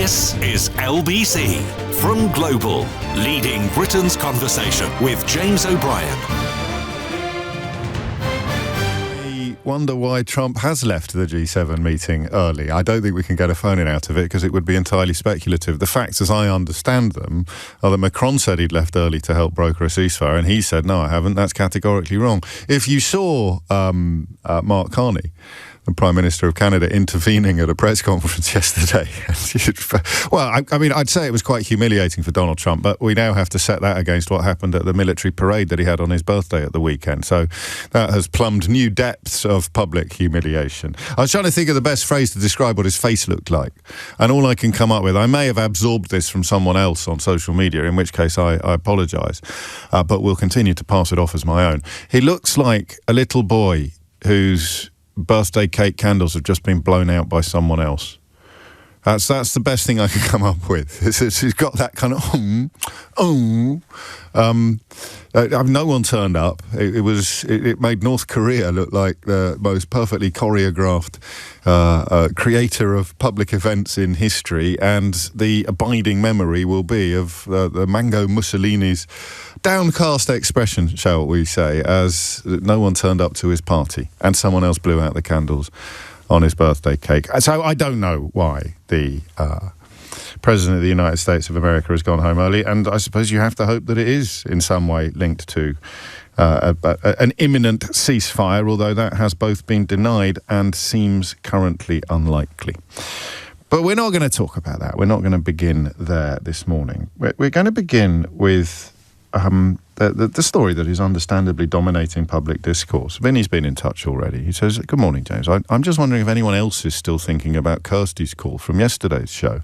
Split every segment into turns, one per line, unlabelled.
This is LBC from Global, leading Britain's conversation with James O'Brien.
Wonder why Trump has left the G7 meeting early. I don't think we can get a phone-in out of it because it would be entirely speculative. The facts, as I understand them, are that Macron said he'd left early to help broker a ceasefire, and he said, no, I haven't. That's categorically wrong. If you saw Mark Carney, the Prime Minister of Canada, intervening at a press conference yesterday. Well, I mean, I'd say it was quite humiliating for Donald Trump, but we now have to set that against what happened at the military parade that he had on his birthday at the weekend. So that has plumbed new depths of public humiliation. I was trying to think of the best phrase to describe what his face looked like, and all I can come up with, I may have absorbed this from someone else on social media, in which case I apologise, but will continue to pass it off as my own. He looks like a little boy whose birthday cake candles have just been blown out by someone else. That's the best thing I can come up with. He's got that kind of no one turned up. It made North Korea look like the most perfectly choreographed creator of public events in history, and the abiding memory will be of the Mango Mussolini's downcast expression, shall we say, as no one turned up to his party and someone else blew out the candles on his birthday cake. So I don't know why the President of the United States of America has gone home early, and I suppose you have to hope that it is in some way linked to an imminent ceasefire, although that has both been denied and seems currently unlikely. But we're not going to talk about that. We're not going to begin there this morning. We're going to begin with the story that is understandably dominating public discourse. Vinny's been in touch already. He says, good morning, James. I'm just wondering if anyone else is still thinking about Kirsty's call from yesterday's show.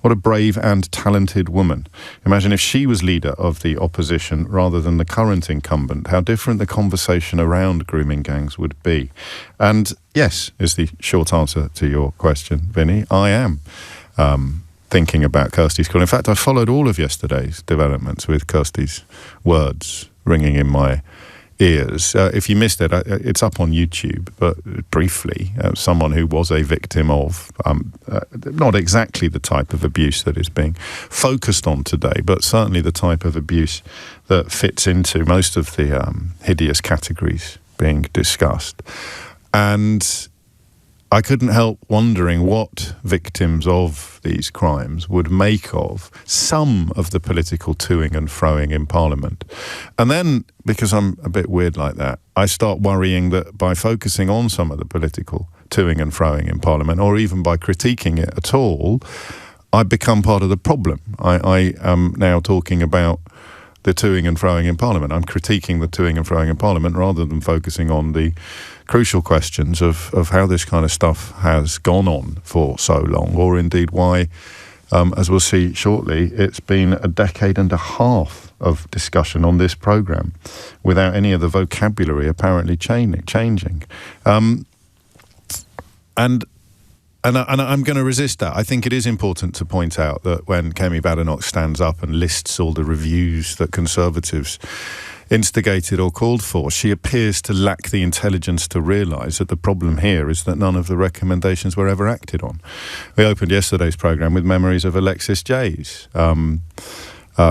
What a brave and talented woman. Imagine if she was leader of the opposition rather than the current incumbent, how different the conversation around grooming gangs would be. And yes, is the short answer to your question, Vinny. I am thinking about Kirsty's call. In fact, I followed all of yesterday's developments with Kirsty's words ringing in my ears. If you missed it, it's up on YouTube, but briefly, someone who was a victim of not exactly the type of abuse that is being focused on today, but certainly the type of abuse that fits into most of the hideous categories being discussed. And I couldn't help wondering what victims of these crimes would make of some of the political toing and froing in Parliament. And then, because I'm a bit weird like that, I start worrying that by focusing on some of the political toing and froing in Parliament, or even by critiquing it at all, I become part of the problem. I am now talking about the toing and froing in Parliament. I'm critiquing the toing and froing in Parliament rather than focusing on the crucial questions of how this kind of stuff has gone on for so long, or indeed why, as we'll see shortly, it's been a decade and a half of discussion on this programme without any of the vocabulary apparently changing. And I'm going to resist that. I think it is important to point out that when Kemi Badenoch stands up and lists all the reviews that Conservatives instigated or called for, she appears to lack the intelligence to realise that the problem here is that none of the recommendations were ever acted on. We opened yesterday's programme with memories of Alexis Jay's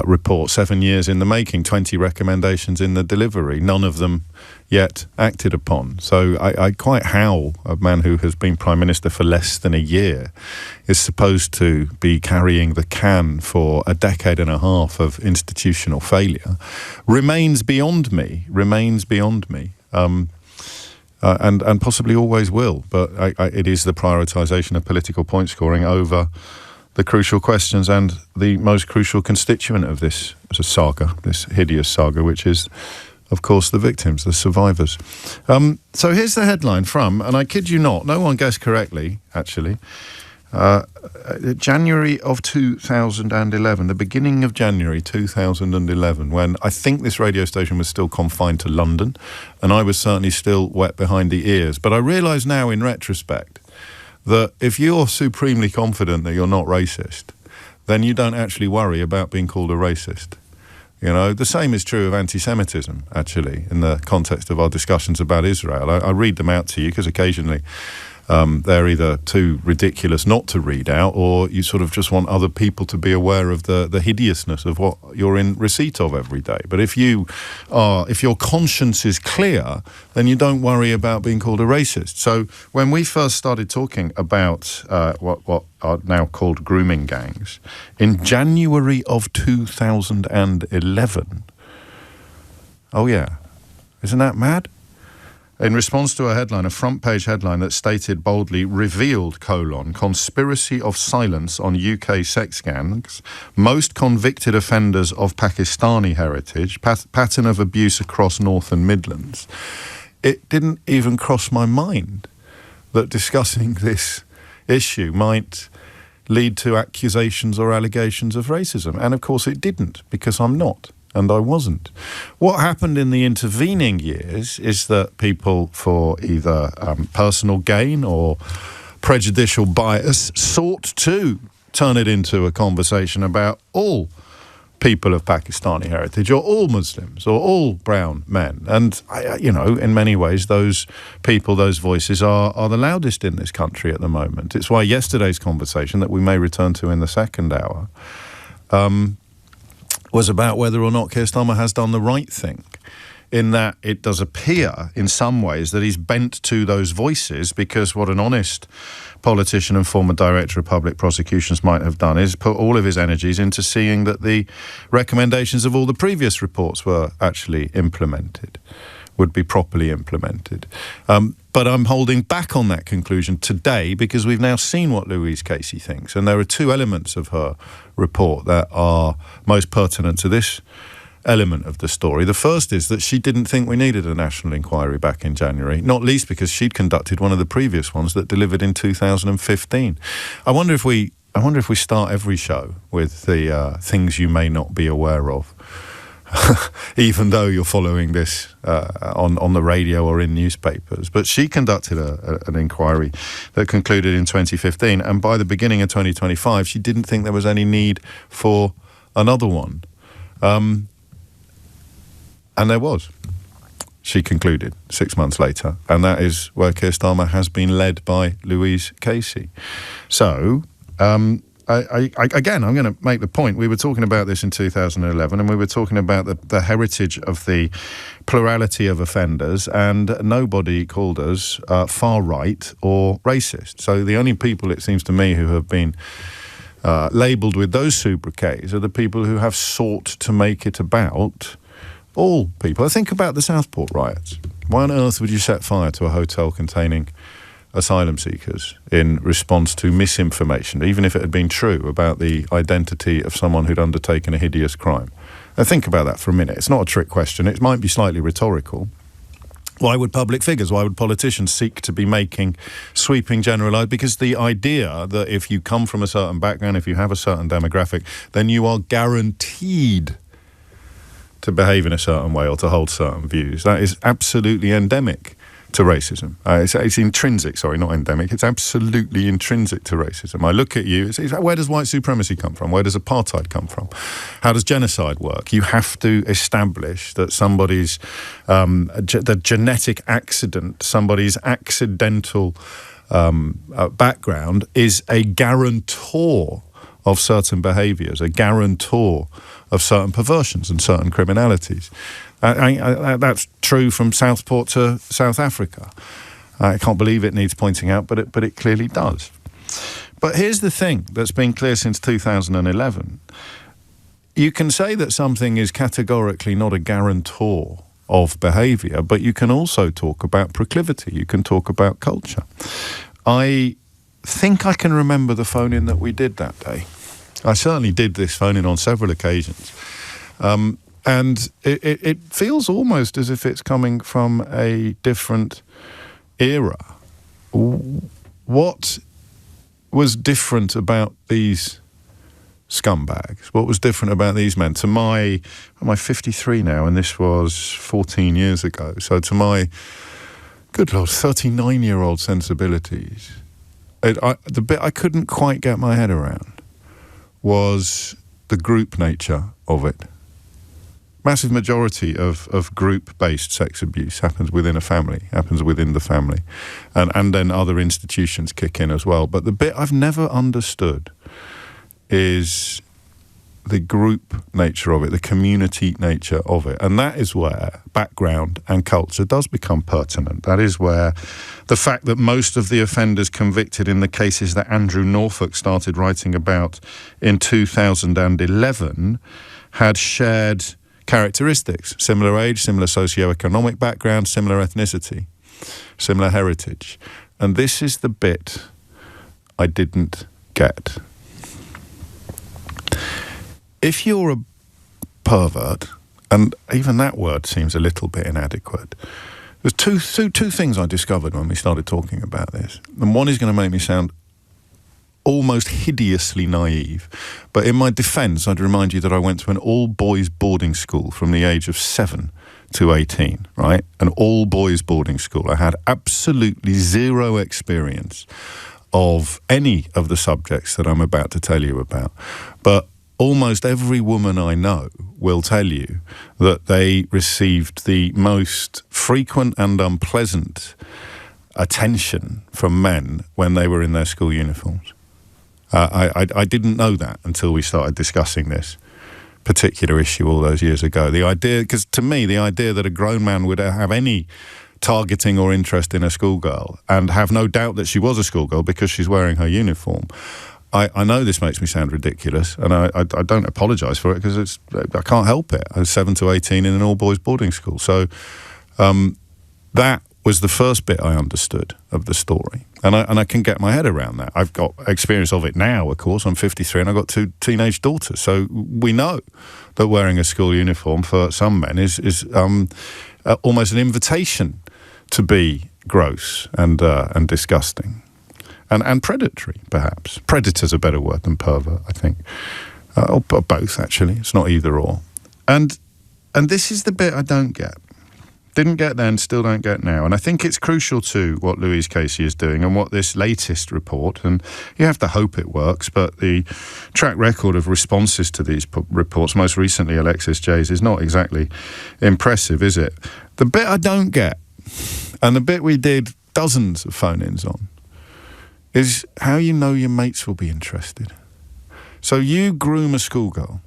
report, 7 years in the making, 20 recommendations in the delivery, none of them yet acted upon. So I quite howl a man who has been Prime Minister for less than a year is supposed to be carrying the can for a decade and a half of institutional failure remains beyond me, and possibly always will. But it is the prioritisation of political point scoring over the crucial questions and the most crucial constituent of this saga, this hideous saga, which is, of course, the victims, the survivors. So here's the headline from, and I kid you not, no one guessed correctly, actually, January of 2011, the beginning of January 2011, when I think this radio station was still confined to London, and I was certainly still wet behind the ears. But I realise now, in retrospect, that if you're supremely confident that you're not racist, then you don't actually worry about being called a racist. You know, the same is true of anti-Semitism, actually, in the context of our discussions about Israel. I read them out to you because occasionally they're either too ridiculous not to read out, or you sort of just want other people to be aware of the hideousness of what you're in receipt of every day. But if your conscience is clear, then you don't worry about being called a racist. So when we first started talking about what are now called grooming gangs, in January of 2011, oh yeah, isn't that mad? In response to a headline, a front-page headline that stated boldly, revealed, conspiracy of silence on UK sex gangs, most convicted offenders of Pakistani heritage, pattern of abuse across North and Midlands. It didn't even cross my mind that discussing this issue might lead to accusations or allegations of racism. And of course it didn't, because I'm not. And I wasn't. What happened in the intervening years is that people, for either personal gain or prejudicial bias, sought to turn it into a conversation about all people of Pakistani heritage, or all Muslims, or all brown men. And, in many ways, those people, those voices are the loudest in this country at the moment. It's why yesterday's conversation, that we may return to in the second hour, was about whether or not Keir Starmer has done the right thing, in that it does appear in some ways that he's bent to those voices, because what an honest politician and former director of public prosecutions might have done is put all of his energies into seeing that the recommendations of all the previous reports were actually implemented, would be properly implemented. But I'm holding back on that conclusion today, because we've now seen what Louise Casey thinks, and there are two elements of her report that are most pertinent to this element of the story. The first is that she didn't think we needed a national inquiry back in January, not least because she'd conducted one of the previous ones that delivered in 2015. I wonder if we start every show with the things you may not be aware of, even though you're following this on the radio or in newspapers. But she conducted an inquiry that concluded in 2015, and by the beginning of 2025, she didn't think there was any need for another one. And there was, she concluded 6 months later, and that is where Keir Starmer has been led by Louise Casey. So, Again, I'm going to make the point. We were talking about this in 2011, and we were talking about the heritage of the plurality of offenders, and nobody called us far right or racist. So the only people, it seems to me, who have been labelled with those sobriquets are the people who have sought to make it about all people. I think about the Southport riots. Why on earth would you set fire to a hotel containing asylum seekers in response to misinformation, even if it had been true, about the identity of someone who'd undertaken a hideous crime? Now think about that for a minute. It's not a trick question. It might be slightly rhetorical. Why would public figures, why would politicians seek to be making sweeping generalised? Because the idea that if you come from a certain background, if you have a certain demographic, then you are guaranteed to behave in a certain way or to hold certain views, that is absolutely endemic to racism. It's intrinsic, sorry, not endemic. It's absolutely intrinsic to racism. I look at you, where does white supremacy come from? Where does apartheid come from? How does genocide work? You have to establish that somebody's the genetic accident, somebody's accidental background is a guarantor of certain behaviours, a guarantor of certain perversions and certain criminalities. That's true from Southport to South Africa. I can't believe it needs pointing out, but it clearly does. But here's the thing that's been clear since 2011. You can say that something is categorically not a guarantor of behaviour, but you can also talk about proclivity. You can talk about culture. I think I can remember the phone-in that we did that day. I certainly did this phone-in on several occasions. And it feels almost as if it's coming from a different era. What was different about these scumbags? What was different about these men? To I'm 53 now, and this was 14 years ago. So to my, good Lord, 39-year-old sensibilities, the bit I couldn't quite get my head around was the group nature of it. massive majority of group-based sex abuse happens within a family, happens within the family. And then other institutions kick in as well. But the bit I've never understood is the group nature of it, the community nature of it. And that is where background and culture does become pertinent. That is where the fact that most of the offenders convicted in the cases that Andrew Norfolk started writing about in 2011 had shared characteristics, similar age, similar socioeconomic background, similar ethnicity, similar heritage. And this is the bit I didn't get. If you're a pervert, and even that word seems a little bit inadequate, there's two things I discovered when we started talking about this. And one is going to make me sound almost hideously naive. But in my defence, I'd remind you that I went to an all-boys boarding school from the age of 7 to 18, right? An all-boys boarding school. I had absolutely zero experience of any of the subjects that I'm about to tell you about. But almost every woman I know will tell you that they received the most frequent and unpleasant attention from men when they were in their school uniforms. I didn't know that until we started discussing this particular issue all those years ago. The idea, because to me, the idea that a grown man would have any targeting or interest in a schoolgirl and have no doubt that she was a schoolgirl because she's wearing her uniform. I know this makes me sound ridiculous, and I don't apologise for it because I can't help it. I was 7 to 18 in an all-boys boarding school. So that was the first bit I understood of the story. And I can get my head around that. I've got experience of it now, of course. I'm 53 and I've got 2 teenage daughters. So we know that wearing a school uniform for some men is almost an invitation to be gross and disgusting. And predatory, perhaps. Predator's a better word than pervert, I think. Or both, actually. It's not either or. And this is the bit I don't get. Didn't get then, still don't get now. And I think it's crucial to what Louise Casey is doing and what this latest report, and you have to hope it works, but the track record of responses to these reports, most recently Alexis Jay's, is not exactly impressive, is it? The bit I don't get, and the bit we did dozens of phone-ins on, is how you know your mates will be interested. So you groom a schoolgirl,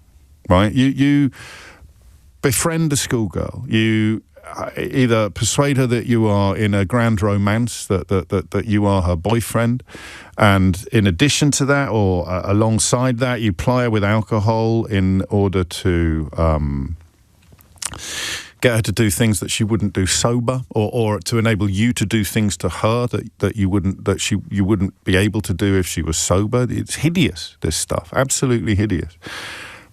right? You befriend a schoolgirl. You either persuade her that you are in a grand romance, that you are her boyfriend, and in addition to that, or alongside that, you ply her with alcohol in order to get her to do things that she wouldn't do sober, or to enable you to do things to her that you wouldn't be able to do if she was sober. It's hideous, this stuff, absolutely hideous.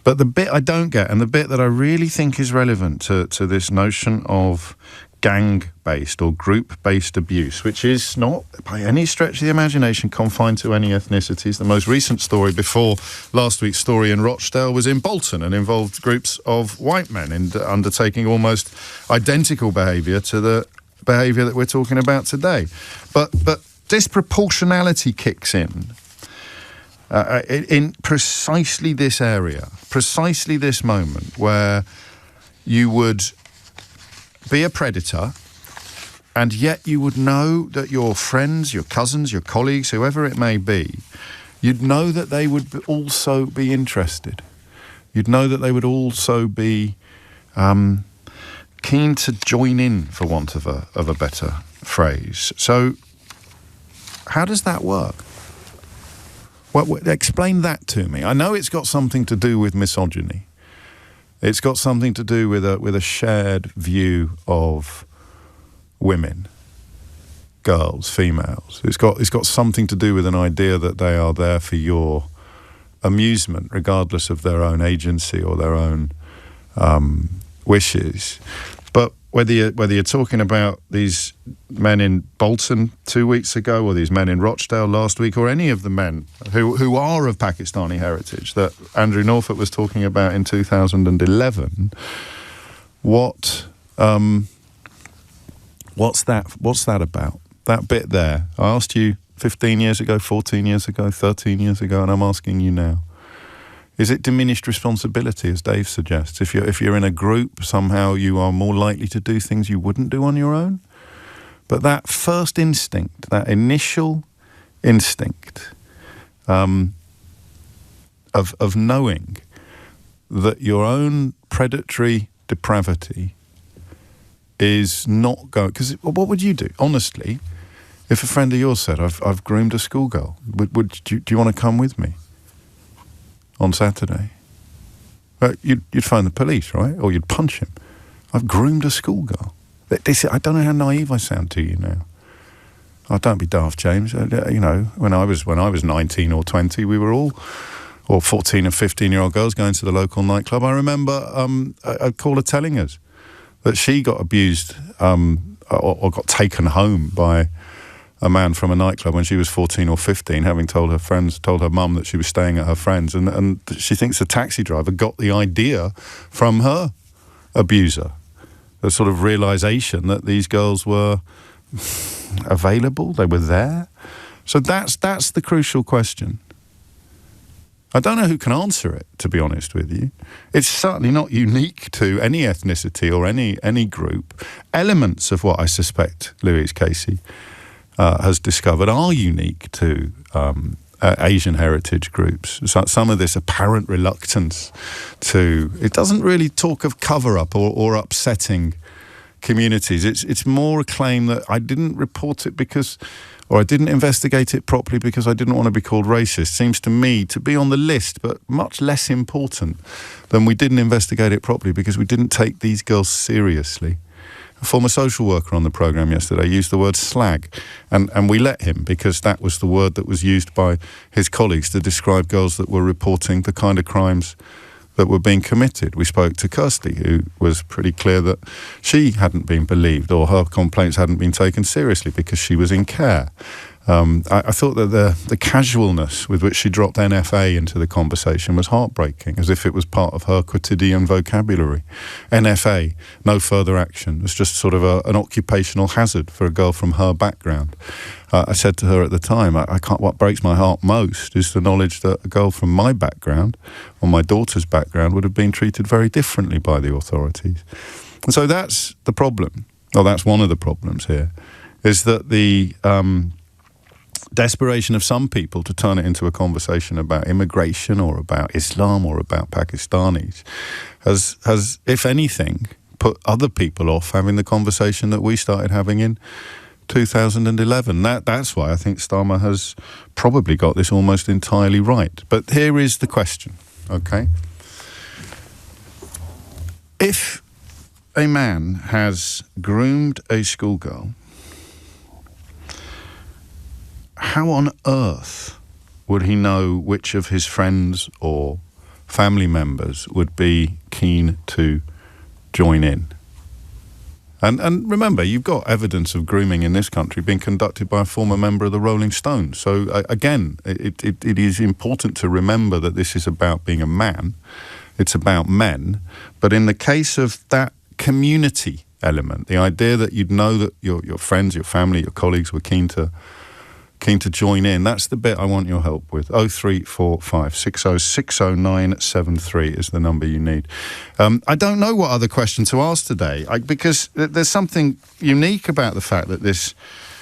But the bit I don't get, and the bit that I really think is relevant to this notion of gang-based or group-based abuse, which is not by any stretch of the imagination confined to any ethnicities. The most recent story before last week's story in Rochdale was in Bolton and involved groups of white men in undertaking almost identical behaviour to the behaviour that we're talking about today. But disproportionality kicks in precisely this area, precisely this moment where you would be a predator and yet you would know that your friends, your cousins, your colleagues, whoever it may be, you'd know that they would also be interested. You'd know that they would also be keen to join in, for want of a better phrase. So how does that work? Well, explain that to me. I know it's got something to do with misogyny. It's got something to do with a shared view of women, girls, females. It's got something to do with an idea that they are there for your amusement, regardless of their own agency or their own wishes. But whether you're talking about these men in Bolton 2 weeks ago, or these men in Rochdale last week, or any of the men who are of Pakistani heritage that Andrew Norfolk was talking about in 2011, what's that about? That bit there. I asked you 15 years ago, 14 years ago, 13 years ago, and I'm asking you now. Is it diminished responsibility, as Dave suggests? If you're in a group, somehow you are more likely to do things you wouldn't do on your own? But that first instinct, that initial instinct of knowing that your own predatory depravity is not going... Because what would you do? Honestly, if a friend of yours said, I've groomed a schoolgirl, do you want to come with me on Saturday? You'd phone the police, right? Or you'd punch him. I've groomed a schoolgirl. I don't know how naive I sound to you now. Oh, don't be daft, James. You know, when I was 19 or 20, we were all... or 14 and 15-year-old girls going to the local nightclub. I remember a caller telling us that she got abused or got taken home by a man from a nightclub when she was 14 or 15, having told her mum that she was staying at her friend's, and she thinks the taxi driver got the idea from her abuser. The sort of realisation that these girls were available, they were there. So that's the crucial question. I don't know who can answer it, to be honest with you. It's certainly not unique to any ethnicity or any group. Elements of what I suspect Louise Casey has discovered are unique to Asian heritage groups. So some of this apparent reluctance to... It doesn't really talk of cover-up or upsetting communities. It's more a claim that I didn't report it because... or I didn't investigate it properly because I didn't want to be called racist. Seems to me to be on the list, but much less important than we didn't investigate it properly because we didn't take these girls seriously. A former social worker on the programme yesterday used the word slag, and we let him because that was the word that was used by his colleagues to describe girls that were reporting the kind of crimes that were being committed. We spoke to Kirsty, who was pretty clear that she hadn't been believed or her complaints hadn't been taken seriously because she was in care. I thought that the casualness with which she dropped NFA into the conversation was heartbreaking, as if it was part of her quotidian vocabulary. NFA, no further action. It's just sort of an occupational hazard for a girl from her background. I said to her at the time, what breaks my heart most is the knowledge that a girl from my background, or my daughter's background, would have been treated very differently by the authorities. And so that's the problem. Well, that's one of the problems here, is that the desperation of some people to turn it into a conversation about immigration or about Islam or about Pakistanis has, if anything, put other people off having the conversation that we started having in 2011. That's why I think Starmer has probably got this almost entirely right. But here is the question, okay? If a man has groomed a schoolgirl, how on earth would he know which of his friends or family members would be keen to join in? And remember, you've got evidence of grooming in this country being conducted by a former member of the Rolling Stones. So again, it is important to remember that this is about being a man. It's about men. But in the case of that community element, the idea that you'd know that your friends, your family, your colleagues were keen to join in, that's the bit I want your help with. 0345 60 60973 is the number you need. I don't know what other question to ask today, because there's something unique about the fact that this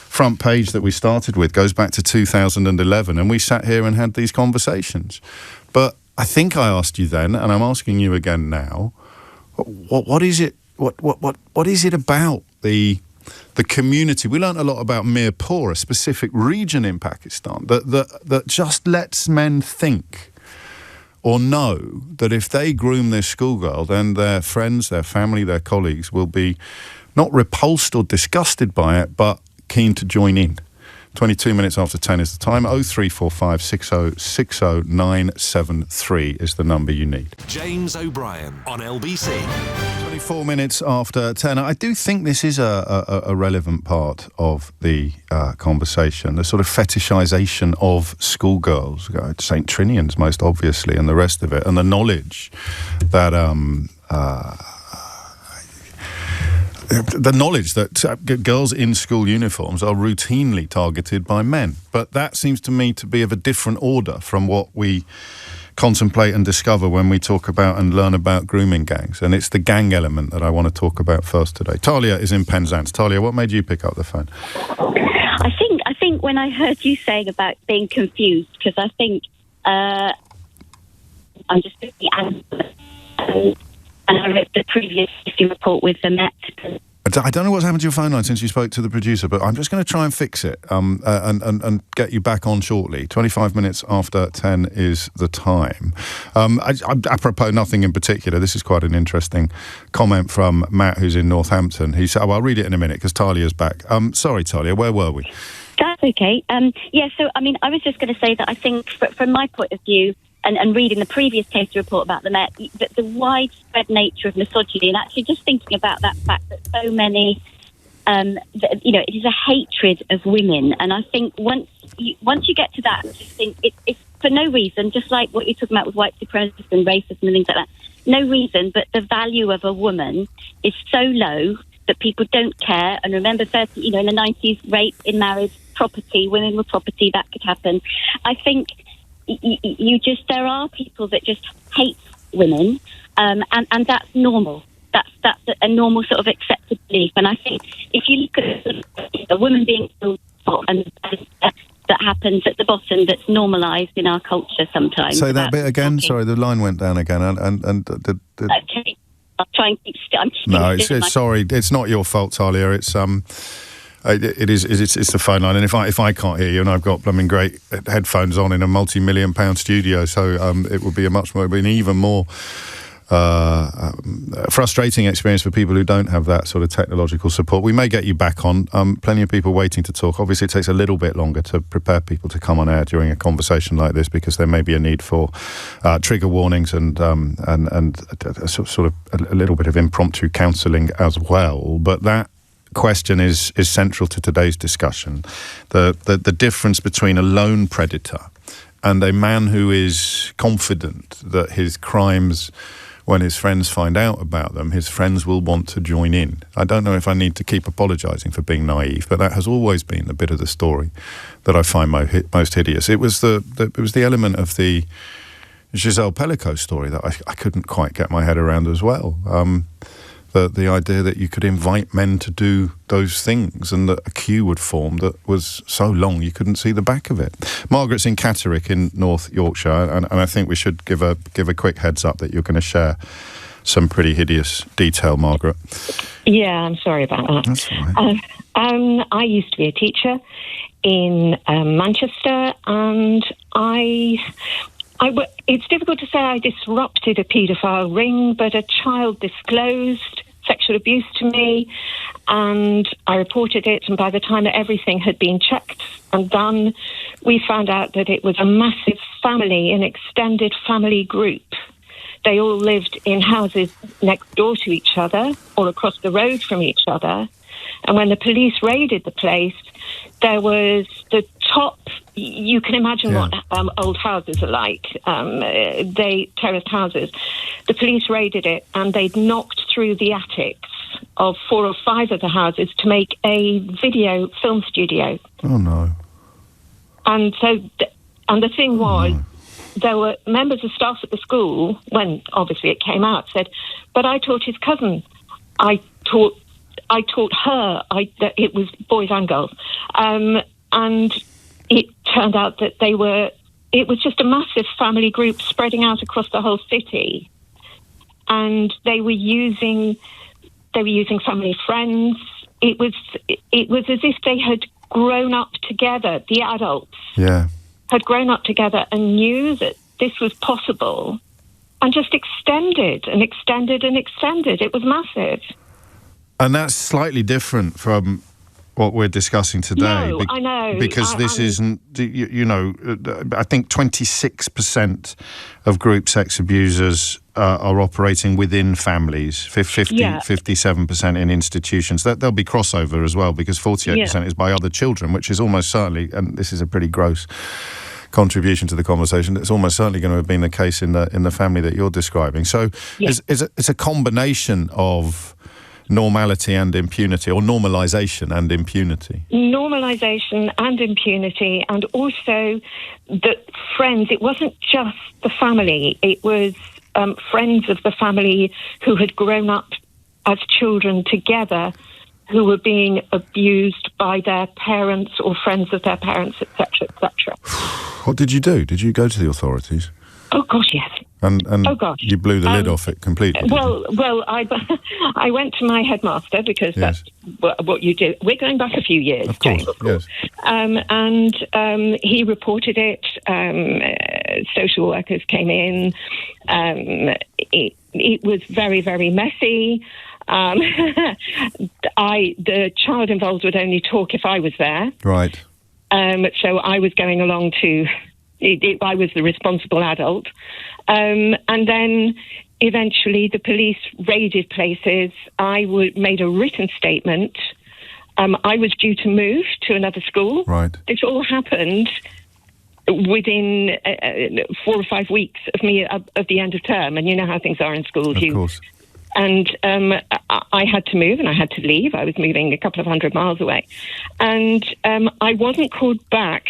front page that we started with goes back to 2011, and we sat here and had these conversations. But I think I asked you then, and I'm asking you again now, what is it? What is it about the community? We learned a lot about Mirpur, a specific region in Pakistan, that just lets men think or know that if they groom their schoolgirl, then their friends, their family, their colleagues will be not repulsed or disgusted by it, but keen to join in. 22 minutes after 10 is the time. 0345 60 60973 is the number you need.
James O'Brien on LBC.
24 minutes after 10. I do think this is a relevant part of the conversation, the sort of fetishization of schoolgirls, St. Trinian's most obviously, and the rest of it, and the knowledge that girls in school uniforms are routinely targeted by men. But that seems to me to be of a different order from what we contemplate and discover when we talk about and learn about grooming gangs. And it's the gang element that I want to talk about first today. Talia is in Penzance. Talia, what made you pick up the phone?
I think when I heard you saying about being confused, because I think I'm just looking at and I read the previous report with the Met.
I don't know what's happened to your phone line since you spoke to the producer, but I'm just going to try and fix it and get you back on shortly. 25 minutes after 10 is the time. Apropos nothing in particular, this is quite an interesting comment from Matt, who's in Northampton. He said, I'll read it in a minute because Talia's back. Sorry, Talia, where were we?
That's okay. I was just going to say that I think from my point of view, and reading the previous case report about the Met, the widespread nature of misogyny, and actually just thinking about that fact that so many, it is a hatred of women. And I think once you get to that, I just think it's for no reason, just like what you're talking about with white supremacy and racism and things like that, no reason, but the value of a woman is so low that people don't care. And remember, in the 90s, rape in marriage, property, women were property, that could happen. I think there are people that just hate women, and that's normal. That's a normal sort of accepted belief. And I think if you look at a woman being killed, and that happens at the bottom, that's normalised in our culture sometimes.
Say that bit again. Sorry, the line went down again.
Okay, I'll try and keep still.
No, sorry, it's not your fault, Talia. It's It's the phone line, and if I can't hear you, and I've got great headphones on in a multi-million-pound studio, so it would be an even more frustrating experience for people who don't have that sort of technological support. We may get you back on. Plenty of people waiting to talk. Obviously, it takes a little bit longer to prepare people to come on air during a conversation like this because there may be a need for trigger warnings and sort of a little bit of impromptu counselling as well. But that question is central to today's discussion. The difference between a lone predator and a man who is confident that his crimes, when his friends find out about them, his friends will want to join in. I don't know if I need to keep apologising for being naive, but that has always been the bit of the story that I find most hideous. It was the element of the Giselle Pellico story that I couldn't quite get my head around as well. The idea that you could invite men to do those things and that a queue would form that was so long you couldn't see the back of it. Margaret's in Catterick in North Yorkshire, and I think we should give a quick heads up that you're going to share some pretty hideous detail, Margaret.
Yeah, I'm sorry about that.
That's all right.
I used to be a teacher in Manchester, and it's difficult to say I disrupted a paedophile ring, but a child disclosed sexual abuse to me, and I reported it, and by the time that everything had been checked and done, we found out that it was a massive family, an extended family group. They all lived in houses next door to each other or across the road from each other, and when the police raided the place, there was the top. You can imagine what old houses are like. Terraced houses. The police raided it, and they'd knocked through the attics of 4 or 5 of the houses to make a video film studio.
Oh no!
And so, the thing was, there were members of staff at the school when obviously it came out said, "But I taught his cousin. I taught her. It was boys and girls." And it turned out that it was just a massive family group spreading out across the whole city. And they were using family friends. It was as if they had grown up together, the adults had grown up together and knew that this was possible and just extended and extended and extended. It was massive.
And that's slightly different from what we're discussing today.
No, I know.
Because this isn't, I think 26% of group sex abusers are operating within families, 57% in institutions. There'll be crossover as well, because 48% is by other children, which is almost certainly, and this is a pretty gross contribution to the conversation, it's almost certainly going to have been the case in the family that you're describing. So it's a combination of normality and impunity, or normalisation and impunity?
Normalisation and impunity, and also that friends, it wasn't just the family, it was friends of the family who had grown up as children together, who were being abused by their parents or friends of their parents, etc., etc.
What did you do? Did you go to the authorities?
Oh, gosh, yes.
And
oh, gosh.
You blew the lid off it completely?
Well, I went to my headmaster, because
yes.
that's what you do. We're going back a few years,
of course,
James, of course.
Yes.
And he reported it. Social workers came in. It was very, very messy. The child involved would only talk if I was there.
Right.
So I was going along to... I was the responsible adult. And then eventually the police raided places. I made a written statement. I was due to move to another school.
Right.
This all happened within 4 or 5 weeks of me of the end of term. And you know how things are in schools.
Of course.
And I had to move and I had to leave. I was moving a couple of 100 miles away. And I wasn't called back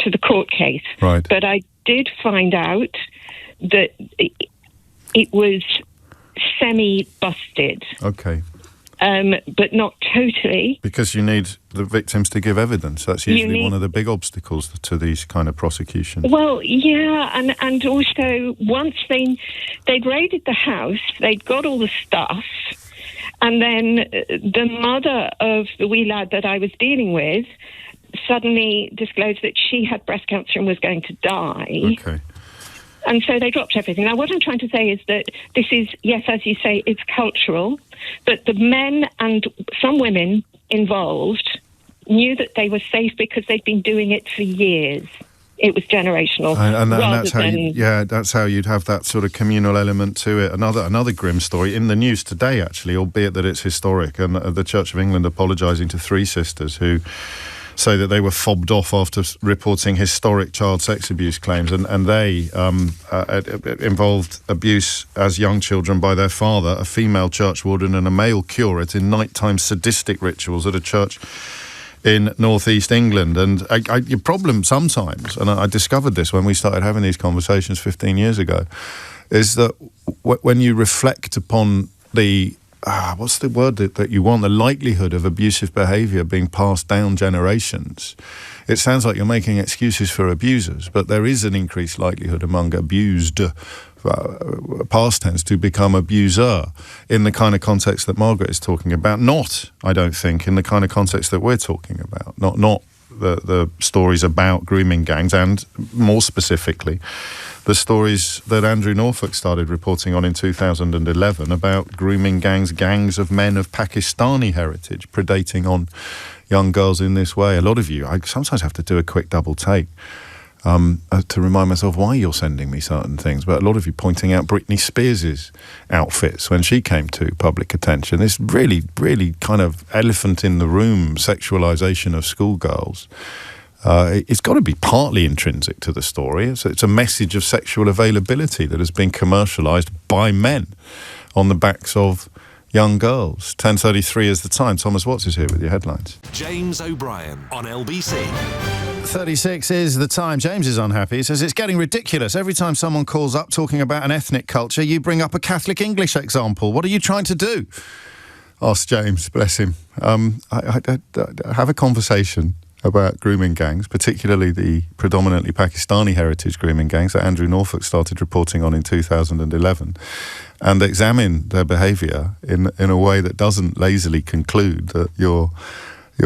to the court case.
Right.
But I did find out that it was semi-busted.
Okay.
But not totally.
Because you need the victims to give evidence. That's usually one of the big obstacles to these kind of prosecutions.
Well, yeah, and also once they'd raided the house, they'd got all the stuff, and then the mother of the wee lad that I was dealing with suddenly disclosed that she had breast cancer and was going to die.
Okay.
And so they dropped everything. Now, what I'm trying to say is that this is, yes, as you say, it's cultural, but the men and some women involved knew that they were safe because they'd been doing it for years. It was generational.
And that's how you'd have that sort of communal element to it. Another grim story in the news today, actually, albeit that it's historic, and the Church of England apologising to 3 sisters who say that they were fobbed off after reporting historic child sex abuse claims, and they involved abuse as young children by their father, a female church warden and a male curate, in nighttime sadistic rituals at a church in northeast England. And your problem sometimes, and I discovered this when we started having these conversations 15 years ago, is that when you reflect upon the what's the word that you want? The likelihood of abusive behaviour being passed down generations. It sounds like you're making excuses for abusers, but there is an increased likelihood among abused, past tense, to become abuser in the kind of context that Margaret is talking about. Not, I don't think, in the kind of context that we're talking about. Not the stories about grooming gangs, and more specifically, the stories that Andrew Norfolk started reporting on in 2011 about grooming gangs of men of Pakistani heritage predating on young girls in this way. A lot of you, I sometimes have to do a quick double take to remind myself why you're sending me certain things, but a lot of you pointing out Britney Spears' outfits when she came to public attention. This really, really kind of elephant in the room sexualisation of schoolgirls. It's got to be partly intrinsic to the story. It's a message of sexual availability that has been commercialised by men on the backs of young girls. 10:33 is the time. Thomas Watts is here with your headlines.
James O'Brien on LBC.
36 is the time. James is unhappy. He says it's getting ridiculous. Every time someone calls up talking about an ethnic culture, you bring up a Catholic English example. What are you trying to do? Asked James, bless him. I have a conversation about grooming gangs, particularly the predominantly Pakistani heritage grooming gangs that Andrew Norfolk started reporting on in 2011, and examine their behaviour in a way that doesn't lazily conclude that your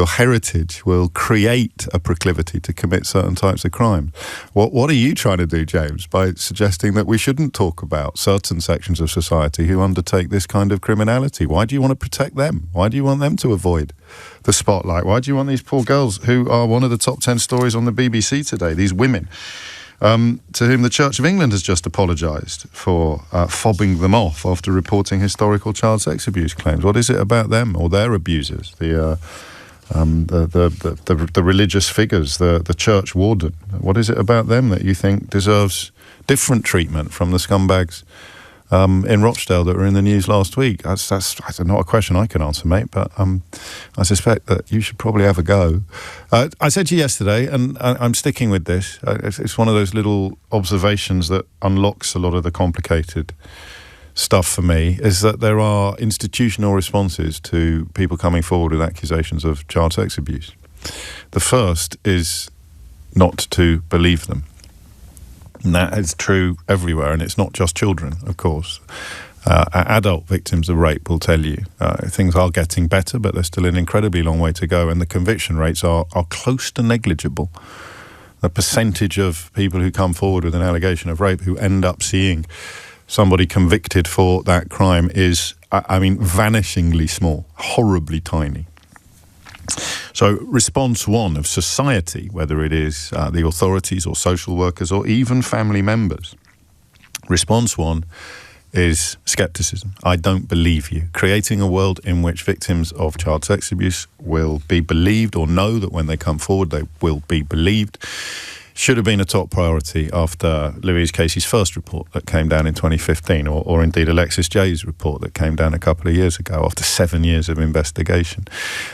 heritage will create a proclivity to commit certain types of crime. What are you trying to do, James, by suggesting that we shouldn't talk about certain sections of society who undertake this kind of criminality? Why do you want to protect them? Why do you want them to avoid the spotlight? Why do you want these poor girls, who are one of the top 10 stories on the BBC today, these women, to whom the Church of England has just apologised for fobbing them off after reporting historical child sex abuse claims? What is it about them or their abusers? The religious figures, the church warden. What is it about them that you think deserves different treatment from the scumbags in Rochdale that were in the news last week. That's not a question I can answer, mate, but I suspect that you should probably have a go. I said to you yesterday, and I'm sticking with this, it's one of those little observations that unlocks a lot of the complicated stuff for me, is that there are institutional responses to people coming forward with accusations of child sex abuse. The first is not to believe them. And that is true everywhere, and it's not just children, of course. Adult victims of rape will tell you things are getting better, but there's still an incredibly long way to go, and the conviction rates are close to negligible. The percentage of people who come forward with an allegation of rape who end up seeing somebody convicted for that crime is, vanishingly small, horribly tiny. So response one of society, whether it is the authorities or social workers or even family members, response one is scepticism. I don't believe you. Creating a world in which victims of child sex abuse will be believed, or know that when they come forward they will be believed, should have been a top priority after Louise Casey's first report that came down in 2015, or indeed Alexis Jay's report that came down a couple of years ago after 7 years of investigation.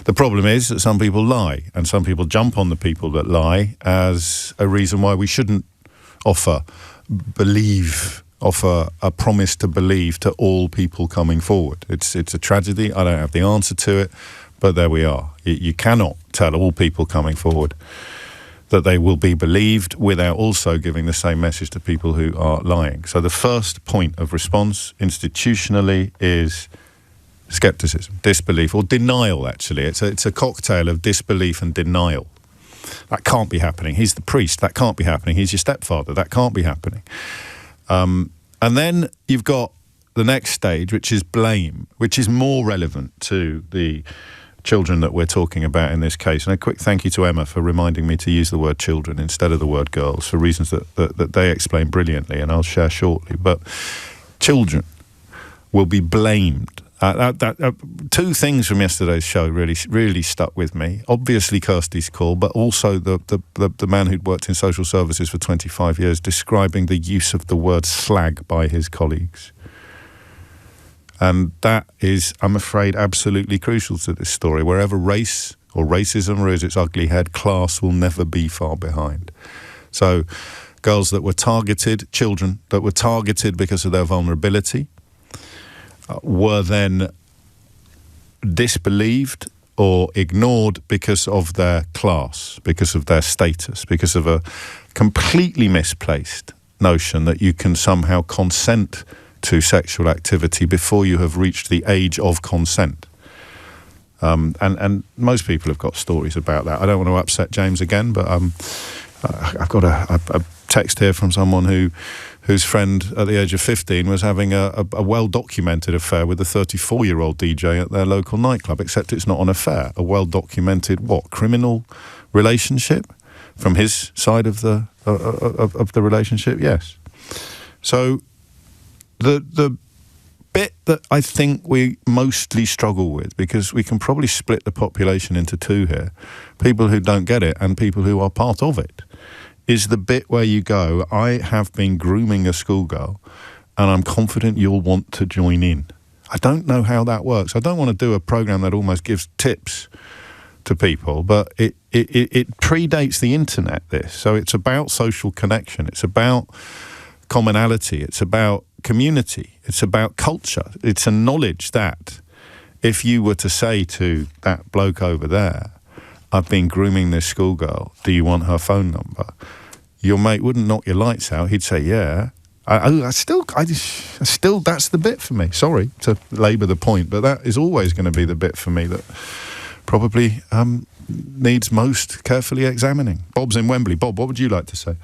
The problem is that some people lie, and some people jump on the people that lie as a reason why we shouldn't offer a promise to believe to all people coming forward. It's a tragedy. I don't have the answer to it, but there we are. You cannot tell all people coming forward that they will be believed without also giving the same message to people who are lying. So the first point of response institutionally is scepticism, disbelief, or denial, actually. It's a cocktail of disbelief and denial. That can't be happening. He's the priest. That can't be happening. He's your stepfather. That can't be happening. And then you've got the next stage, which is blame, which is more relevant to the children that we're talking about in this case. And a quick thank you to Emma for reminding me to use the word children instead of the word girls, for reasons that they explain brilliantly, and I'll share shortly. But children will be blamed. Two things from yesterday's show really stuck with me. Obviously Kirsty's call, but also the man who'd worked in social services for 25 years describing the use of the word slag by his colleagues. And that is, I'm afraid, absolutely crucial to this story. Wherever race or racism rears its ugly head, class will never be far behind. So girls that were targeted, children that were targeted because of their vulnerability, were then disbelieved or ignored because of their class, because of their status, because of a completely misplaced notion that you can somehow consent to sexual activity before you have reached the age of consent. And most people have got stories about that. I don't want to upset James again, but I've got a text here from someone whose friend at the age of 15 was having a well-documented affair with a 34-year-old DJ at their local nightclub, except it's not an affair. A well-documented, criminal relationship? From his side of the relationship, yes. So the bit that I think we mostly struggle with, because we can probably split the population into two here, people who don't get it and people who are part of it, is the bit where you go, I have been grooming a schoolgirl and I'm confident you'll want to join in. I don't know how that works. I don't want to do a program that almost gives tips to people, but it predates the internet, this. So it's about social connection. It's about commonality. It's about community. It's about culture. It's a knowledge that if you were to say to that bloke over there, I've been grooming this schoolgirl, do you want her phone number? Your mate wouldn't knock your lights out. He'd say, yeah. I still, that's the bit for me. Sorry to labour the point, but that is always going to be the bit for me that probably needs most carefully examining. Bob's in Wembley. Bob, what would you like to say?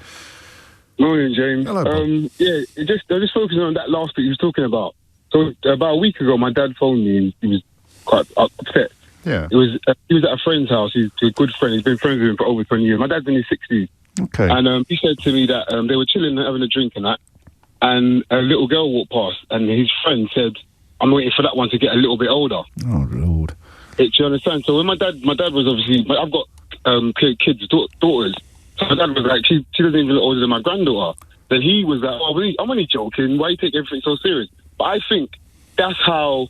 Morning, James.
Hello, Bob.
I just focusing on that last bit you was talking about. So about a week ago, my dad phoned me and he was quite upset.
Yeah.
He was at a friend's house. He's a good friend. He's been friends with him for over 20 years. My dad's in his 60s.
Okay.
And he said to me that they were chilling and having a drink and that, and a little girl walked past, and his friend said, I'm waiting for that one to get a little bit older.
Oh, Lord.
Do you understand? So when my dad was obviously, I've got kids, daughters. So my dad was like, she doesn't even look older than my granddaughter. Then he was like, I'm only joking. Why you take everything so serious? But I think that's how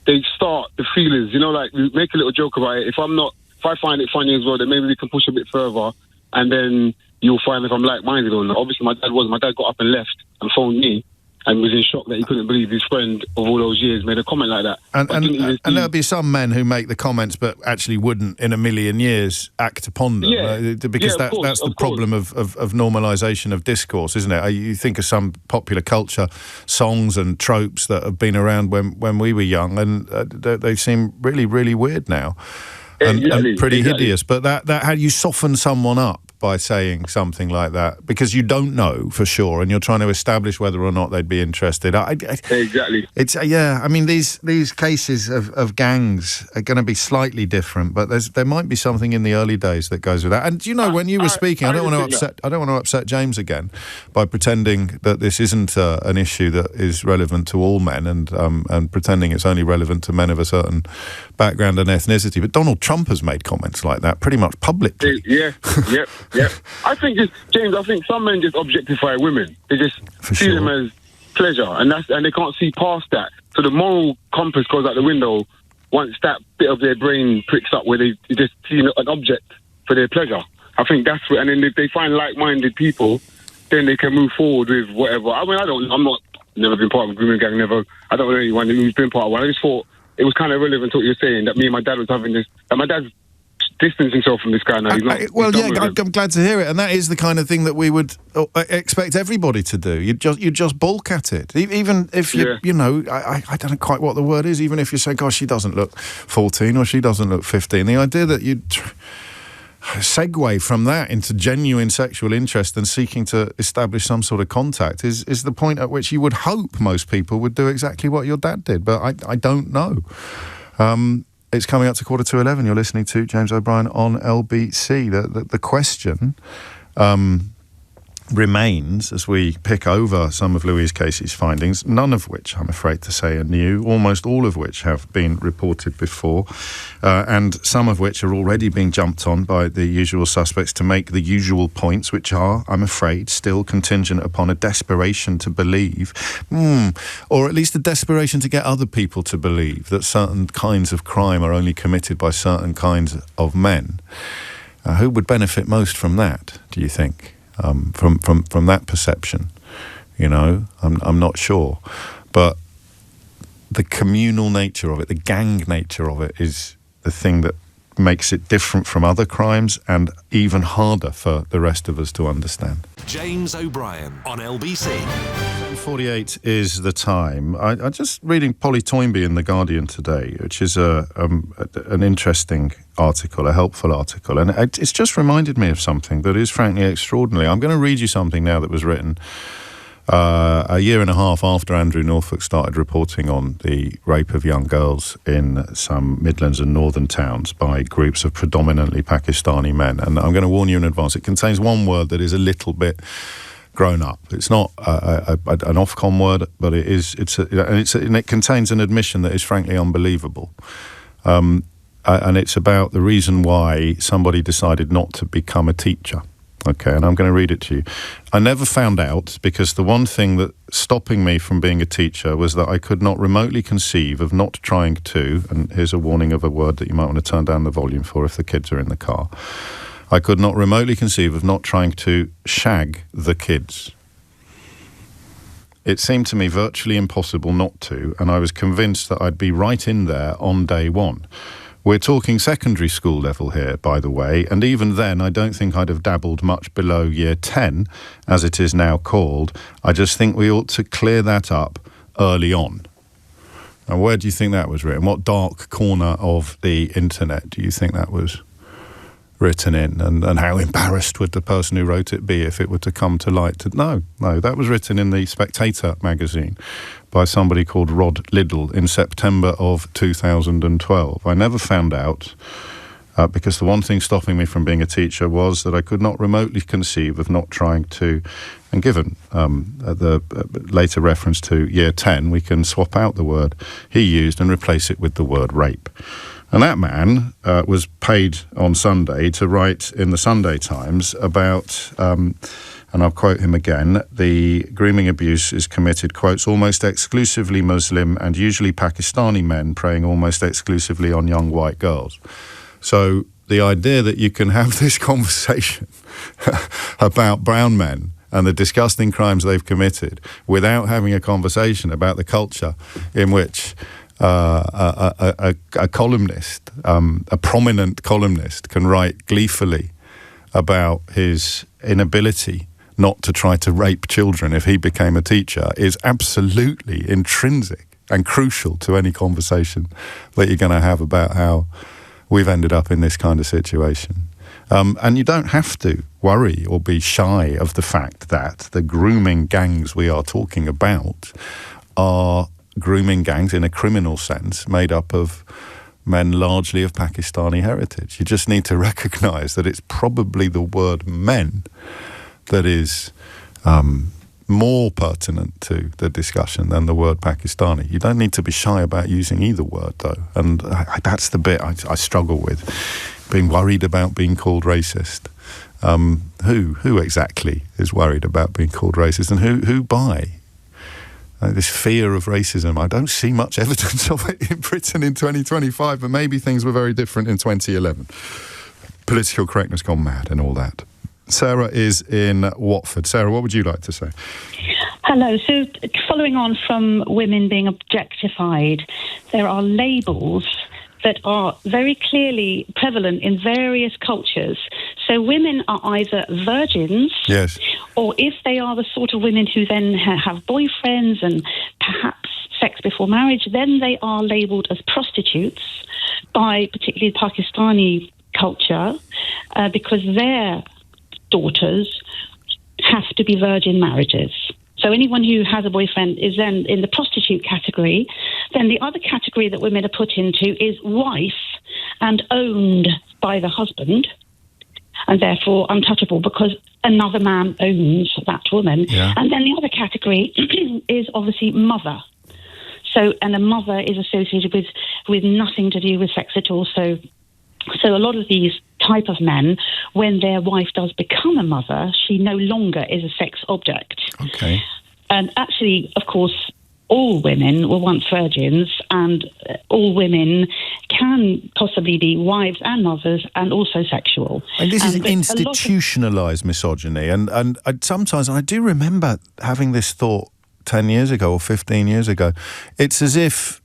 they start the feelers. You know, like we make a little joke about it. If I find it funny as well, then maybe we can push a bit further, and then you'll find if I'm like-minded or not. Obviously, my dad got up and left and phoned me and was in shock that he couldn't believe his friend of all those years made a comment like that.
And there'll be some men who make the comments but actually wouldn't in a million years act upon them. Because that's the problem of normalisation of discourse, isn't it? You think of some popular culture songs and tropes that have been around when we were young, and they seem really, really weird now. And pretty hideous. But that how you soften someone up by saying something like that, because you don't know for sure, and you're trying to establish whether or not they'd be interested.
Exactly.
It's I mean, these cases of gangs are going to be slightly different, but there might be something in the early days that goes with that. And you know, when you were speaking, I don't want to upset James again by pretending that this isn't an issue that is relevant to all men, and pretending it's only relevant to men of a certain background and ethnicity. But Donald Trump has made comments like that pretty much publicly.
Yeah. I think some men just objectify women. They just see them as pleasure, and they can't see past that. So the moral compass goes out the window once that bit of their brain pricks up where they just see an object for their pleasure. I think that's what, and then if they find like-minded people, then they can move forward with whatever. I mean, never been part of a grooming gang, I don't know anyone who's been part of one. I just thought it was kind of relevant to what you're saying, that me and my dad was having this, and my dad's distance himself from this guy now.
I'm glad to hear it, and that is the kind of thing that we would expect everybody to do. You just balk at it, even if you know, I don't know quite what the word is. Even if you say, "Gosh, she doesn't look 14" or "She doesn't look 15," the idea that you'd segue from that into genuine sexual interest and seeking to establish some sort of contact is the point at which you would hope most people would do exactly what your dad did. But I don't know. It's coming up to 11:15. You're listening to James O'Brien on LBC. The question remains as we pick over some of Louise Casey's findings, none of which, I'm afraid to say, are new, almost all of which have been reported before, and some of which are already being jumped on by the usual suspects to make the usual points, which are, I'm afraid, still contingent upon a desperation to believe, or at least a desperation to get other people to believe that certain kinds of crime are only committed by certain kinds of men. Who would benefit most from that, do you think? From that perception, you know, I'm not sure, but the communal nature of it, the gang nature of it, is the thing that makes it different from other crimes and even harder for the rest of us to understand.
James O'Brien on LBC.
10:48 is the time. I'm just reading Polly Toynbee in The Guardian today, which is an interesting article, a helpful article, and it's just reminded me of something that is frankly extraordinary. I'm going to read you something now that was written a year and a half after Andrew Norfolk started reporting on the rape of young girls in some Midlands and northern towns by groups of predominantly Pakistani men. And I'm going to warn you in advance, it contains one word that is a little bit grown up. It's not an Ofcom word, but it contains an admission that is frankly unbelievable. And it's about the reason why somebody decided not to become a teacher. Okay, and I'm going to read it to you. I never found out because the one thing that stopping me from being a teacher was that I could not remotely conceive of not trying to, and here's a warning of a word that you might want to turn down the volume for if the kids are in the car. I could not remotely conceive of not trying to shag the kids. It seemed to me virtually impossible not to, and I was convinced that I'd be right in there on day one. We're talking secondary school level here, by the way, and even then I don't think I'd have dabbled much below year 10, as it is now called. I just think we ought to clear that up early on. Now, where do you think that was written? What dark corner of the internet do you think that was written in? And how embarrassed would the person who wrote it be if it were to come to light? No, that was written in the Spectator magazine by somebody called Rod Liddell in September of 2012. I never found out because the one thing stopping me from being a teacher was that I could not remotely conceive of not trying to, and given the later reference to year 10, we can swap out the word he used and replace it with the word rape. And that man was paid on Sunday to write in the Sunday Times about and I'll quote him again, the grooming abuse is committed, quotes, almost exclusively Muslim and usually Pakistani men preying almost exclusively on young white girls. So the idea that you can have this conversation about brown men and the disgusting crimes they've committed without having a conversation about the culture in which a columnist, a prominent columnist, can write gleefully about his inability not to try to rape children if he became a teacher is absolutely intrinsic and crucial to any conversation that you're going to have about how we've ended up in this kind of situation. And you don't have to worry or be shy of the fact that the grooming gangs we are talking about are grooming gangs in a criminal sense made up of men largely of Pakistani heritage. You just need to recognise that it's probably the word men that is more pertinent to the discussion than the word Pakistani. You don't need to be shy about using either word, though. And that's the bit I struggle with, being worried about being called racist. Who exactly is worried about being called racist, and who by? This fear of racism. I don't see much evidence of it in Britain in 2025, but maybe things were very different in 2011. Political correctness gone mad and all that. Sarah is in Watford. Sarah, what would you like to say?
Hello. So following on from women being objectified, there are labels that are very clearly prevalent in various cultures. So women are either virgins,
yes,
or if they are the sort of women who then have boyfriends and perhaps sex before marriage, then they are labelled as prostitutes by particularly Pakistani culture because their daughters have to be virgin marriages. So anyone who has a boyfriend is then in the prostitute category. Then the other category that women are put into is wife and owned by the husband, and therefore untouchable because another man owns that woman.
Yeah.
And then the other category is obviously mother. So, and a mother is associated with nothing to do with sex at all. So a lot of these type of men, when their wife does become a mother, she no longer is a sex object.
Okay.
And actually, of course, all women were once virgins, and all women can possibly be wives and mothers and also sexual.
And this is institutionalised misogyny. And sometimes, I do remember having this thought 10 years ago or 15 years ago. It's as if,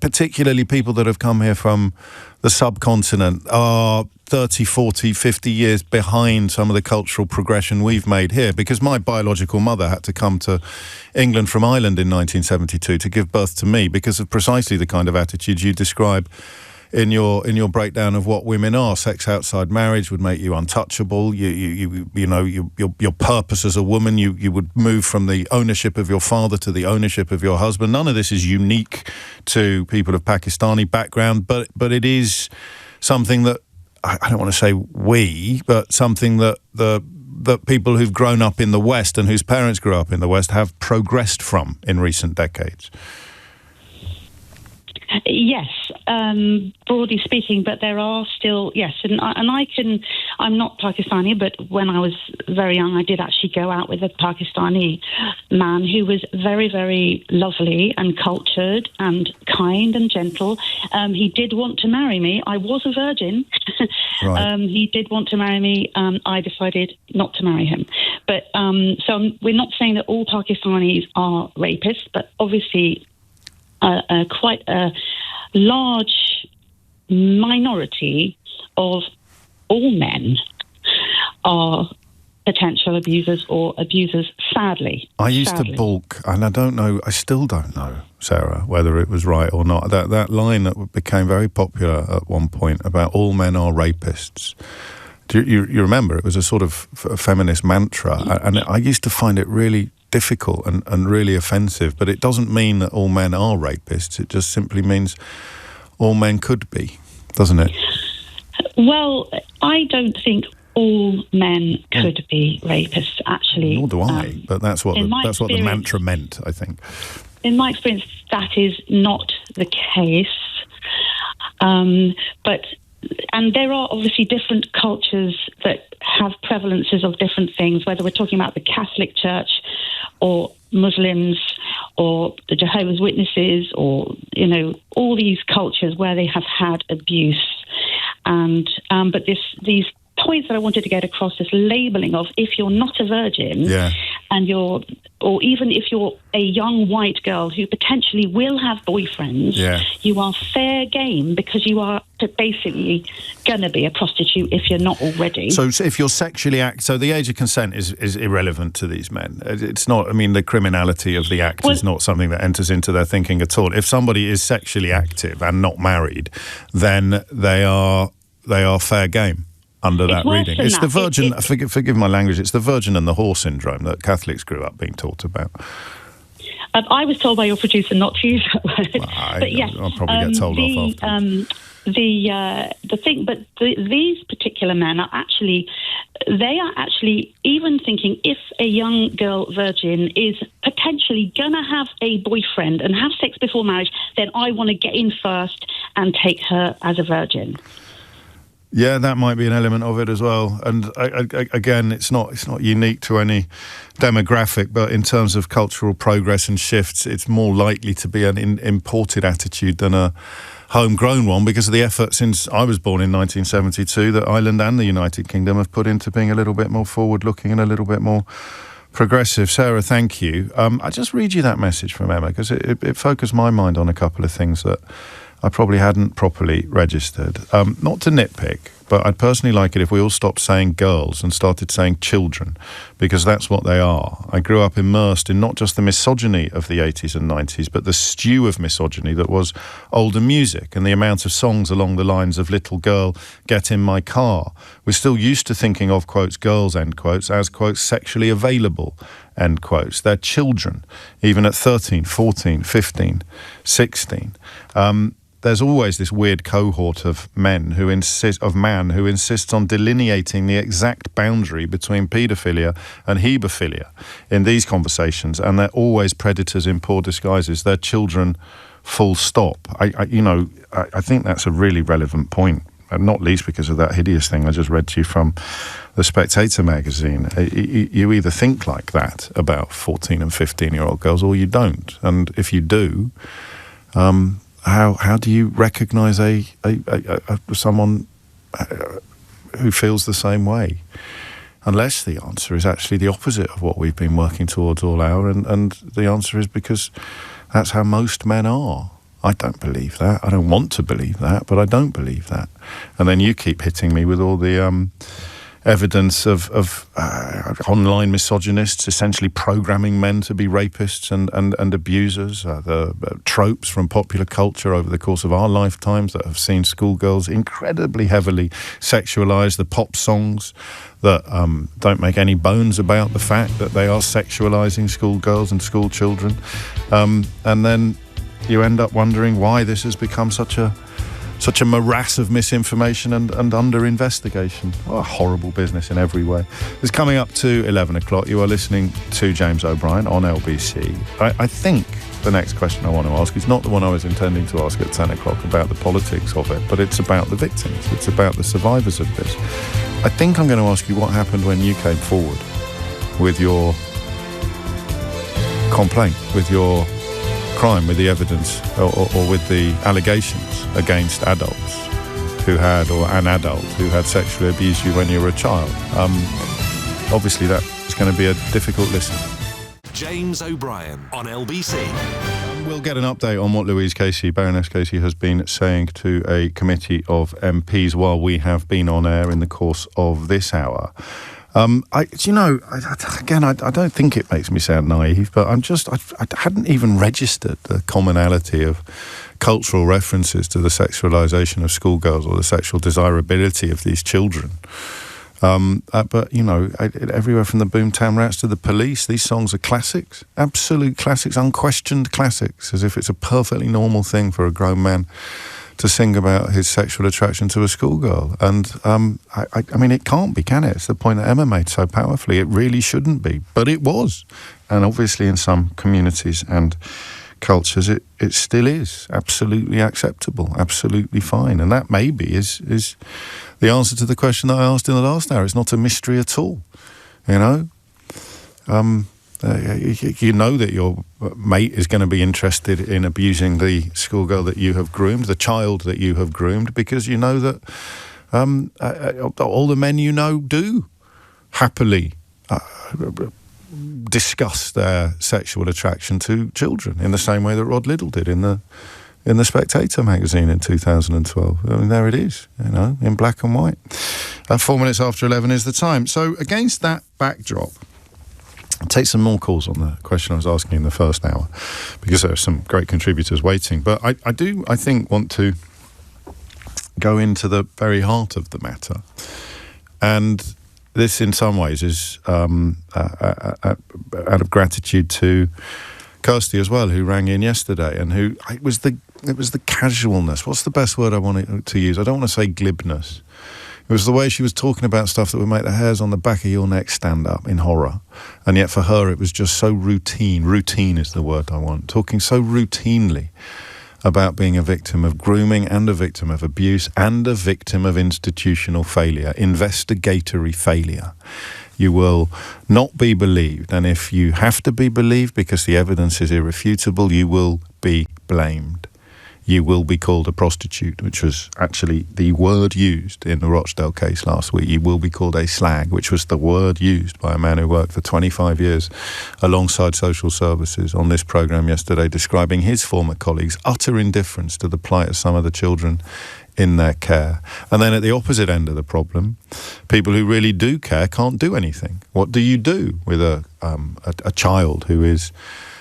particularly people that have come here from the subcontinent are 30, 40, 50 years behind some of the cultural progression we've made here, because my biological mother had to come to England from Ireland in 1972 to give birth to me because of precisely the kind of attitudes you describe in your breakdown of what women are. Sex outside marriage would make you untouchable. Your purpose as a woman, you would move from the ownership of your father to the ownership of your husband. None of this is unique to people of Pakistani background, but it is something that I don't want to say we, but something that the people who've grown up in the West and whose parents grew up in the West have progressed from in recent decades.
Yes, broadly speaking, but there are still, yes, and I'm not Pakistani, but when I was very young, I did actually go out with a Pakistani man who was very, very lovely and cultured and kind and gentle. He did want to marry me. I was a virgin.
Right.
He did want to marry me. I decided not to marry him. But we're not saying that all Pakistanis are rapists, but obviously quite a large minority of all men are potential abusers or abusers, sadly.
I used to balk, and I still don't know, Sarah, whether it was right or not. That line that became very popular at one point about all men are rapists. Do you remember? It was a sort of feminist mantra, and I used to find it really difficult and really offensive, but it doesn't mean that all men are rapists. It just simply means all men could be, doesn't it?
Well, I don't think all men could be rapists, actually.
Nor do I, but that's what the mantra meant, I think.
In my experience, that is not the case. But and there are obviously different cultures that have prevalences of different things, whether we're talking about the Catholic Church or Muslims or the Jehovah's Witnesses, or, you know, all these cultures where they have had abuse. And but these points that I wanted to get across, this labelling of, if you're not a virgin, and or even if you're a young white girl who potentially will have boyfriends, you are fair game because you are basically going to be a prostitute if you're not already.
So if you're sexually so the age of consent is irrelevant to these men. It's not, I mean, the criminality of the act is not something that enters into their thinking at all. If somebody is sexually active and not married, then they are fair game. Under that reading, it's the virgin. Forgive my language. It's the virgin and the whore syndrome that Catholics grew up being taught about.
I was told by your producer not to use that word.
Well,
but yes,
I'll probably get told off after.
The thing, but these particular men are actually even thinking, if a young girl virgin is potentially gonna have a boyfriend and have sex before marriage, then I want to get in first and take her as a virgin.
Yeah, that might be an element of it as well. And again, it's not unique to any demographic, but in terms of cultural progress and shifts, it's more likely to be an imported attitude than a homegrown one, because of the effort since I was born in 1972 that Ireland and the United Kingdom have put into being a little bit more forward-looking and a little bit more progressive. Sarah, thank you. I just read you that message from Emma because it focused my mind on a couple of things that I probably hadn't properly registered. Not to nitpick, but I'd personally like it if we all stopped saying girls and started saying children, because that's what they are. I grew up immersed in not just the misogyny of the 80s and 90s, but the stew of misogyny that was older music and the amount of songs along the lines of Little Girl, Get in My Car. We're still used to thinking of, quotes, girls, end quotes, as, quotes, sexually available, end quotes. They're children, even at 13, 14, 15, 16. There's always this weird cohort of man who insists on delineating the exact boundary between paedophilia and hebephilia in these conversations, and they're always predators in poor disguises. They're children, full stop. I think that's a really relevant point, and not least because of that hideous thing I just read to you from the Spectator magazine. You either think like that about 14 and 15-year-old girls, or you don't. And if you do, How do you recognise someone who feels the same way? Unless the answer is actually the opposite of what we've been working towards all hour, and the answer is because that's how most men are. I don't believe that. I don't want to believe that, but I don't believe that. And then you keep hitting me with all the evidence of online misogynists essentially programming men to be rapists and abusers, the tropes from popular culture over the course of our lifetimes that have seen schoolgirls incredibly heavily sexualised, the pop songs that don't make any bones about the fact that they are sexualising schoolgirls and school children. And then you end up wondering why this has become such a morass of misinformation and under-investigation. What a horrible business in every way. It's coming up to 11 o'clock. You are listening to James O'Brien on LBC. I think the next question I want to ask is not the one I was intending to ask at 10 o'clock about the politics of it, but it's about the victims. It's about the survivors of this. I think I'm going to ask you what happened when you came forward with your complaint, with your crime, with the evidence or with the allegations against adults who had, or an adult who had sexually abused you when you were a child. Obviously that is going to be a difficult listen.
James O'Brien on LBC.
We'll get an update on what Louise Casey, Baroness Casey, has been saying to a committee of MPs while we have been on air in the course of this hour. I don't think it makes me sound naive, but I hadn't even registered the commonality of cultural references to the sexualisation of schoolgirls or the sexual desirability of these children. But, everywhere from the Boomtown Rats to the Police, these songs are classics, absolute classics, unquestioned classics, as if it's a perfectly normal thing for a grown man to sing about his sexual attraction to a schoolgirl. And I mean, it can't be, can it? It's the point that Emma made so powerfully. It really shouldn't be, but it was. And obviously in some communities and cultures, it still is absolutely acceptable, absolutely fine. And that maybe is the answer to the question that I asked in the last hour. It's not a mystery at all, you know. You know that your mate is going to be interested in abusing the schoolgirl that you have groomed, the child that you have groomed, because you know that all the men you know do happily discuss their sexual attraction to children in the same way that Rod Liddell did in the Spectator magazine in 2012. I mean, there it is, you know, in black and white. 4 minutes after 11 is the time. So against that backdrop, I'll take some more calls on the question I was asking in the first hour, because there are some great contributors waiting. But I think, want to go into the very heart of the matter. And this, in some ways, is out of gratitude to Kirsty as well, who rang in yesterday, and who it was the casualness. What's the best word I want to use? I don't want to say glibness. It was the way she was talking about stuff that would make the hairs on the back of your neck stand up in horror. And yet for her, it was just so routine. Routine is the word I want. Talking so routinely about being a victim of grooming and a victim of abuse and a victim of institutional failure, investigatory failure. You will not be believed. And if you have to be believed because the evidence is irrefutable, you will be blamed. You will be called a prostitute, which was actually the word used in the Rochdale case last week. You will be called a slag, which was the word used by a man who worked for 25 years alongside social services on this programme yesterday, describing his former colleagues' utter indifference to the plight of some of the children in their care. And then at the opposite end of the problem, people who really do care can't do anything. What do you do with a child who is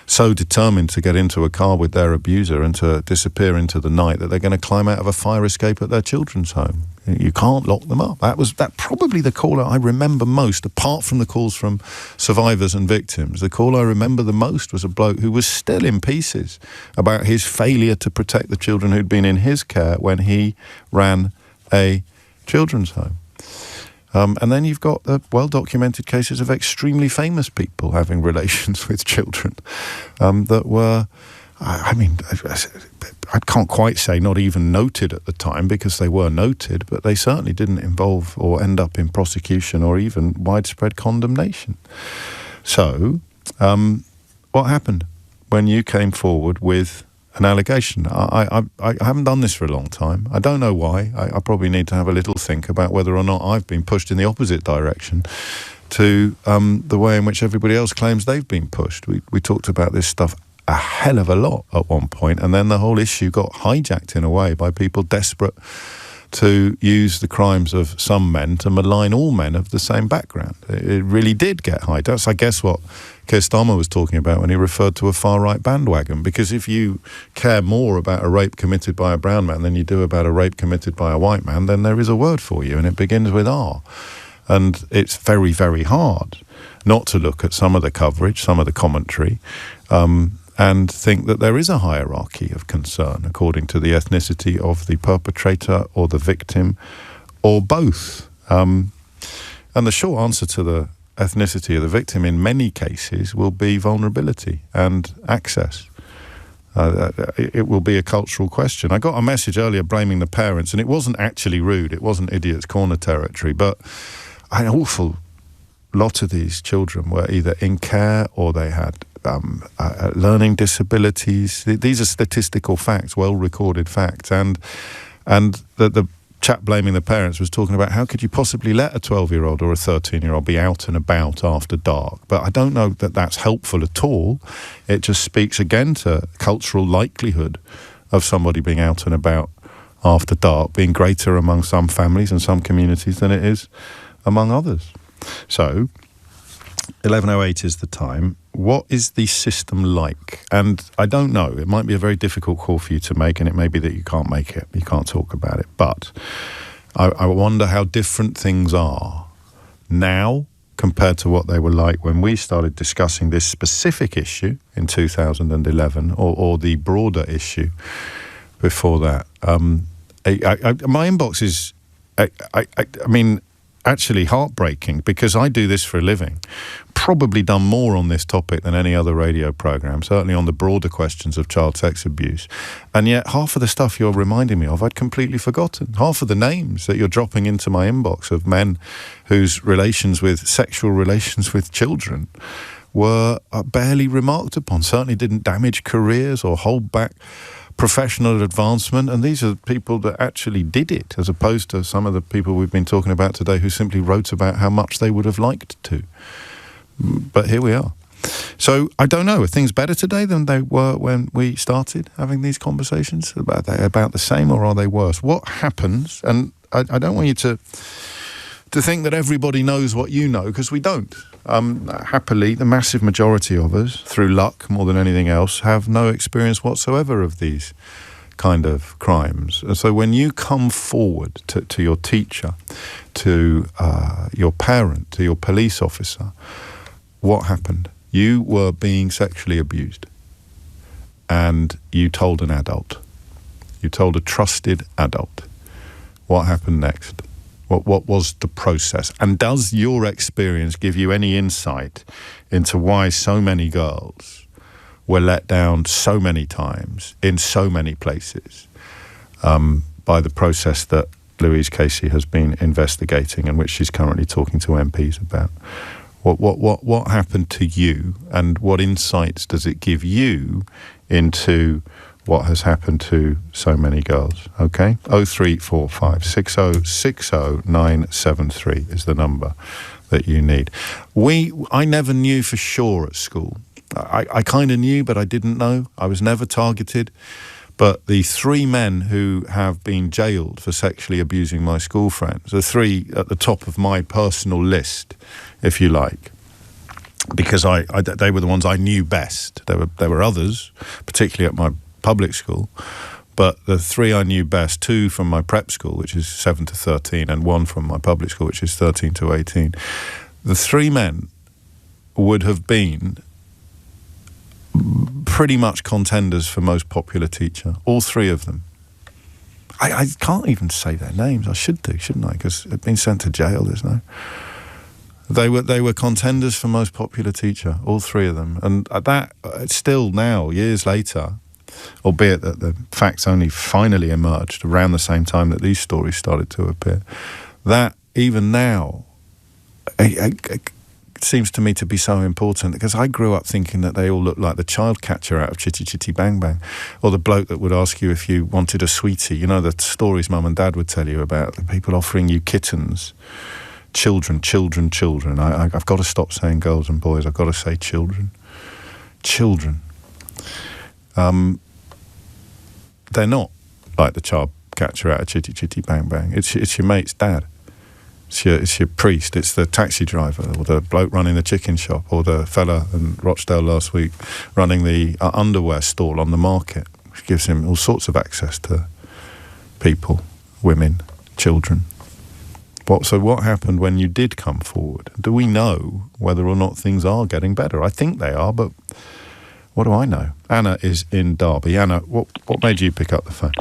so determined to get into a car with their abuser and to disappear into the night that they're going to climb out of a fire escape at their children's home? You can't lock them up. That probably the call I remember most, apart from the calls from survivors and victims. The call I remember the most was a bloke who was still in pieces about his failure to protect the children who'd been in his care when he ran a children's home. And then you've got the well-documented cases of extremely famous people having relations with children that were, I can't quite say not even noted at the time, because they were noted, but they certainly didn't involve or end up in prosecution or even widespread condemnation. So, what happened when you came forward with an allegation? I haven't done this for a long time. I don't know why. I probably need to have a little think about whether or not I've been pushed in the opposite direction to the way in which everybody else claims they've been pushed. We talked about this stuff a hell of a lot at one point, and then the whole issue got hijacked in a way by people desperate to use the crimes of some men to malign all men of the same background. It really did get hijacked. That's, I guess, what Keir Starmer was talking about when he referred to a far-right bandwagon. Because if you care more about a rape committed by a brown man than you do about a rape committed by a white man, then there is a word for you, and it begins with R. And it's very, very hard not to look at some of the coverage, some of the commentary, and think that there is a hierarchy of concern according to the ethnicity of the perpetrator or the victim, or both. And the short answer to the ethnicity of the victim in many cases will be vulnerability and access. It will be a cultural question. I got a message earlier blaming the parents, and it wasn't actually rude. It wasn't Idiot's Corner territory, but an awful lot of these children were either in care or they had learning disabilities. These are statistical facts, well-recorded facts, and the chap blaming the parents was talking about how could you possibly let a 12-year-old or a 13-year-old be out and about after dark. But I don't know that that's helpful at all. It just speaks again to cultural likelihood of somebody being out and about after dark being greater among some families and some communities than it is among others. So 11:08 is the time. What is the system like? And I don't know. It might be a very difficult call for you to make, and it may be that you can't make it. You can't talk about it. But I wonder how different things are now compared to what they were like when we started discussing this specific issue in 2011, or the broader issue before that. My inbox is... I mean... actually heartbreaking, because I do this for a living, probably done more on this topic than any other radio program, certainly on the broader questions of child sex abuse. And yet half of the stuff you're reminding me of, I'd completely forgotten. Half of the names that you're dropping into my inbox of men whose sexual relations with children were barely remarked upon, certainly didn't damage careers or hold back professional advancement, and these are people that actually did it, as opposed to some of the people we've been talking about today who simply wrote about how much they would have liked to. But here we are. So I don't know, are things better today than they were when we started having these conversations? Are they about the same, or are they worse? What happens, and I don't want you to think that everybody knows what you know, because we don't. Happily, the massive majority of us, through luck more than anything else, have no experience whatsoever of these kind of crimes. And so when you come forward to your teacher, to your parent, to your police officer, what happened? You were being sexually abused, and you told an adult. You told a trusted adult. What happened next? What was the process? And does your experience give you any insight into why so many girls were let down so many times in so many places by the process that Louise Casey has been investigating and which she's currently talking to MPs about? What happened to you, and what insights does it give you into what has happened to so many girls? Okay, 0345 6060 973 is the number that you need. I never knew for sure at school. I kind of knew, but I didn't know. I was never targeted. But the 3 men who have been jailed for sexually abusing my school friends, the 3 at the top of my personal list, if you like, because they were the ones I knew best. There were others, particularly at my public school, but the 3 I knew best, 2 from my prep school, which is 7 to 13, and 1 from my public school, which is 13 to 18. The 3 men would have been pretty much contenders for most popular teacher, all 3 of them. I can't even say their names. I should do, shouldn't I? Because they've been sent to jail. There's no. They were contenders for most popular teacher, all 3 of them, and that still now, years later, albeit that the facts only finally emerged around the same time that these stories started to appear, that even now it seems to me to be so important, because I grew up thinking that they all looked like the child catcher out of Chitty Chitty Bang Bang, or the bloke that would ask you if you wanted a sweetie. You know, the stories Mum and Dad would tell you about the people offering you kittens. Children. I've got to stop saying girls and boys. I've got to say children. They're not like the child catcher out of Chitty Chitty Bang Bang. It's your mate's dad. It's your priest. It's the taxi driver, or the bloke running the chicken shop, or the fella in Rochdale last week running the underwear stall on the market, which gives him all sorts of access to people, women, children. So what happened when you did come forward? Do we know whether or not things are getting better? I think they are, but what do I know? Anna is in Derby. Anna, what made you pick up the phone?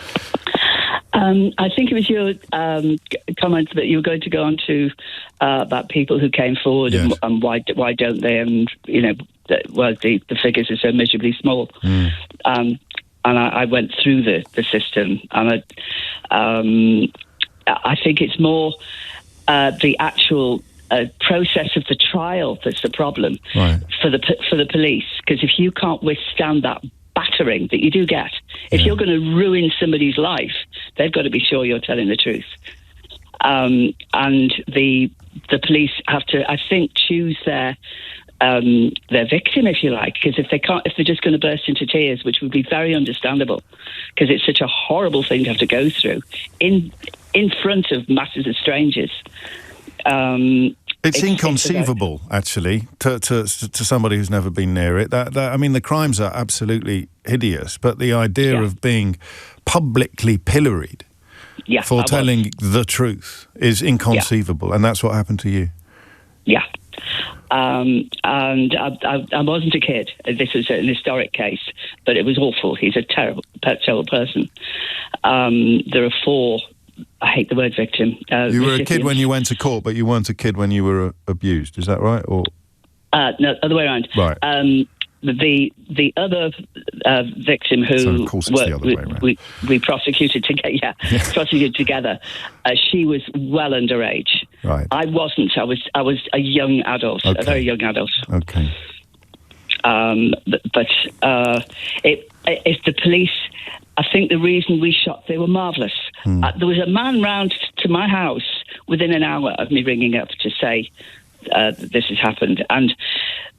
I think it was your comments that you were going to go on to about people who came forward, yes, and why don't they? And the figures are so miserably small. And I went through the system, and I think it's more the actual process of the trial that's the problem, right, for the police. Because if you can't withstand that battering that you do get, if you're going to ruin somebody's life, they've got to be sure you're telling the truth. And the police have to, I think, choose their victim, if you like, because if they're just going to burst into tears, which would be very understandable, because it's such a horrible thing to have to go through in front of masses of strangers.
It's inconceivable, actually, to somebody who's never been near it. I mean, the crimes are absolutely hideous, but the idea of being publicly pilloried for telling the truth is inconceivable, and that's what happened to you. Yeah.
And I wasn't a kid. This was an historic case, but it was awful. He's a terrible person. There are 4 I hate the word victim.
You were a kid when you went to court, but you weren't a kid when you were abused. Is that right? Or
no, other way around.
Right.
The other victim who
so of course it's the other way around.
we prosecuted together. Prosecuted together. She was well underage.
Right.
I wasn't. I was a young adult, a very young adult.
Okay.
But it's the police. I think the reason we shot, they were marvellous. There was a man round to my house within an hour of me ringing up to say this has happened, and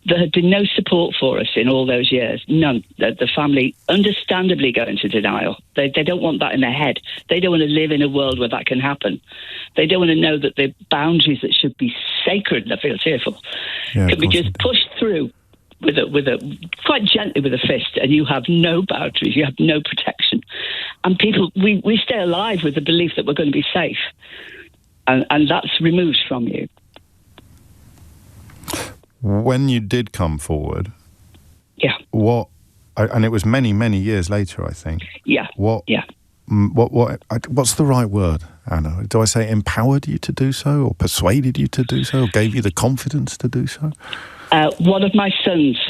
there had been no support for us in all those years. None. The family understandably go into denial. They don't want that in their head. They don't want to live in a world where that can happen. They don't want to know that the boundaries that should be sacred, I feel tearful, can be just pushed through with a quite gently with a fist, and you have no boundaries, you have no protection. And people, we stay alive with the belief that we're going to be safe. And that's removed from you.
When you did come forward, and it was many, many years later, I think.
Yeah.
What's the right word, Anna? Do I say empowered you to do so, or persuaded you to do so, or gave you the confidence to do so?
One of my sons,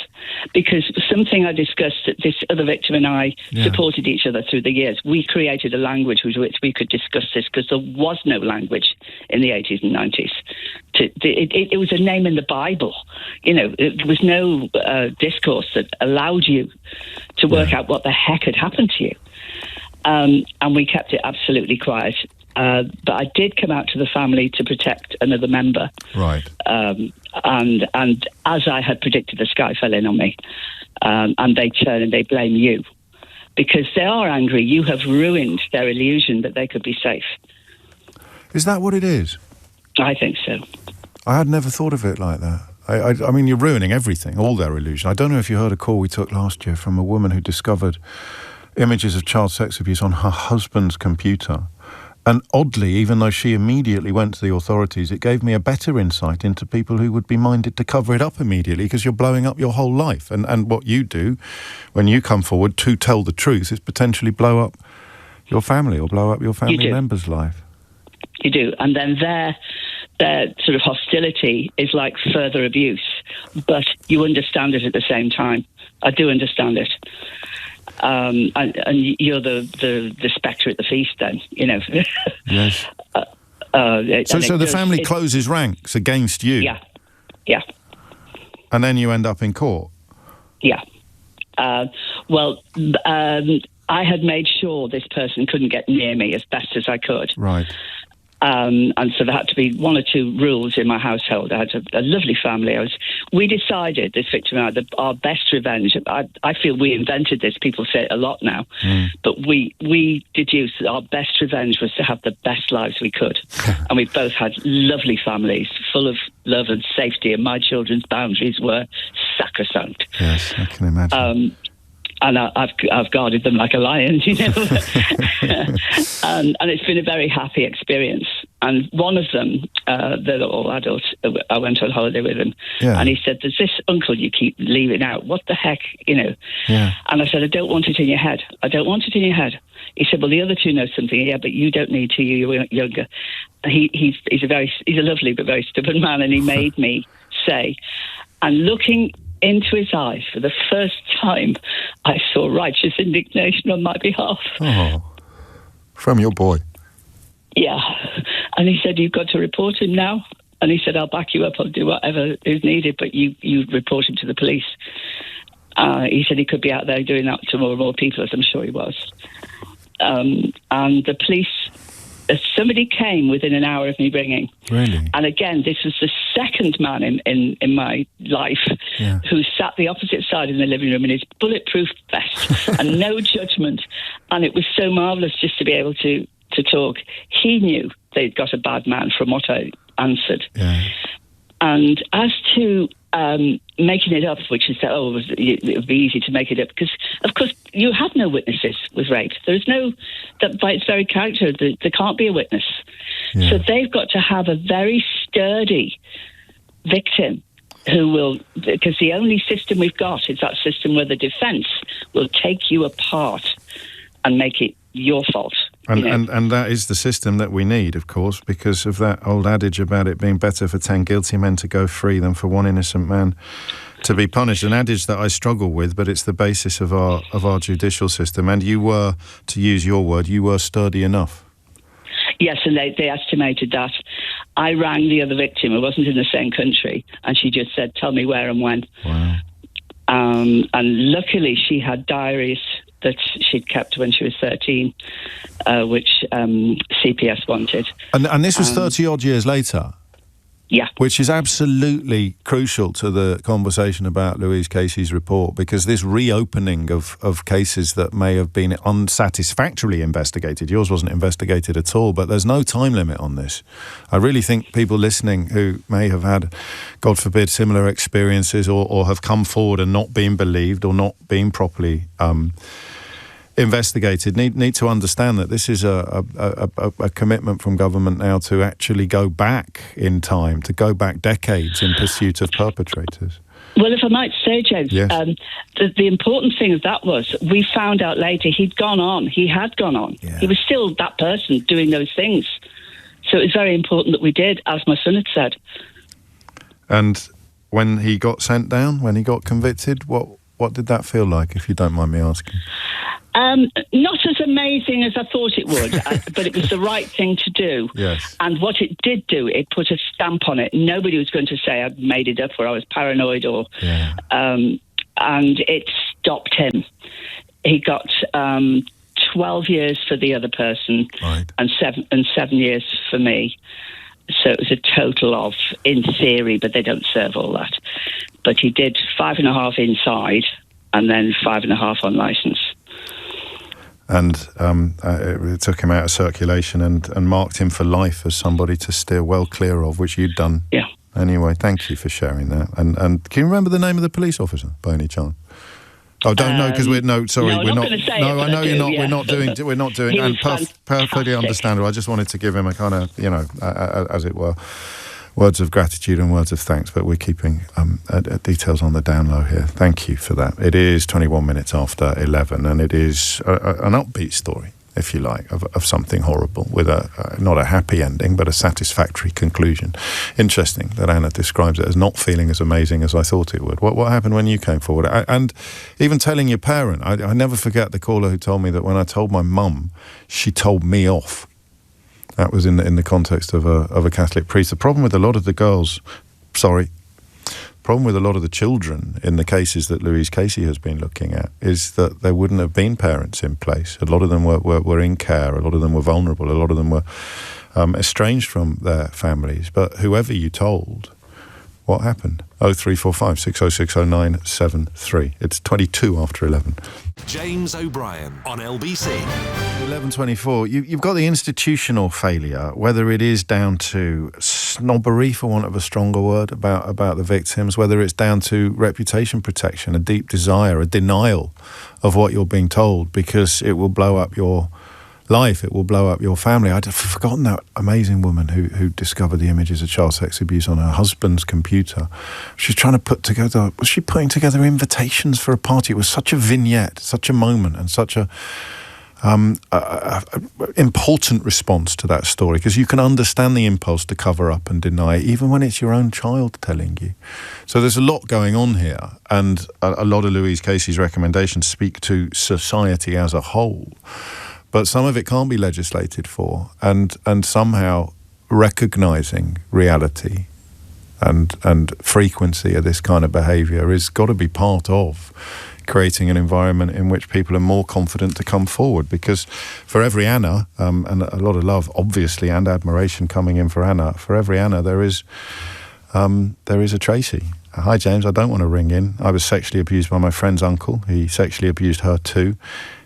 because something I discussed that this other victim and I supported each other through the years. We created a language with which we could discuss this, because there was no language in the 80s and 90s. It was a name in the Bible. There was no discourse that allowed you to work out what the heck had happened to you. And we kept it absolutely quiet. But I did come out to the family to protect another member.
Right.
And as I had predicted, the sky fell in on me. And they turn and they blame you. Because they are angry. You have ruined their illusion that they could be safe.
Is that what it is?
I think so.
I had never thought of it like that. I mean, you're ruining everything, all their illusion. I don't know if you heard a call we took last year from a woman who discovered images of child sex abuse on her husband's computer. And oddly, even though she immediately went to the authorities, it gave me a better insight into people who would be minded to cover it up immediately, because you're blowing up your whole life. And what you do when you come forward to tell the truth is potentially blow up your family or blow up your family member's life.
You do. And then their sort of hostility is like further abuse. But you understand it at the same time. I do understand it. And you're the spectre at the feast then,
Yes. So the family closes ranks against you?
Yeah.
And then you end up in court?
Yeah. I had made sure this person couldn't get near me as best as I could.
Right.
And so there had to be one or two rules in my household. I had a lovely family. We decided, this victim and I, that our best revenge, I feel we invented this, people say it a lot now, but we deduced that our best revenge was to have the best lives we could. And we both had lovely families, full of love and safety, and my children's boundaries were sacrosanct.
Yes, I can imagine.
And I've guarded them like a lion, and it's been a very happy experience. And one of them, they're all adults, I went on holiday with him, and he said, "There's this uncle you keep leaving out. What the heck, Yeah. And I said, "I don't want it in your head. I don't want it in your head." He said, "Well, the other two know something." "Yeah, but you don't need to. You're younger." He's a lovely but very stubborn man, and he made me say, and looking into his eyes for the first time, I saw righteous indignation on my behalf.
Oh, from your boy.
Yeah. And he said, "You've got to report him now." And he said, "I'll back you up. I'll do whatever is needed, but you report him to the police." He said he could be out there doing that to more and more people, as I'm sure he was. And the police, somebody came within an hour of me ringing.
Really?
And again, this was the second man in my life who sat the opposite side in the living room in his bulletproof vest and no judgment. And it was so marvellous just to be able to talk. He knew they'd got a bad man from what I answered. Yeah. And as to making it up, which is that, it would be easy to make it up, because, of course, you have no witnesses with rape. There's no, that by its very character, there can't be a witness. Yeah. So they've got to have a very sturdy victim who will, because the only system we've got is that system where the defence will take you apart and make it your fault.
And that is the system that we need, of course, because of that old adage about it being better for 10 guilty men to go free than for one innocent man to be punished. An adage that I struggle with, but it's the basis of our judicial system. And you were, to use your word, you were sturdy enough.
Yes, and they estimated that. I rang the other victim, who wasn't in the same country, and she just said, tell me where and when.
Wow.
And luckily she had diaries that she'd kept when she was 13, which CPS wanted.
And this was 30-odd years later?
Yeah.
Which is absolutely crucial to the conversation about Louise Casey's report, because this reopening of cases that may have been unsatisfactorily investigated, yours wasn't investigated at all, but there's no time limit on this. I really think people listening who may have had, God forbid, similar experiences or have come forward and not been believed or not been properly investigated need to understand that this is a commitment from government now to actually go back in time, to go back decades in pursuit of perpetrators.
Well, if I might say, James,
yes.
The important thing of that was we found out later he had gone on. Yeah. He was still that person doing those things. So it was very important that we did, as my son had said. And
when he got sent down, when he got convicted, what did that feel like, if you don't mind me asking?
Not as amazing as I thought it would, but it was the right thing to do.
Yes.
And what it did do, it put a stamp on it. Nobody was going to say I'd made it up or I was paranoid or...
Yeah.
And it stopped him. He got 12 years for the other person,
right,
and 7 years for me. So it was a total of, in theory, but they don't serve all that. But he did 5.5 inside and then 5.5 on licence.
And it took him out of circulation and marked him for life as somebody to steer well clear of, which you'd done.
Yeah.
Anyway, thank you for sharing that. And can you remember the name of the police officer, by any chance? Oh, don't know, because we're not. No, I know you're not. Yeah. We're not doing. And perfectly understandable. I just wanted to give him a kind of, as it were, words of gratitude and words of thanks, but we're keeping details on the down low here. Thank you for that. It is 21 minutes after 11, and it is an upbeat story, if you like, of something horrible with not a happy ending, but a satisfactory conclusion. Interesting that Anna describes it as not feeling as amazing as I thought it would. What happened when you came forward? And even telling your parent, I never forget the caller who told me that when I told my mum, she told me off. That was in the context of a Catholic priest. The problem with a lot of the children in the cases that Louise Casey has been looking at is that there wouldn't have been parents in place. A lot of them were in care. A lot of them were vulnerable. A lot of them were estranged from their families. But whoever you told, what happened? 0345 606 0973. It's 22 after 11.
James O'Brien on LBC.
11:24. You've got the institutional failure, whether it is down to snobbery, for want of a stronger word, about the victims, whether it's down to reputation protection, a deep desire, a denial of what you're being told, because it will blow up your life, it will blow up your family. I'd forgotten that amazing woman who discovered the images of child sex abuse on her husband's computer. She's trying to was she putting together invitations for a party? It was such a vignette, such a moment, and such a important response to that story, because you can understand the impulse to cover up and deny, even when it's your own child telling you. So there's a lot going on here, and a lot of Louise Casey's recommendations speak to society as a whole. But some of it can't be legislated for, and somehow recognising reality and frequency of this kind of behaviour has got to be part of creating an environment in which people are more confident to come forward. Because for every Anna, and a lot of love, obviously, and admiration coming in for Anna, for every Anna there is a Tracy. Hi, James, I don't want to ring in. I was sexually abused by my friend's uncle. He sexually abused her too.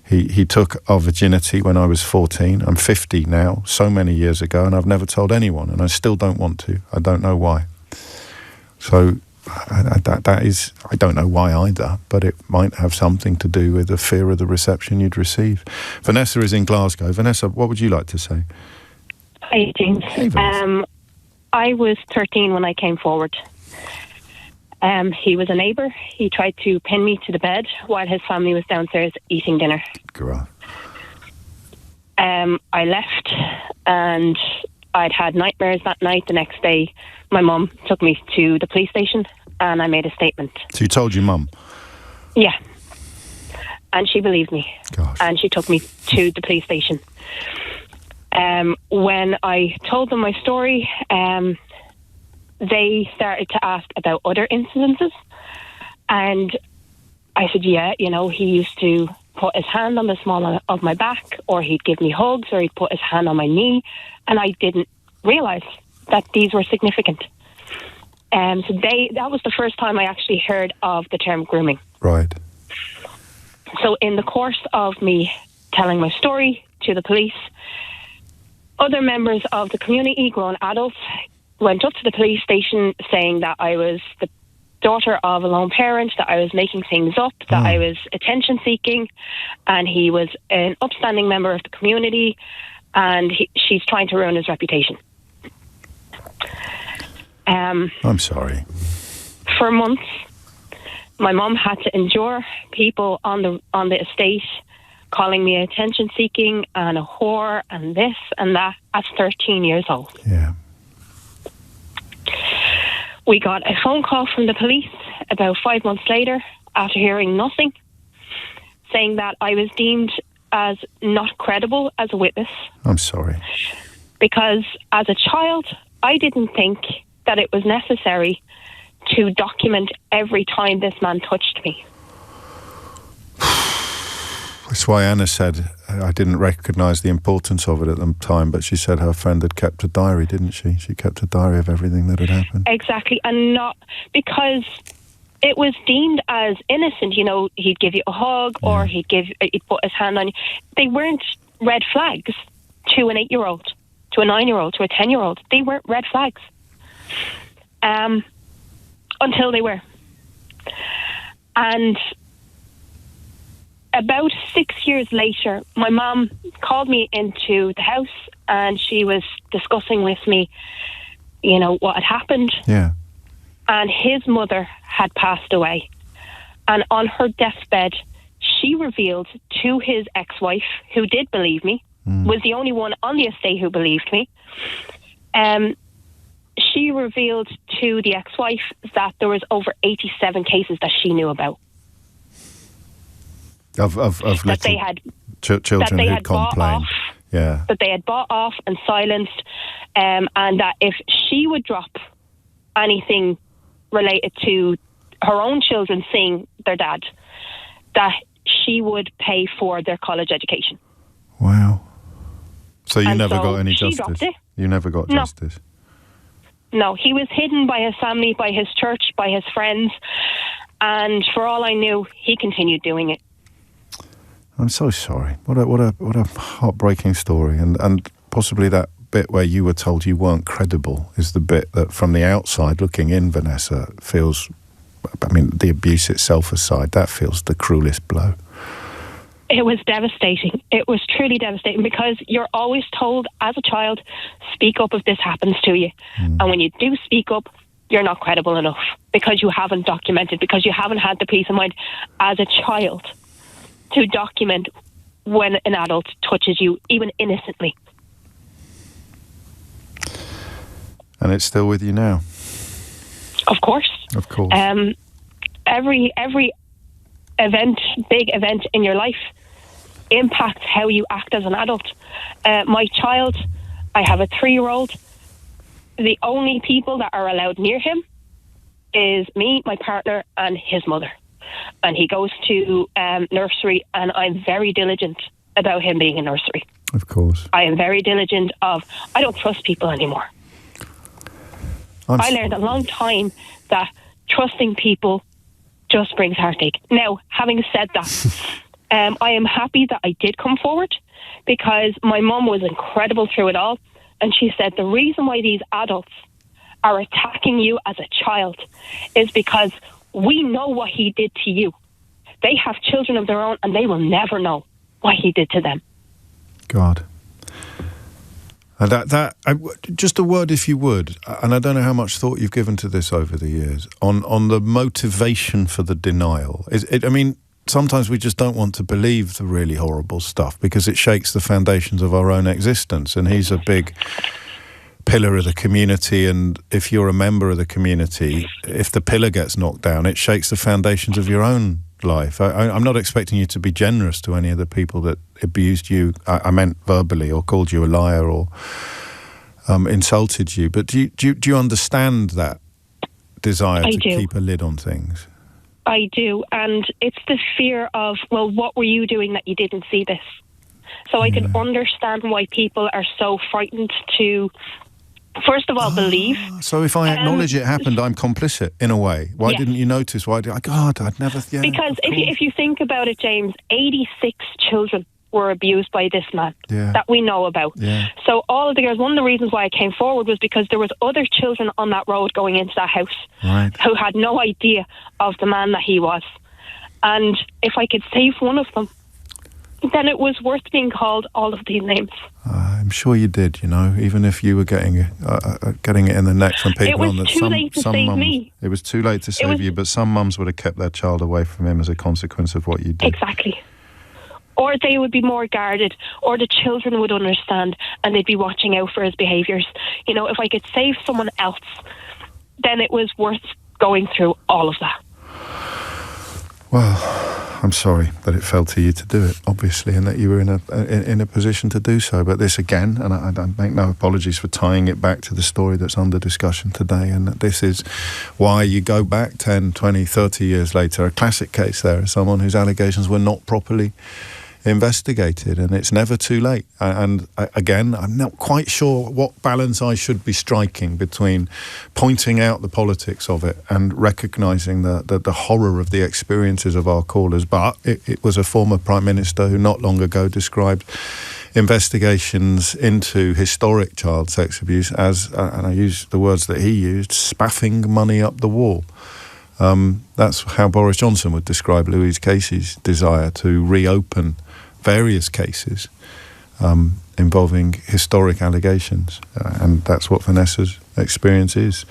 He took our virginity when I was 14. I'm 50 now, so many years ago, and I've never told anyone, and I still don't want to. I don't know why. So that is, I don't know why either, but it might have something to do with the fear of the reception you'd receive. Vanessa is in Glasgow. Vanessa, what would you like to say?
Hi, James.
Hey, Vanessa.
I was 13 when I came forward. He was a neighbour. He tried to pin me to the bed while his family was downstairs eating dinner.
Girl.
I left, and I'd had nightmares that night. The next day, my mum took me to the police station, and I made a statement.
So you told your mum?
Yeah. And she believed me.
Gosh.
And she took me to the police station. When I told them my story, they started to ask about other incidences. And I said, yeah, you know, he used to put his hand on the small of my back, or he'd give me hugs, or he'd put his hand on my knee. And I didn't realise that these were significant. So that was the first time I actually heard of the term grooming.
Right.
So in the course of me telling my story to the police, other members of the community, grown adults, went up to the police station saying that I was the daughter of a lone parent, that I was making things up, that I was attention seeking, and he was an upstanding member of the community, and she's trying to ruin his reputation.
I'm sorry.
For months, my mum had to endure people on the estate calling me attention seeking and a whore and this and that at 13 years old.
Yeah.
We got a phone call from the police about 5 months later, after hearing nothing, saying that I was deemed as not credible as a witness.
I'm sorry.
Because as a child, I didn't think that it was necessary to document every time this man touched me.
That's why Anna said, I didn't recognise the importance of it at the time, but she said her friend had kept a diary, didn't she? She kept a diary of everything that had happened.
Exactly, and not because it was deemed as innocent. You know, he'd give you a hug, or he'd put his hand on you. They weren't red flags to an 8-year-old, to a 9-year-old, to a 10-year-old. They weren't red flags until they were. And about 6 years later, my mum called me into the house, and she was discussing with me, you know, what had happened.
Yeah.
And his mother had passed away. And on her deathbed, she revealed to his ex-wife, who did believe me, was the only one on the estate who believed me, she revealed to the ex-wife that there was over 87 cases that she knew about.
Of
that they had
children who complained. Yeah.
That they had bought off and silenced, and that if she would drop anything related to her own children seeing their dad, that she would pay for their college education.
Wow. So you
and
never
so
got any
she
justice?
dropped it.
You never got justice?
No, he was hidden by his family, by his church, by his friends, and for all I knew, he continued doing it.
I'm so sorry. What a heartbreaking story, and possibly that bit where you were told you weren't credible is the bit that, from the outside looking in, Vanessa, feels. I mean, the abuse itself aside, that feels the cruelest blow.
It was devastating. It was truly devastating, because you're always told as a child, speak up if this happens to you. And when you do speak up, you're not credible enough, because you haven't documented, because you haven't had the peace of mind as a child to document when an adult touches you, even innocently.
And it's still with you now?
Of course.
Of course.
Every event, big event in your life impacts how you act as an adult. My child, I have a 3-year-old. The only people that are allowed near him is me, my partner, and his mother. And he goes to nursery, and I'm very diligent about him being in nursery.
Of course.
I am very diligent I don't trust people anymore. I learned a long time that trusting people just brings heartache. Now, having said that, I am happy that I did come forward, because my mum was incredible through it all. And she said the reason why these adults are attacking you as a child is because we know what he did to you. They have children of their own, and they will never know what he did to them.
God. And just a word, if you would, and I don't know how much thought you've given to this over the years, on the motivation for the denial. sometimes we just don't want to believe the really horrible stuff because it shakes the foundations of our own existence. And he's a big pillar of the community, and if you're a member of the community, if the pillar gets knocked down, it shakes the foundations of your own life. I'm not expecting you to be generous to any of the people that abused you. I meant verbally, or called you a liar, or insulted you. But do you understand that desire to keep a lid on things?
I do, and it's the fear of, well, what were you doing that you didn't see this? So I can understand why people are so frightened to, first of all, believe.
So if I acknowledge it happened, I'm complicit in a way. Why didn't you notice? Why did I? God, I'd never. Yeah,
because if you think about it, James, 86 children were abused by this man that we know about. Yeah. So all of the girls, one of the reasons why I came forward was because there was other children on that road going into that house who had no idea of the man that he was. And if I could save one of them, then it was worth being called all of these names.
I'm sure you did, even if you were getting it in the neck from people on that.
It was too late to save me.
It was too late to save you, but some mums would have kept their child away from him as a consequence of what you did.
Exactly. Or they would be more guarded, or the children would understand and they'd be watching out for his behaviours. If I could save someone else, then it was worth going through all of that.
Well, I'm sorry that it fell to you to do it, obviously, and that you were in a position to do so. But this again, and I make no apologies for tying it back to the story that's under discussion today, and that this is why you go back 10, 20, 30 years later. A classic case there is someone whose allegations were not properly investigated, and it's never too late. And again, I'm not quite sure what balance I should be striking between pointing out the politics of it and recognising the horror of the experiences of our callers. But it was a former Prime Minister who not long ago described investigations into historic child sex abuse as, and I use the words that he used, spaffing money up the wall. That's how Boris Johnson would describe Louise Casey's desire to reopen various cases involving historic allegations, and that's what Vanessa's experience is.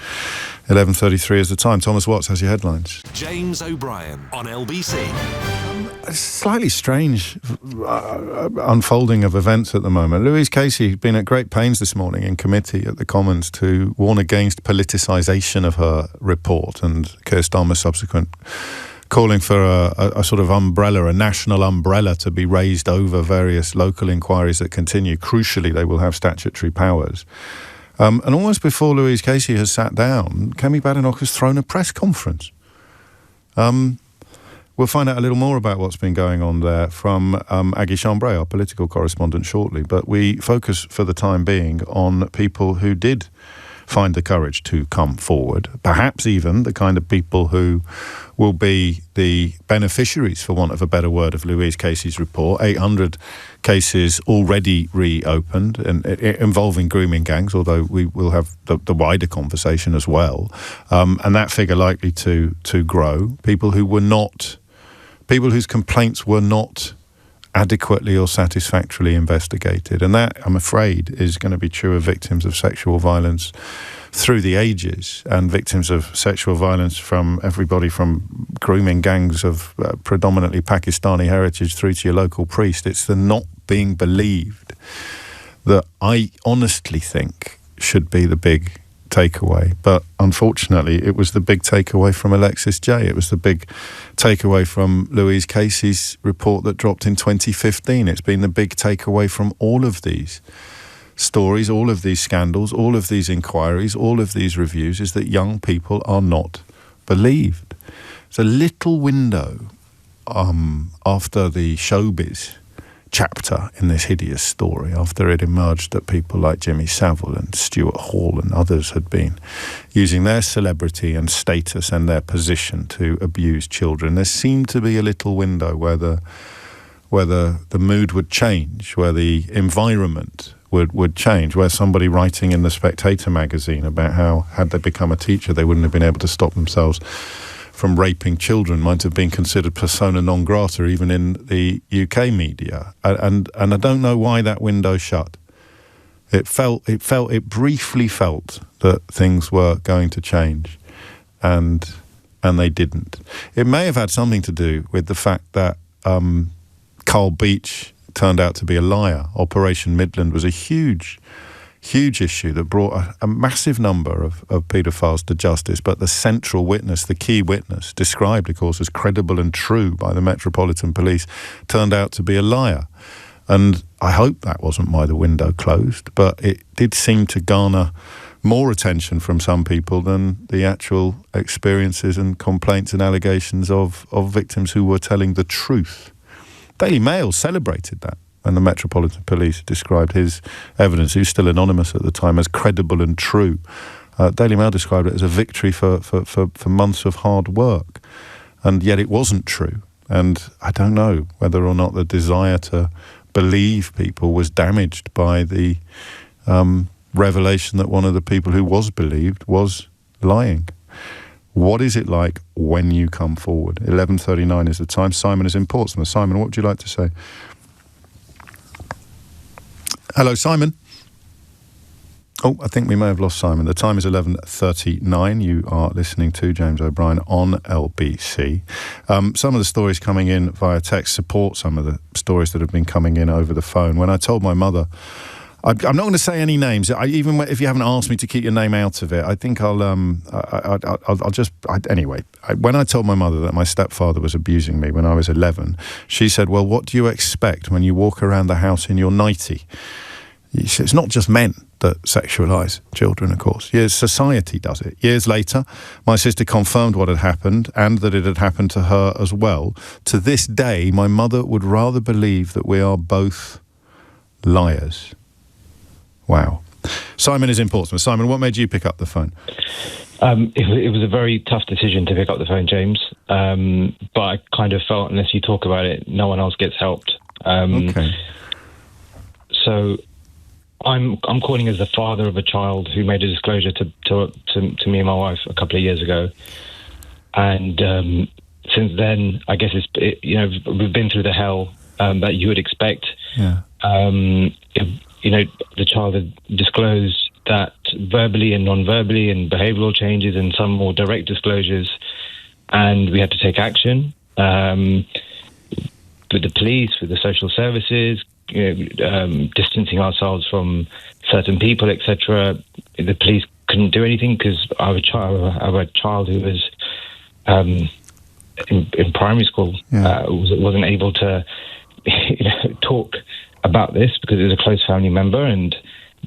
11:33 is the time. Thomas Watts has your headlines.
James O'Brien on LBC.
A slightly strange unfolding of events at the moment. Louise Casey has been at great pains this morning in committee at the Commons to warn against politicisation of her report, and Keir Starmer's subsequent calling for a sort of umbrella, a national umbrella, to be raised over various local inquiries that continue. Crucially, they will have statutory powers. And almost before Louise Casey has sat down, Kemi Badenoch has thrown a press conference. We'll find out a little more about what's been going on there from Aggie Chambray, our political correspondent, shortly. But we focus for the time being on people who did find the courage to come forward, perhaps even the kind of people who will be the beneficiaries, for want of a better word, of Louise Casey's report. 800 cases already reopened and involving grooming gangs, although we will have the wider conversation as well. And that figure likely to grow. People whose complaints were not adequately or satisfactorily investigated. And that, I'm afraid, is going to be true of victims of sexual violence through the ages, and victims of sexual violence from everybody from grooming gangs of predominantly Pakistani heritage through to your local priest. It's the not being believed that I honestly think should be the big takeaway. But unfortunately, it was the big takeaway from Alexis J. It was the big takeaway from Louise Casey's report that dropped in 2015. It's been the big takeaway from all of these stories, all of these scandals, all of these inquiries, all of these reviews, is that young people are not believed. It's a little window after the showbiz chapter in this hideous story, after it emerged that people like Jimmy Savile and Stuart Hall and others had been using their celebrity and status and their position to abuse children. There seemed to be a little window where the mood would change, where the environment would change, where somebody writing in the Spectator magazine about how, had they become a teacher, they wouldn't have been able to stop themselves from raping children might have been considered persona non grata even in the UK media. And I don't know why that window shut. It briefly felt that things were going to change. And and they didn't. It may have had something to do with the fact that Carl Beach turned out to be a liar. Operation Midland was a huge issue that brought a massive number of paedophiles to justice, but the central witness, the key witness, described, of course, as credible and true by the Metropolitan Police, turned out to be a liar. And I hope that wasn't why the window closed, but it did seem to garner more attention from some people than the actual experiences and complaints and allegations of victims who were telling the truth. Daily Mail celebrated that, and the Metropolitan Police described his evidence, he was still anonymous at the time, as credible and true. Daily Mail described it as a victory for months of hard work, and yet it wasn't true. And I don't know whether or not the desire to believe people was damaged by the revelation that one of the people who was believed was lying. What is it like when you come forward? 11:39 is the time. Simon is in Portsmouth. Simon, what would you like to say? Hello, Simon. Oh, I think we may have lost Simon. The time is 11:39. You are listening to James O'Brien on LBC. Some of the stories coming in via text support some of the stories that have been coming in over the phone. When I told my mother, I'm not going to say any names. Even if you haven't asked me to keep your name out of it, I think I'll just... Anyway, when I told my mother that my stepfather was abusing me when I was 11, she said, well, what do you expect when you walk around the house in your nightie? It's not just men that sexualise children, of course. Yes, society does it. Years later, my sister confirmed what had happened and that it had happened to her as well. To this day, my mother would rather believe that we are both liars. Wow. Simon is in Portsmouth. Simon, what made you pick up the phone?
It was a very tough decision to pick up the phone, James. But I kind of felt unless you talk about it, no one else gets helped.
Okay.
So I'm calling as the father of a child who made a disclosure to me and my wife a couple of years ago. And since then, I guess we've been through the hell that you would expect.
Yeah.
The child had disclosed that verbally and non-verbally, and behavioural changes and some more direct disclosures, and we had to take action with the police, with the social services, distancing ourselves from certain people, etc. The police couldn't do anything because our child who was in primary school wasn't able to talk about this because it was a close family member, and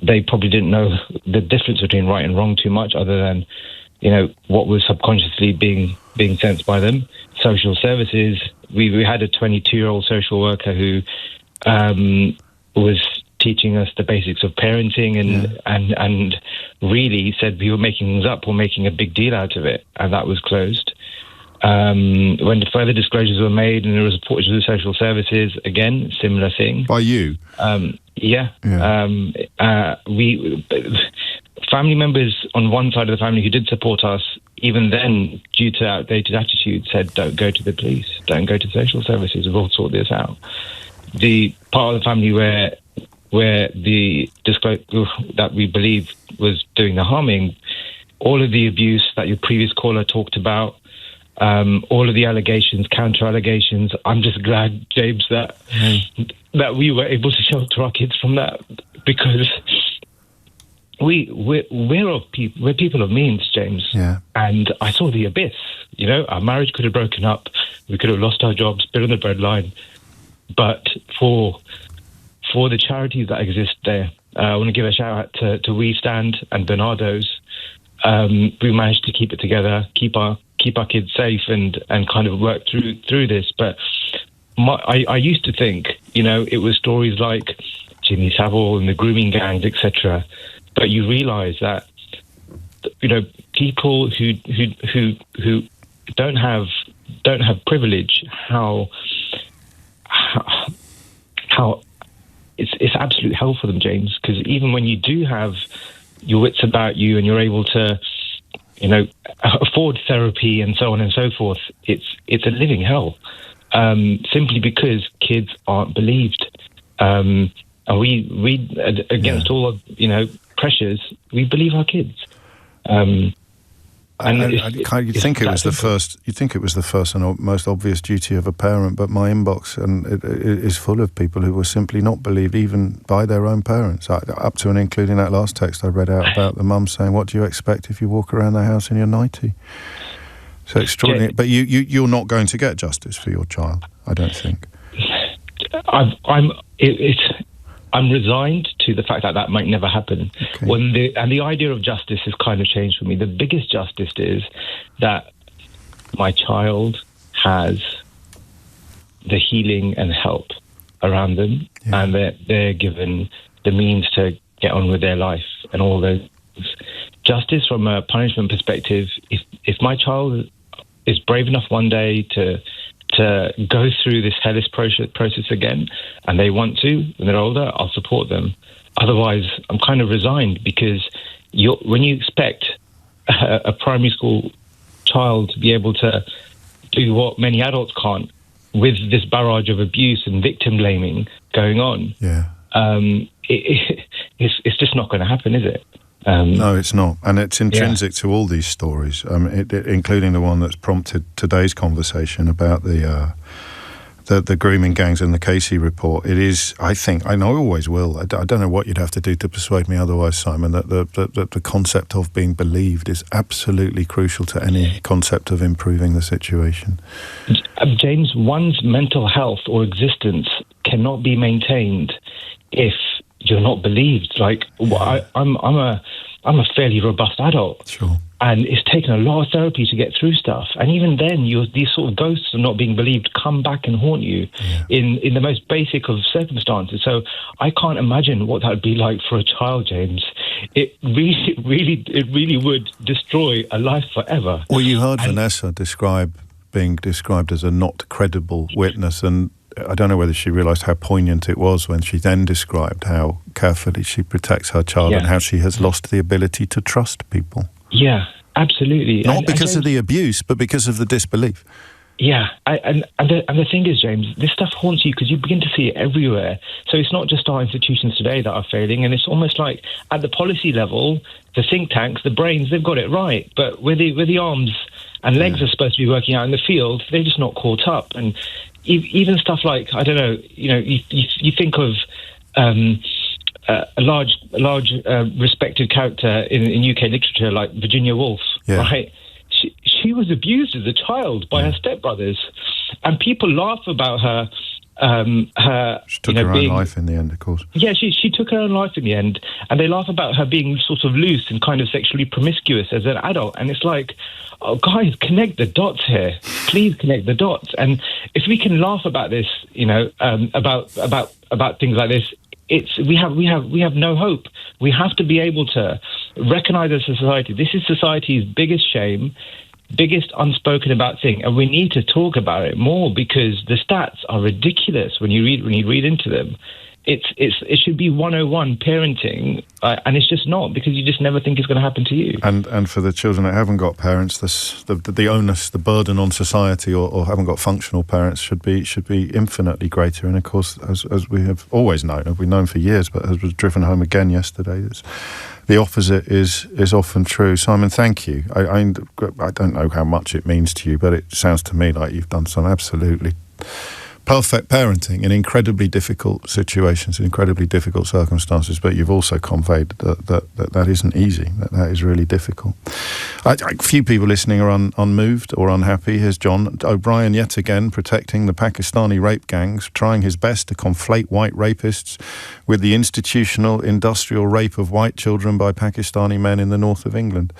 they probably didn't know the difference between right and wrong too much, other than what was subconsciously being sensed by them. Social services, we had a 22-year-old social worker who was teaching us the basics of parenting and really said we were making things up or making a big deal out of it, and that was closed. When the further disclosures were made and it was reported to the social services, again, similar thing.
By you?
We family members on one side of the family who did support us, even then, due to outdated attitude, said, don't go to the police, don't go to social services, we'll sort this out. The part of the family where the disclosure that we believe was doing the harming, all of the abuse that your previous caller talked about, all of the allegations, counter-allegations. I'm just glad, James, that we were able to shelter our kids from that, because we're people of means, James.
Yeah.
And I saw the abyss. Our marriage could have broken up. We could have lost our jobs, been on the breadline. But for the charities that exist there, I want to give a shout out to We Stand and Bernardo's. We managed to keep it together, keep our kids safe, and kind of work through this. But I used to think, it was stories like Jimmy Savile and the grooming gangs, etc. But you realise that, people who don't have privilege, how it's absolute hell for them, James. Because even when you do have your wits about you and you're able to, afford therapy and so on and so forth, it's a living hell, simply because kids aren't believed. And we against all of, pressures, we believe our kids.
You'd think it was the first. You'd think it was the first and most obvious duty of a parent, but my inbox it is full of people who were simply not believed, even by their own parents, up to and including that last text I read out about the mum saying, "What do you expect if you walk around the house in your nightie?" So extraordinary. But you're not going to get justice for your child, I don't think.
I'm resigned to the fact that might never happen. Okay. The idea of justice has kind of changed for me. The biggest justice is that my child has the healing and help around them, and that they're given the means to get on with their life and all those. Justice from a punishment perspective, if my child is brave enough one day to go through this hellish process again, and they want to, when they're older, I'll support them. Otherwise, I'm kind of resigned, because when you expect a primary school child to be able to do what many adults can't, with this barrage of abuse and victim blaming going on, it's just not going to happen, is it?
No, it's not, and it's intrinsic to all these stories, including the one that's prompted today's conversation about the grooming gangs and the Casey report. It is, I think, I know, always will. I don't know what you'd have to do to persuade me otherwise, Simon, that the concept of being believed is absolutely crucial to any concept of improving the situation.
James, one's mental health or existence cannot be maintained if you're not believed. Like, I'm a fairly robust adult,
sure,
and it's taken a lot of therapy to get through stuff. And even then, these sort of ghosts of not being believed come back and haunt you in the most basic of circumstances. So I can't imagine what that would be like for a child, James. It really would destroy a life forever.
Well, you heard Vanessa being described as a not credible witness, and I don't know whether she realised how poignant it was when she then described how carefully she protects her child and how she has lost the ability to trust people.
Yeah, absolutely.
Not because of the abuse, but because of the disbelief.
Yeah, and the thing is, James, this stuff haunts you because you begin to see it everywhere. So it's not just our institutions today that are failing, and it's almost like at the policy level, the think tanks, the brains, they've got it right, but where the arms and legs are supposed to be working out in the field, they're just not caught up. And even stuff like, I don't know, you think of a large respected character in UK literature like Virginia Woolf, right? She was abused as a child by her stepbrothers, and people laugh about her.
She took her own life in the end, of course.
Yeah, she took her own life in the end, and they laugh about her being sort of loose and kind of sexually promiscuous as an adult. And it's like, oh, guys, connect the dots here. Please connect the dots. And if we can laugh about this, about things like this, we have no hope. We have to be able to recognize as a society, this is society's biggest shame, biggest unspoken about thing, and we need to talk about it more, because the stats are ridiculous when you read into them. It should be 101 parenting, and it's just not, because you just never think it's going to happen to you.
And for the children that haven't got parents, the onus, the burden on society, or haven't got functional parents, should be infinitely greater. And of course, as we have always known, we've known for years, but as was driven home again yesterday, the opposite is often true. Simon, thank you. I don't know how much it means to you, but it sounds to me like you've done some absolutely perfect parenting in incredibly difficult situations, in incredibly difficult circumstances, but you've also conveyed that isn't easy, that is really difficult. A few people listening are unmoved or unhappy. Here's John. O'Brien yet again protecting the Pakistani rape gangs, trying his best to conflate white rapists with the institutional industrial rape of white children by Pakistani men in the north of England.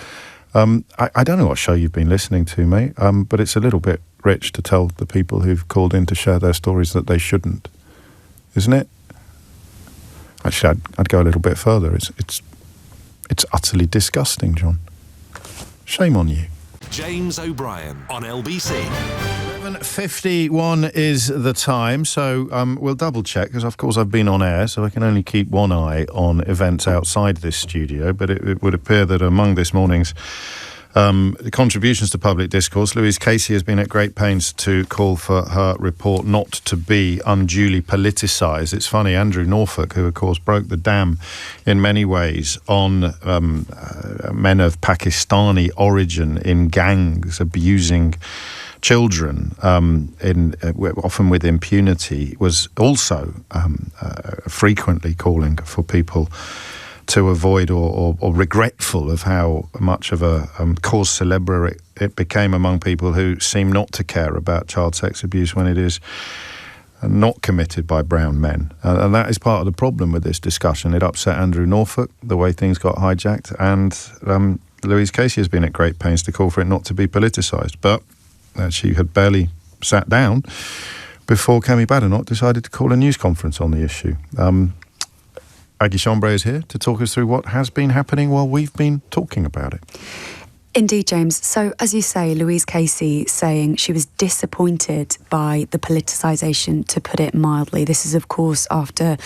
I don't know what show you've been listening to, mate, but it's a little bit rich to tell the people who've called in to share their stories that they shouldn't, isn't it? Actually, I'd go a little bit further. It's utterly disgusting, John. Shame on you.
James O'Brien on LBC.
11:51 is the time, so we'll double check, because of course I've been on air, so I can only keep one eye on events outside this studio, but it would appear that among this morning's The contributions to public discourse. Louise Casey has been at great pains to call for her report not to be unduly politicised. It's funny, Andrew Norfolk, who of course broke the dam in many ways on men of Pakistani origin in gangs abusing children, often with impunity, was also frequently calling for people to avoid or regretful of how much of a cause célèbre it became among people who seem not to care about child sex abuse when it is not committed by brown men. And that is part of the problem with this discussion. It upset Andrew Norfolk, the way things got hijacked, and Louise Casey has been at great pains to call for it not to be politicised. But she had barely sat down before Kemi Badenoch decided to call a news conference on the issue. Aggie Chambray is here to talk us through what has been happening while we've been talking about it.
Indeed, James. So, as you say, Louise Casey saying she was disappointed by the politicisation, to put it mildly. This is, of course, after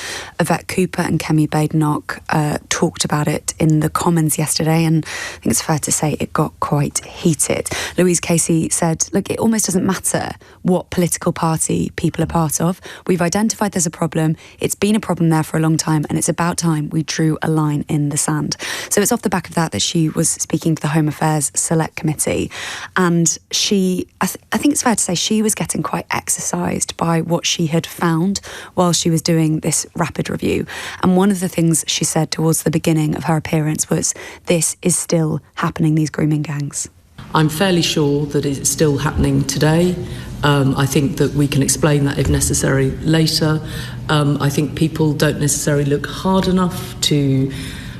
Yvette Cooper and Kemi Badenoch talked about it in the Commons yesterday, and I think it's fair to say it got quite heated. Louise Casey said, look, it almost doesn't matter what political party people are part of. We've identified there's a problem. It's been a problem there for a long time, and it's about time we drew a line in the sand. So it's off the back of that she was speaking to the Home Affairs Select Committee, and I think it's fair to say she was getting quite exercised by what she had found while she was doing this rapid review. And one of the things she said towards the beginning of her appearance was, this is still happening, these grooming gangs.
I'm fairly sure that it's still happening today. I think that we can explain that if necessary later. I think people don't necessarily look hard enough to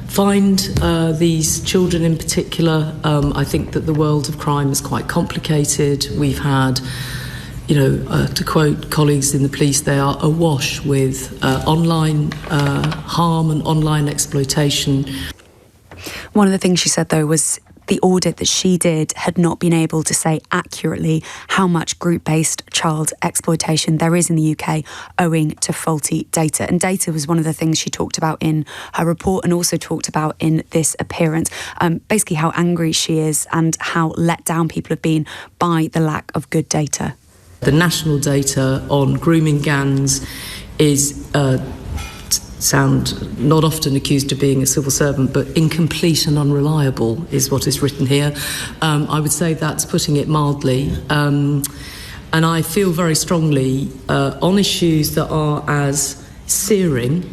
find these children in particular. I think that the world of crime is quite complicated. We've had, to quote colleagues in the police, they are awash with online harm and online exploitation.
One of the things she said, though, was the audit that she did had not been able to say accurately how much group-based child exploitation there is in the UK owing to faulty data. And data was one of the things she talked about in her report and also talked about in this appearance. Basically how angry she is and how let down people have been by the lack of good data.
The national data on grooming gangs is sound not often accused of being a civil servant, but incomplete and unreliable is what is written here. I would say that's putting it mildly. And I feel very strongly on issues that are as searing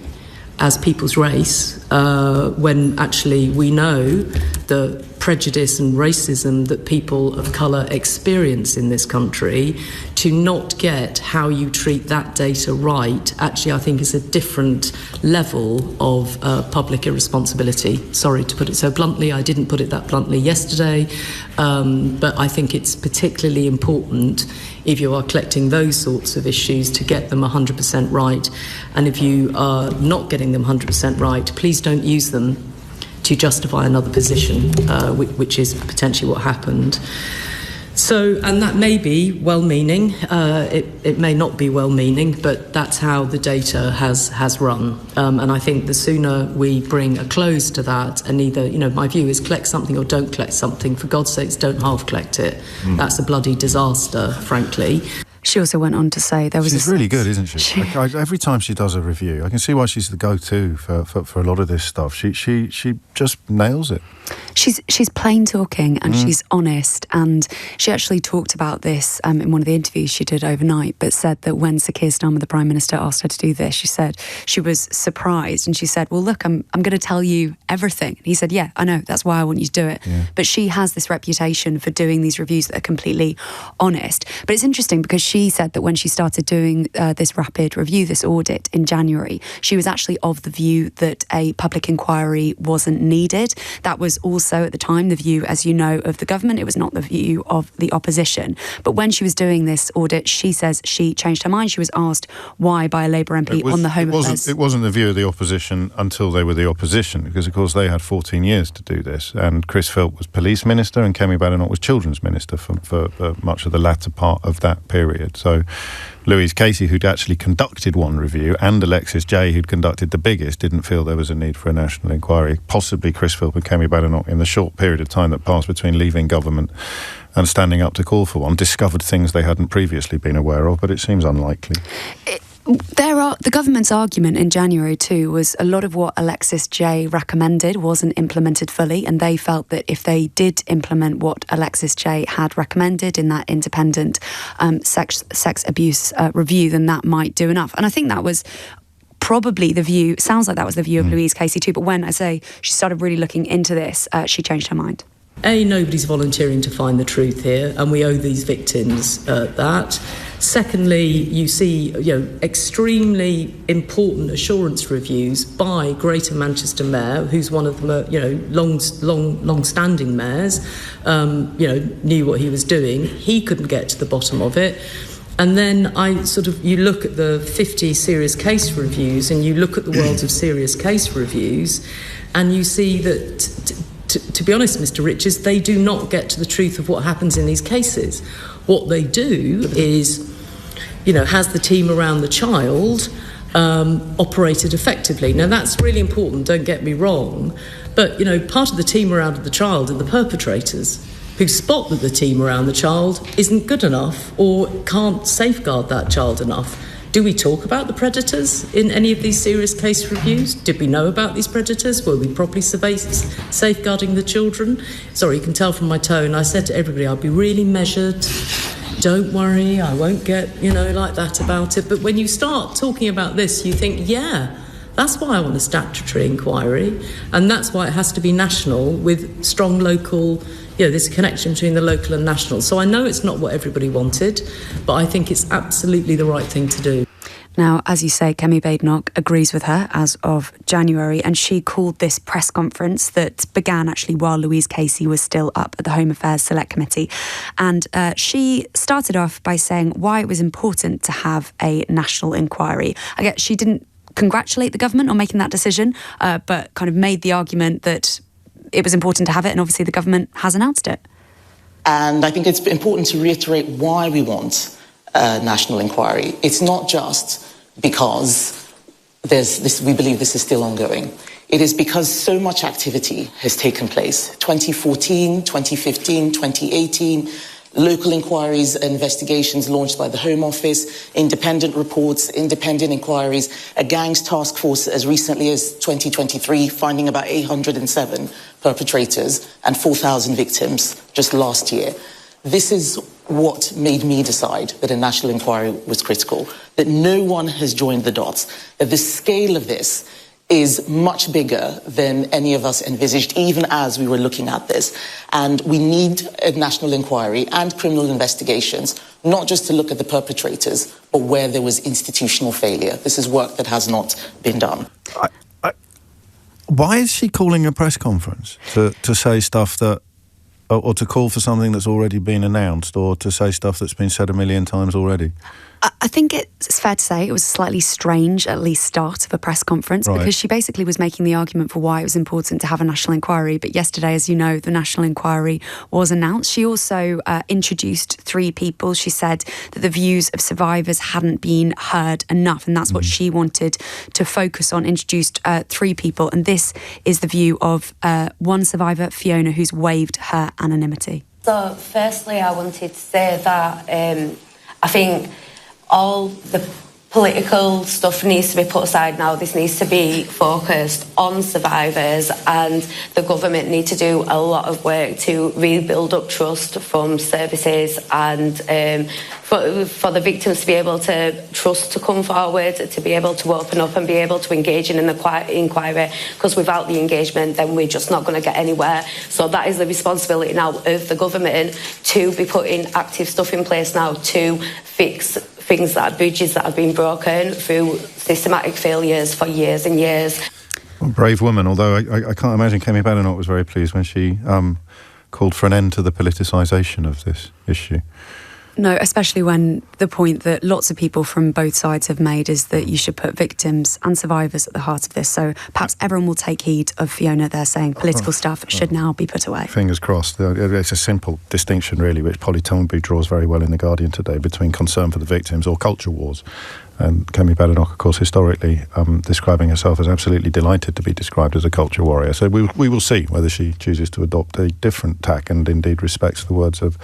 as people's race, when actually we know the prejudice and racism that people of colour experience in this country, to not get how you treat that data right, actually I think is a different level of public irresponsibility. Sorry to put it so bluntly, I didn't put it that bluntly yesterday, but I think it's particularly important if you are collecting those sorts of issues to get them 100% right. And if you are not getting them 100% right, please don't use them to justify another position, which is potentially what happened. So, and that may be well-meaning, it may not be well-meaning, but that's how the data has run. And I think the sooner we bring a close to that, and either, my view is collect something or don't collect something. For God's sakes, don't half-collect it. That's a bloody disaster, frankly.
She also went on to say there was.
She's really good, isn't she? Every time she does a review, I can see why she's the go-to for a lot of this stuff. She just nails it.
She's plain talking and she's honest, and she actually talked about this in one of the interviews she did overnight, but said that when Sir Keir Starmer, the Prime Minister, asked her to do this, she said she was surprised, and she said, well, look, I'm going to tell you everything. And he said, yeah, I know, that's why I want you to do it. Yeah. But she has this reputation for doing these reviews that are completely honest. But it's interesting because she said that when she started doing this rapid review, this audit in January, she was actually of the view that a public inquiry wasn't needed. That was also at the time the view, as you know, of the government. It was not the view of the opposition. But when she was doing this audit, she says she changed her mind. She was asked why by a Labour MP on the Home Affairs.
It wasn't the view of the opposition until they were the opposition, because of course they had 14 years to do this, and Chris Philp was Police Minister and Kemi Badenoch was Children's Minister for much of the latter part of that period. So Louise Casey, who'd actually conducted one review, and Alexis Jay, who'd conducted the biggest, didn't feel there was a need for a national inquiry. Possibly Chris Philp and Kemi Badenoch, in the short period of time that passed between leaving government and standing up to call for one, discovered things they hadn't previously been aware of, but it seems unlikely.
The government's argument in January too was a lot of what Alexis Jay recommended wasn't implemented fully, and they felt that if they did implement what Alexis Jay had recommended in that independent sex abuse review, then that might do enough. And I think that was probably the view, sounds like that was the view of Louise Casey too, but when I say she started really looking into this, she changed her mind.
Nobody's volunteering to find the truth here, and we owe these victims that. Secondly, you see, extremely important assurance reviews by Greater Manchester Mayor, who's one of the, long-standing mayors, knew what he was doing. He couldn't get to the bottom of it. And then you look at the 50 serious case reviews, and you look at the world of serious case reviews, and you see that, to be honest, Mr. Richards, they do not get to the truth of what happens in these cases. What they do is, has the team around the child operated effectively? Now, that's really important, don't get me wrong, but, part of the team around the child are the perpetrators who spot that the team around the child isn't good enough or can't safeguard that child enough. Do we talk about the predators in any of these serious case reviews? Did we know about these predators? Were we properly safeguarding the children? Sorry, you can tell from my tone. I said to everybody, I'll be really measured. Don't worry, I won't get, like that about it. But when you start talking about this, you think, that's why I want a statutory inquiry. And that's why it has to be national with strong local, there's a connection between the local and national. So I know it's not what everybody wanted, but I think it's absolutely the right thing to do.
Now, as you say, Kemi Badenoch agrees with her as of January, and she called this press conference that began actually while Louise Casey was still up at the Home Affairs Select Committee. And she started off by saying why it was important to have a national inquiry. I guess she didn't congratulate the government on making that decision, but kind of made the argument that it was important to have it, and obviously the government has announced it.
And I think it's important to reiterate why we want a national inquiry. It's not just because we believe this is still ongoing. It is because so much activity has taken place. 2014, 2015, 2018, local inquiries and investigations launched by the Home Office, independent reports, independent inquiries, a gangs task force as recently as 2023 finding about 807 perpetrators and 4,000 victims just last year. This is what made me decide that a national inquiry was critical, that no one has joined the dots, that the scale of this is much bigger than any of us envisaged, even as we were looking at this. And we need a national inquiry and criminal investigations, not just to look at the perpetrators, but where there was institutional failure. This is work that has not been done.
Why is she calling a press conference to say stuff that, or to call for something that's already been announced, or to say stuff that's been said a million times already?
I think it's fair to say it was a slightly strange, at least, start of a press conference, right, because she basically was making the argument for why it was important to have a national inquiry. But yesterday, as you know, the national inquiry was announced. She also introduced 3 people. She said that the views of survivors hadn't been heard enough, and that's what she wanted to focus on. Introduced 3 people, and this is the view of one survivor, Fiona, who's waived her anonymity.
So, firstly, I wanted to say that I think all the political stuff needs to be put aside now. This needs to be focused on survivors, and the government need to do a lot of work to rebuild up trust from services and for the victims to be able to trust to come forward, to be able to open up and be able to engage in an inquiry, because without the engagement then we're just not going to get anywhere. So that is the responsibility now of the government to be putting active stuff in place now to fix things that are bridges that have been broken through systematic failures for years and years.
Well, brave woman, although I can't imagine Kemi Badenoch was very pleased when she called for an end to the politicisation of this issue.
No, especially when the point that lots of people from both sides have made is that you should put victims and survivors at the heart of this. So perhaps everyone will take heed of Fiona there saying political stuff should now be put away.
Fingers crossed. It's a simple distinction, really, which Polly Toynbee draws very well in The Guardian today, between concern for the victims or culture wars. And Kemi Badenoch, of course, historically describing herself as absolutely delighted to be described as a culture warrior. So we will see whether she chooses to adopt a different tack and indeed respects the words of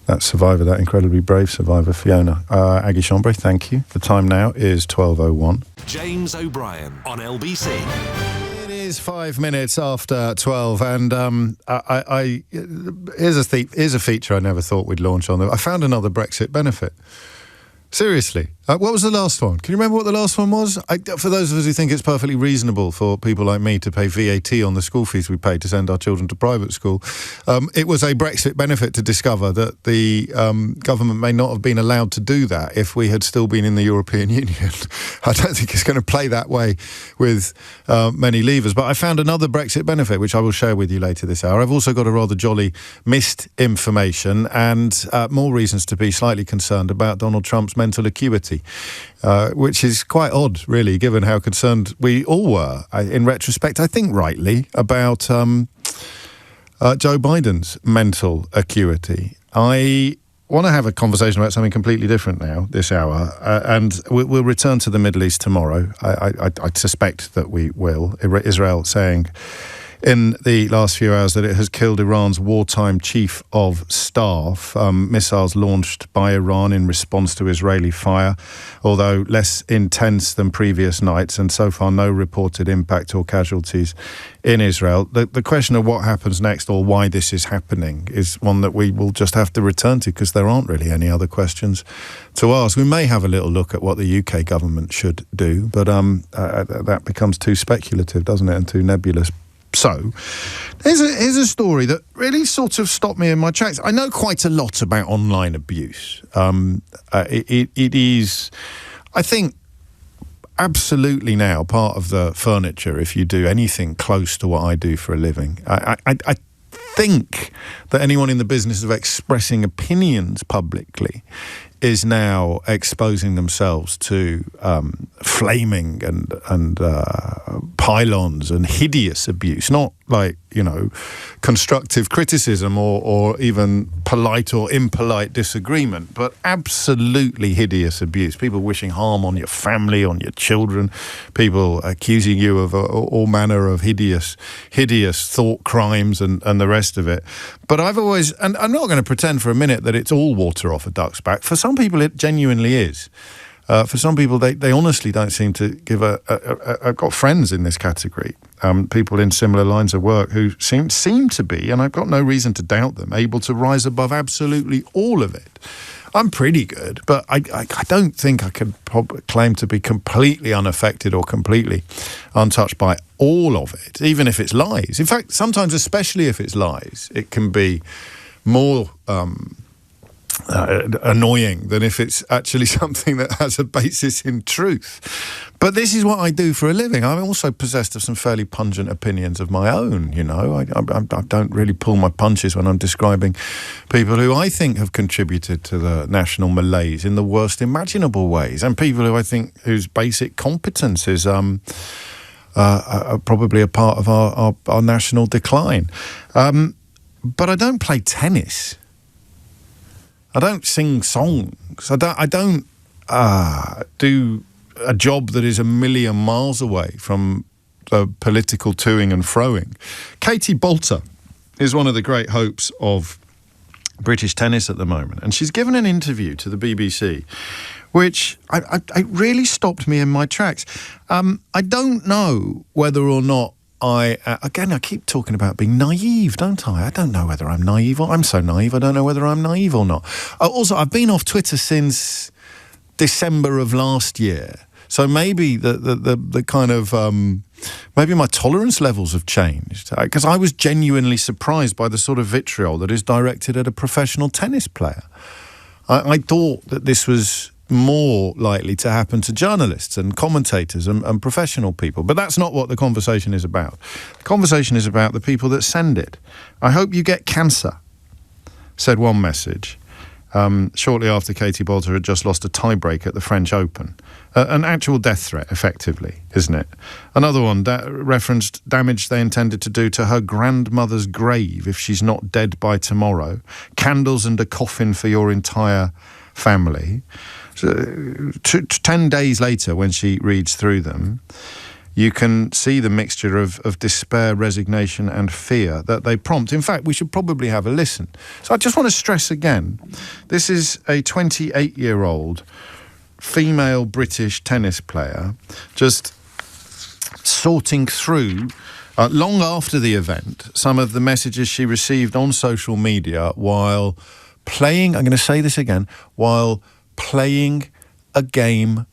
that survivor, that incredibly brave survivor, Fiona. Aggie Chambray, thank you. The time now is 12:01.
James O'Brien on LBC.
It is 5 minutes after 12, and here's a feature I never thought we'd launch on. I found another Brexit benefit. Seriously. What was the last one? Can you remember what the last one was? For those of us who think it's perfectly reasonable for people like me to pay VAT on the school fees we pay to send our children to private school, it was a Brexit benefit to discover that the government may not have been allowed to do that if we had still been in the European Union. I don't think it's going to play that way with many leavers. But I found another Brexit benefit, which I will share with you later this hour. I've also got a rather jolly missed information and more reasons to be slightly concerned about Donald Trump's mental acuity. Which is quite odd, really, given how concerned we all were, in retrospect, I think rightly, about Joe Biden's mental acuity. I want to have a conversation about something completely different now, this hour, and we'll return to the Middle East tomorrow. I suspect that we will. Israel saying in the last few hours that it has killed Iran's wartime chief of staff. Missiles launched by Iran in response to Israeli fire, although less intense than previous nights, and so far no reported impact or casualties in Israel. The question of what happens next or why this is happening is one that we will just have to return to, because there aren't really any other questions to ask. We may have a little look at what the UK government should do, but that becomes too speculative, doesn't it, and too nebulous. So, here's a story that really sort of stopped me in my tracks. I know quite a lot about online abuse. It is, I think, absolutely now part of the furniture if you do anything close to what I do for a living. I think that anyone in the business of expressing opinions publicly is now exposing themselves to flaming and pylons and hideous abuse, not like, constructive criticism or even polite or impolite disagreement, but absolutely hideous abuse. People wishing harm on your family, on your children, people accusing you of all manner of hideous thought crimes and the rest of it. But I've always, and I'm not going to pretend for a minute that it's all water off a duck's back. For some people, it genuinely is. For some people, they honestly don't seem to give I've got friends in this category, people in similar lines of work who seem to be, and I've got no reason to doubt them, able to rise above absolutely all of it. I'm pretty good, but I don't think I could claim to be completely unaffected or completely untouched by all of it, even if it's lies. In fact, sometimes, especially if it's lies, it can be more annoying than if it's actually something that has a basis in truth. But this is what I do for a living. I'm also possessed of some fairly pungent opinions of my own, I don't really pull my punches when I'm describing people who I think have contributed to the national malaise in the worst imaginable ways, and people who I think whose basic competence is probably a part of our national decline. But I don't play tennis. I don't sing songs. I don't do a job that is a million miles away from the political toing and froing. Katie Boulter is one of the great hopes of British tennis at the moment, and she's given an interview to the BBC, which I really stopped me in my tracks. I don't know whether or not I keep talking about being naive, don't I? I don't know whether I'm naive or I'm so naive. I don't know whether I'm naive or not. Also, I've been off Twitter since December of last year, so maybe the kind of maybe my tolerance levels have changed, because I was genuinely surprised by the sort of vitriol that is directed at a professional tennis player. I thought that this was more likely to happen to journalists and commentators and professional people. But that's not what the conversation is about. The conversation is about the people that send it. I hope you get cancer, said one message. shortly after Katie Boulter had just lost a tiebreak at the French Open. An actual death threat, effectively, isn't it? Another one referenced damage they intended to do to her grandmother's grave if she's not dead by tomorrow. Candles and a coffin for your entire family. 10 days later, when she reads through them, you can see the mixture of despair, resignation and fear that they prompt. In fact, we should probably have a listen. So I just want to stress again, this is a 28-year-old female British tennis player just sorting through, long after the event, some of the messages she received on social media while playing, I'm going to say this again, while playing a game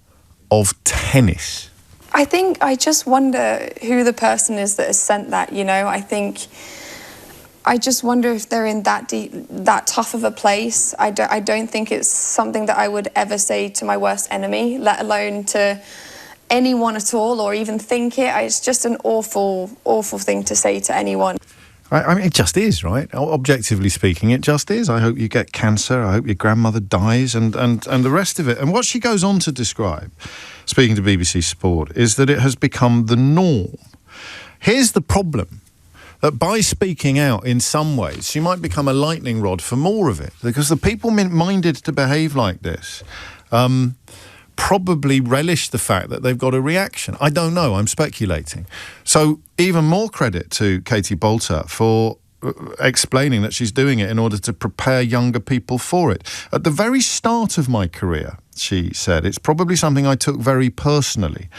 of tennis.
I just wonder who the person is that has sent that, you know. I just wonder if they're in that tough of a place. I don't think it's something that I would ever say to my worst enemy, let alone to anyone at all, or even think it. It's just an awful, awful thing to say to anyone.
I mean, it just is, right? Objectively speaking, it just is. I hope you get cancer. I hope your grandmother dies, and the rest of it. And what she goes on to describe, speaking to BBC Sport, is that it has become the norm. Here's the problem. That by speaking out in some ways, she might become a lightning rod for more of it. Because the people minded to behave like this probably relish the fact that they've got a reaction. I don't know, I'm speculating. So even more credit to Katie Boulter for explaining that she's doing it in order to prepare younger people for it. At the very start of my career, she said, it's probably something I took very personally.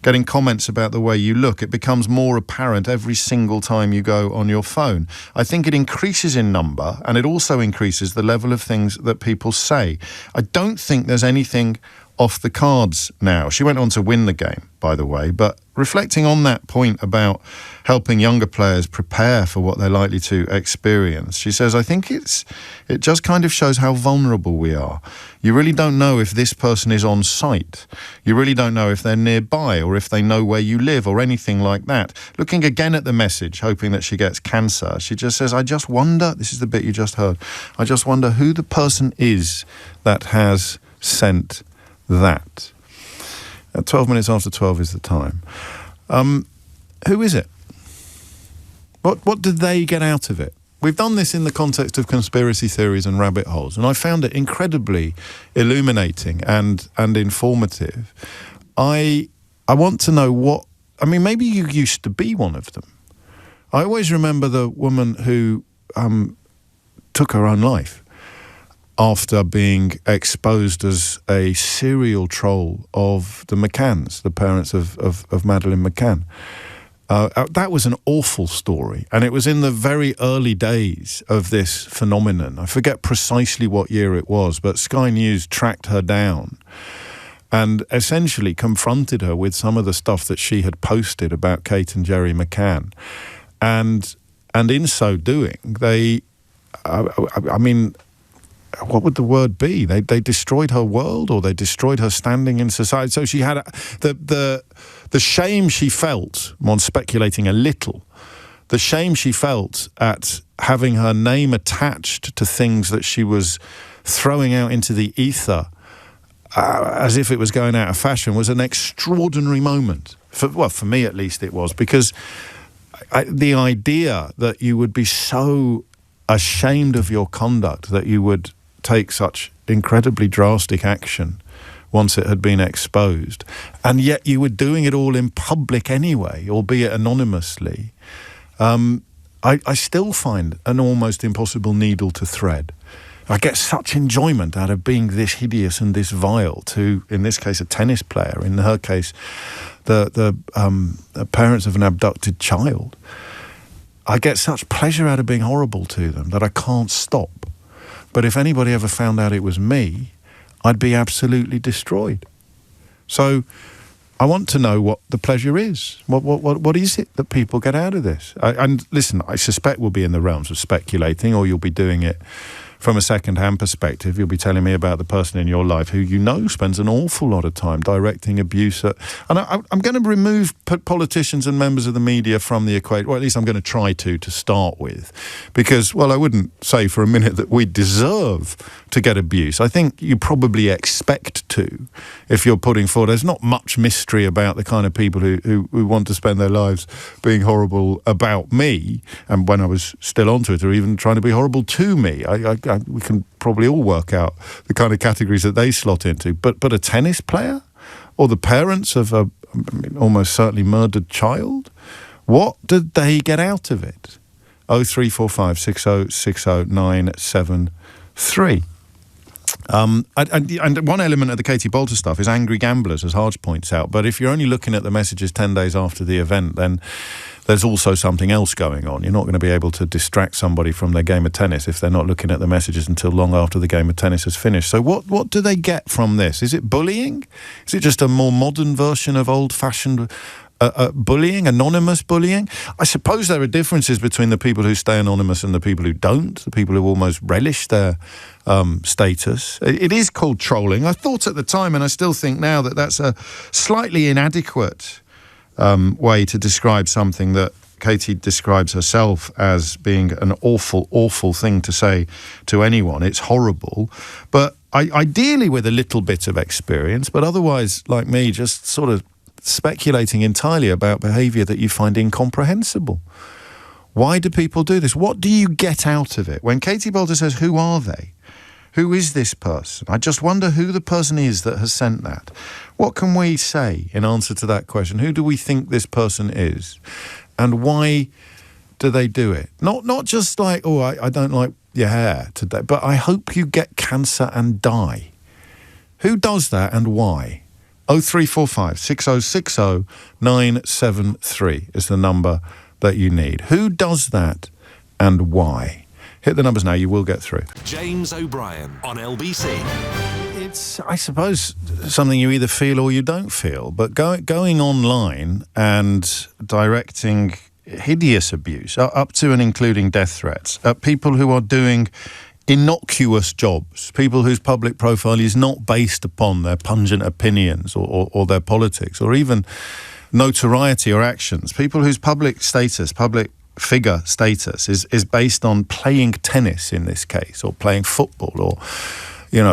Getting comments about the way you look, it becomes more apparent every single time you go on your phone. I think it increases in number, and it also increases the level of things that people say. I don't think there's anything off the cards now. She went on to win the game, by the way, but reflecting on that point about helping younger players prepare for what they're likely to experience, she says, I think it just kind of shows how vulnerable we are. You really don't know if this person is on site. You really don't know if they're nearby or if they know where you live or anything like that. Looking again at the message, hoping that she gets cancer, she just says, I just wonder, this is the bit you just heard, I just wonder who the person is that has sent that. At 12 minutes after 12 is the time. Who is it? What did they get out of it? We've done this in the context of conspiracy theories and rabbit holes, and I found it incredibly illuminating and informative. I want to know what... I mean, maybe you used to be one of them. I always remember the woman who took her own life after being exposed as a serial troll of the McCanns, the parents of Madeleine McCann. That was an awful story, and it was in the very early days of this phenomenon. I forget precisely what year it was, but Sky News tracked her down and essentially confronted her with some of the stuff that she had posted about Kate and Jerry McCann. And in so doing, they... I mean... what would the word be? They destroyed her world, or they destroyed her standing in society. So she had the shame she felt, I'm speculating a little, the shame she felt at having her name attached to things that she was throwing out into the ether as if it was going out of fashion was an extraordinary moment. For me at least it was, because the idea that you would be so ashamed of your conduct that you would take such incredibly drastic action once it had been exposed, and yet you were doing it all in public anyway, albeit anonymously, I still find an almost impossible needle to thread. I get such enjoyment out of being this hideous and this vile to, in this case, a tennis player, in her case, the parents of an abducted child. I get such pleasure out of being horrible to them that I can't stop. But if anybody ever found out it was me, I'd be absolutely destroyed. So I want to know what the pleasure is. What is it that people get out of this? And listen, I suspect we'll be in the realms of speculating, or you'll be doing it from a second-hand perspective, you'll be telling me about the person in your life who you know spends an awful lot of time directing abuse at... And I'm going to remove politicians and members of the media from the equation, or at least I'm going to try to start with. Because, well, I wouldn't say for a minute that we deserve to get abuse. I think you probably expect to, if you're putting forward... There's not much mystery about the kind of people who want to spend their lives being horrible about me, and when I was still on Twitter, even trying to be horrible to me. We can probably all work out the kind of categories that they slot into. But a tennis player? Or the parents of a almost certainly murdered child? What did they get out of it? 0345 6060 973. And one element of the Katie Bolter stuff is angry gamblers, as Harge points out. But if you're only looking at the messages 10 days after the event, then there's also something else going on. You're not going to be able to distract somebody from their game of tennis if they're not looking at the messages until long after the game of tennis has finished. So what do they get from this? Is it bullying? Is it just a more modern version of old-fashioned bullying, anonymous bullying? I suppose there are differences between the people who stay anonymous and the people who don't, the people who almost relish their status. It is called trolling. I thought at the time, and I still think now, that that's a slightly inadequate way to describe something that Katie describes herself as being an awful, awful thing to say to anyone. It's horrible. But ideally with a little bit of experience, but otherwise, like me, just sort of speculating entirely about behaviour that you find incomprehensible. Why do people do this? What do you get out of it? When Katie Bolter says, who are they? Who is this person? I just wonder who the person is that has sent that. What can we say in answer to that question? Who do we think this person is? And why do they do it? Not just like, oh, I don't like your hair today, but I hope you get cancer and die. Who does that and why? 0345 6060 973 is the number that you need. Who does that and why? Hit the numbers now, you will get through.
James O'Brien on LBC.
It's, I suppose, something you either feel or you don't feel, but going online and directing hideous abuse, up to and including death threats, at people who are doing innocuous jobs, people whose public profile is not based upon their pungent opinions or their politics or even notoriety or actions, people whose public figure status is based on playing tennis in this case, or playing football, or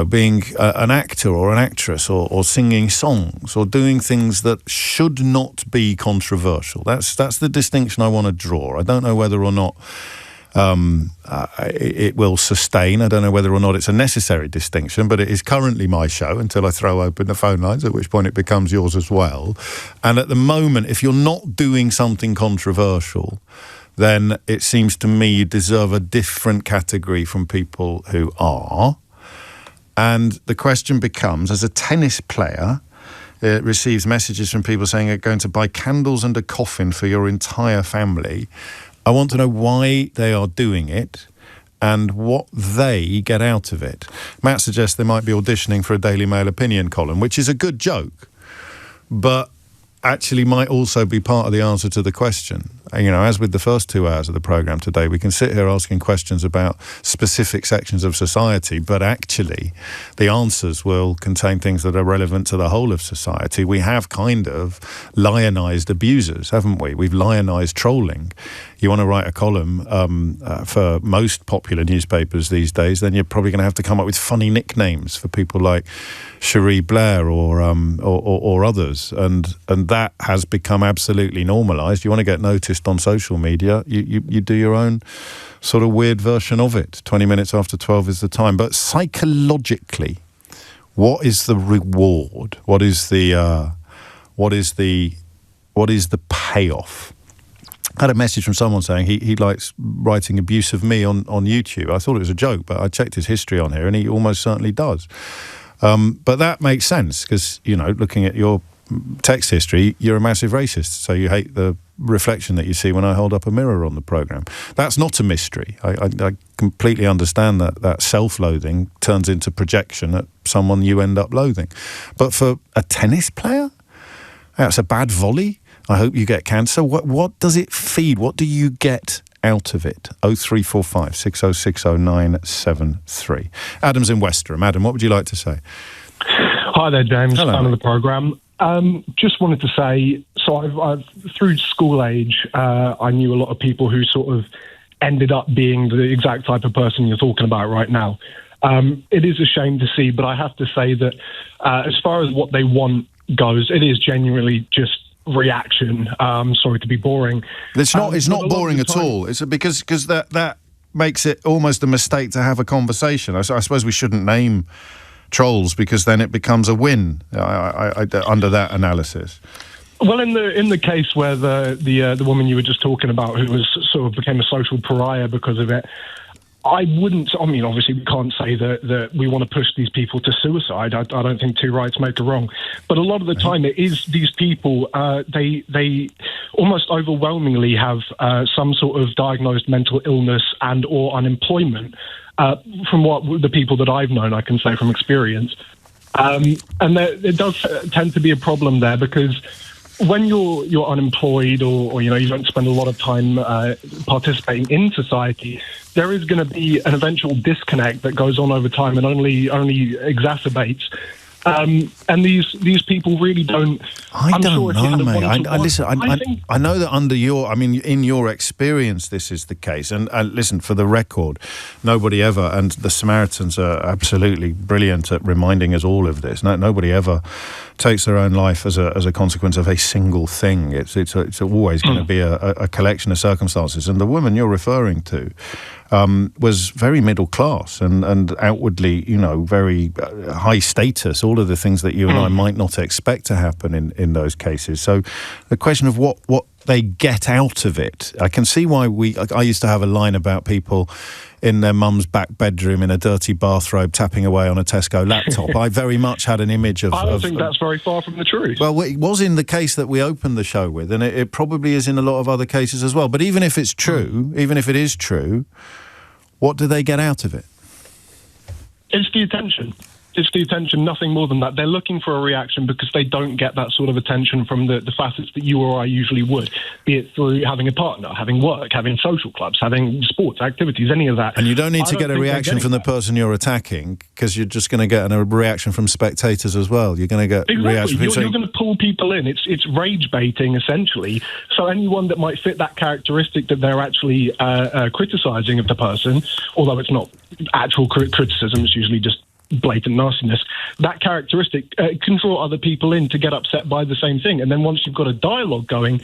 being an actor or an actress, or singing songs, or doing things that should not be controversial. That's the distinction I want to draw. I don't know whether or not it will sustain. I don't know whether or not it's a necessary distinction, but it is currently my show until I throw open the phone lines, at which point it becomes yours as well. And at the moment, if you're not doing something controversial, then it seems to me you deserve a different category from people who are. And the question becomes, as a tennis player, it receives messages from people saying they're going to buy candles and a coffin for your entire family. I want to know why they are doing it and what they get out of it. Matt suggests they might be auditioning for a Daily Mail opinion column, which is a good joke, but actually might also be part of the answer to the question. As with the first 2 hours of the programme today, we can sit here asking questions about specific sections of society, but actually the answers will contain things that are relevant to the whole of society. We have kind of lionised abusers, haven't we? We've lionised trolling. You want to write a column for most popular newspapers these days, then you're probably going to have to come up with funny nicknames for people like Cherie Blair or others, and that has become absolutely normalised. You want to get noticed on social media, you do your own sort of weird version of it. 20 minutes after 12 is the time. But psychologically, what is the reward? What is the payoff? I had a message from someone saying he likes writing abuse of me on YouTube. I thought it was a joke, but I checked his history on here and he almost certainly does. But that makes sense because, looking at your text history, you're a massive racist, so you hate the reflection that you see when I hold up a mirror on the programme. That's not a mystery. I completely understand that self-loathing turns into projection at someone you end up loathing. But for a tennis player, that's a bad volley. I hope you get cancer. What does it feed? What do you get out of it? 0345 6060 973. Adam's in Westerham. Adam, what would you like to say?
Hi there, James.
Hello.
Fan of the programme. Just wanted to say, so I've through school age, I knew a lot of people who sort of ended up being the exact type of person you're talking about right now. It is a shame to see, but I have to say that as far as what they want goes, it is genuinely just reaction. Sorry to be boring.
It's not boring at all. It's because that makes it almost a mistake to have a conversation. I suppose we shouldn't name trolls because then it becomes a win under that analysis.
Well, in the case where the woman you were just talking about, who was sort of became a social pariah because of it, I wouldn't. I mean, obviously, we can't say that we want to push these people to suicide. I don't think two rights make a wrong. But a lot of the time, it is these people. They almost overwhelmingly have some sort of diagnosed mental illness and or unemployment. From what the people that I've known, I can say from experience, and it does tend to be a problem there because when you're unemployed or you don't spend a lot of time participating in society, there is going to be an eventual disconnect that goes on over time and only exacerbates. And these people really don't.
I don't know, mate. I know that in your experience, this is the case. And listen, for the record, nobody ever, and the Samaritans are absolutely brilliant at reminding us all of this. Nobody ever takes their own life as a consequence of a single thing. It's always going to be a collection of circumstances. And the woman you're referring to was very middle class and outwardly, very high status, all of the things that you and I might not expect to happen in those cases. So the question of what they get out of it, I can see why I used to have a line about people in their mum's back bedroom in a dirty bathrobe tapping away on a Tesco laptop. I very much had an image of...
I don't think that's very far from the truth.
Well, it was in the case that we opened the show with, and it probably is in a lot of other cases as well. But even if it's true, even if it is true, what do they get out of it?
It's the attention. It's the attention, nothing more than that. They're looking for a reaction because they don't get that sort of attention from the facets that you or I usually would, be it through having a partner, having work, having social clubs, having sports, activities, any of that.
And you don't need to get a reaction from the person you're attacking because you're just going to get a reaction from spectators as well. You're going to get reaction from...
You're going to pull people in. It's rage baiting, essentially. So anyone that might fit that characteristic that they're actually criticising of the person, although it's not actual criticism, it's usually just blatant nastiness, that characteristic can draw other people in to get upset by the same thing. And then once you've got a dialogue going,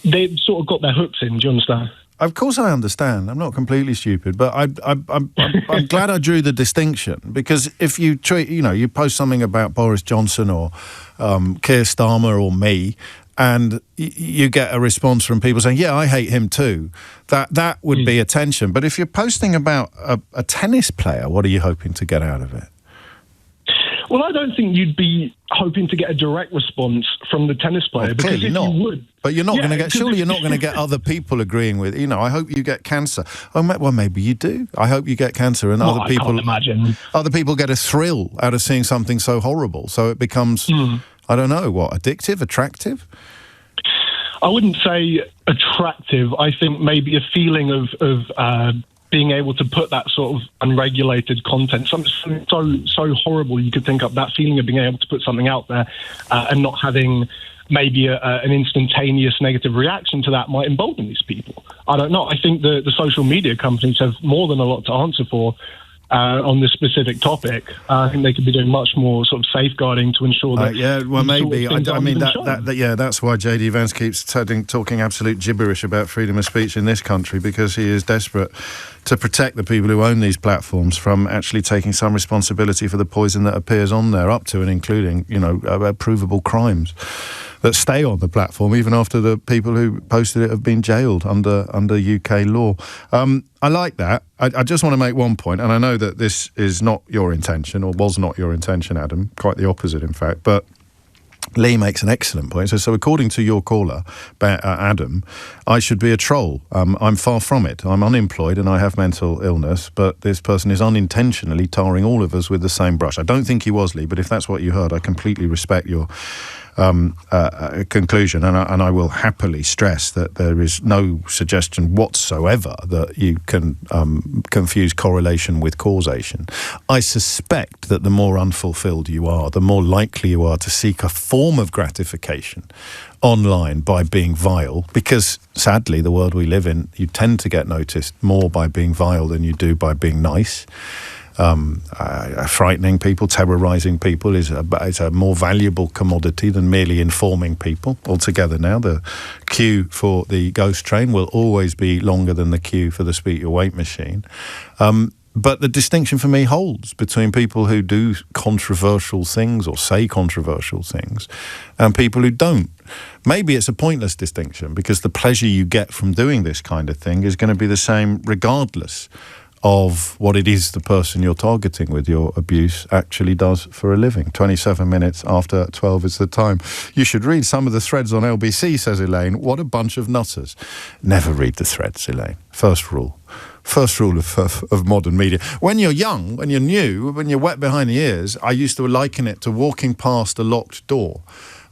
they've sort of got their hooks in. Do you understand?
Of course I understand. I'm not completely stupid, but I'm glad I drew the distinction, because if you treat, you post something about Boris Johnson or Keir Starmer or me, and you get a response from people saying, yeah, I hate him too, that would be attention. But if you're posting about a tennis player, what are you hoping to get out of it?
Well, I don't think you'd be hoping to get a direct response from the tennis player.
Well, clearly not. You would, but you're not going to get. Surely you're not going to get other people agreeing with. I hope you get cancer. Oh, well, maybe you do. I hope you get cancer, and other people. I can't imagine. Other people get a thrill out of seeing something so horrible, so it becomes, I don't know, addictive, attractive.
I wouldn't say attractive. I think maybe a feeling of being able to put that sort of unregulated content, something so horrible you could think of, that feeling of being able to put something out there and not having maybe an instantaneous negative reaction to that might embolden these people. I don't know. I think the social media companies have more than a lot to answer for on this specific topic. I think they could be doing much more sort of safeguarding to ensure that...
maybe. That's why J.D. Vance keeps talking absolute gibberish about freedom of speech in this country, because he is desperate to protect the people who own these platforms from actually taking some responsibility for the poison that appears on there, up to and including, provable crimes that stay on the platform even after the people who posted it have been jailed under UK law. I like that. I just want to make one point, and I know that this is not your intention, or was not your intention, Adam, quite the opposite, in fact, but Lee makes an excellent point. So according to your caller, Adam, I should be a troll. I'm far from it. I'm unemployed and I have mental illness, but this person is unintentionally tarring all of us with the same brush. I don't think he was, Lee, but if that's what you heard, I completely respect your conclusion, and I will happily stress that there is no suggestion whatsoever that you can confuse correlation with causation. I suspect that the more unfulfilled you are, the more likely you are to seek a form of gratification online by being vile, because sadly the world we live in, you tend to get noticed more by being vile than you do by being nice. Frightening people, terrorising people is a more valuable commodity than merely informing people altogether now. The queue for the ghost train will always be longer than the queue for the Speak Your Weight machine. But the distinction for me holds between people who do controversial things or say controversial things and people who don't. Maybe it's a pointless distinction because the pleasure you get from doing this kind of thing is going to be the same regardless of what it is the person you're targeting with your abuse actually does for a living. 27 minutes after 12 is the time. You should read some of the threads on LBC, says Elaine. What a bunch of nutters. Never read the threads, Elaine. First rule of modern media. When you're young, when you're new, when you're wet behind the ears, I used to liken it to walking past a locked door.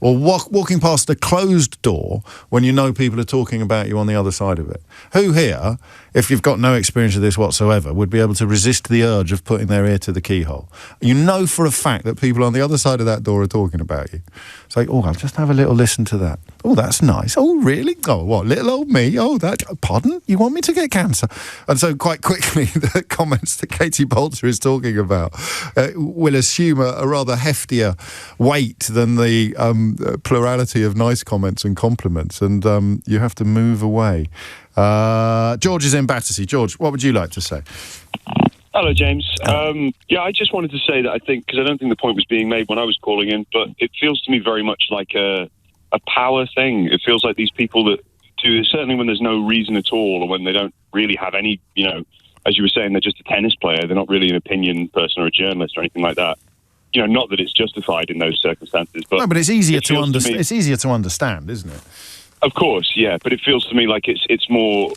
Or walking past a closed door when you know people are talking about you on the other side of it. Who here, if you've got no experience of this whatsoever, would be able to resist the urge of putting their ear to the keyhole? You know for a fact that people on the other side of that door are talking about you. It's like, oh, I'll just have a little listen to that. Oh, that's nice. Oh, really? Oh, what, little old me? Oh, that, pardon? You want me to get cancer? And so quite quickly, the comments that Katie Bolter is talking about will assume a rather heftier weight than the plurality of nice comments and compliments, and you have to move away. George is in Battersea. George, what would you like to say?
Hello, James. I just wanted to say that I think, because I don't think the point was being made when I was calling in, but it feels to me very much like a power thing. It feels like these people that do, certainly when there's no reason at all, or when they don't really have any, as you were saying, they're just a tennis player, they're not really an opinion person or a journalist or anything like that. Not that it's justified in those circumstances, but... No,
but it's easier to understand. It's easier to understand, isn't it?
Of course, yeah, but it feels to me like it's more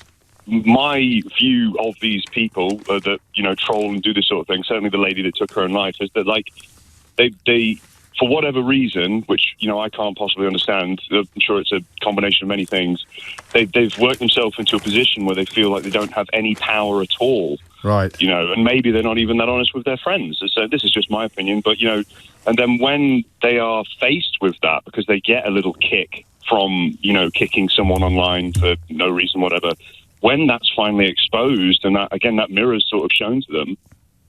my view of these people that troll and do this sort of thing. Certainly, the lady that took her own life is that they for whatever reason, which I can't possibly understand. I'm sure it's a combination of many things. They've worked themselves into a position where they feel like they don't have any power at all.
Right.
And maybe they're not even that honest with their friends. So this is just my opinion, but and then when they are faced with that, because they get a little kick from kicking someone online for no reason, whatever. When that's finally exposed, and that mirror's sort of shown to them,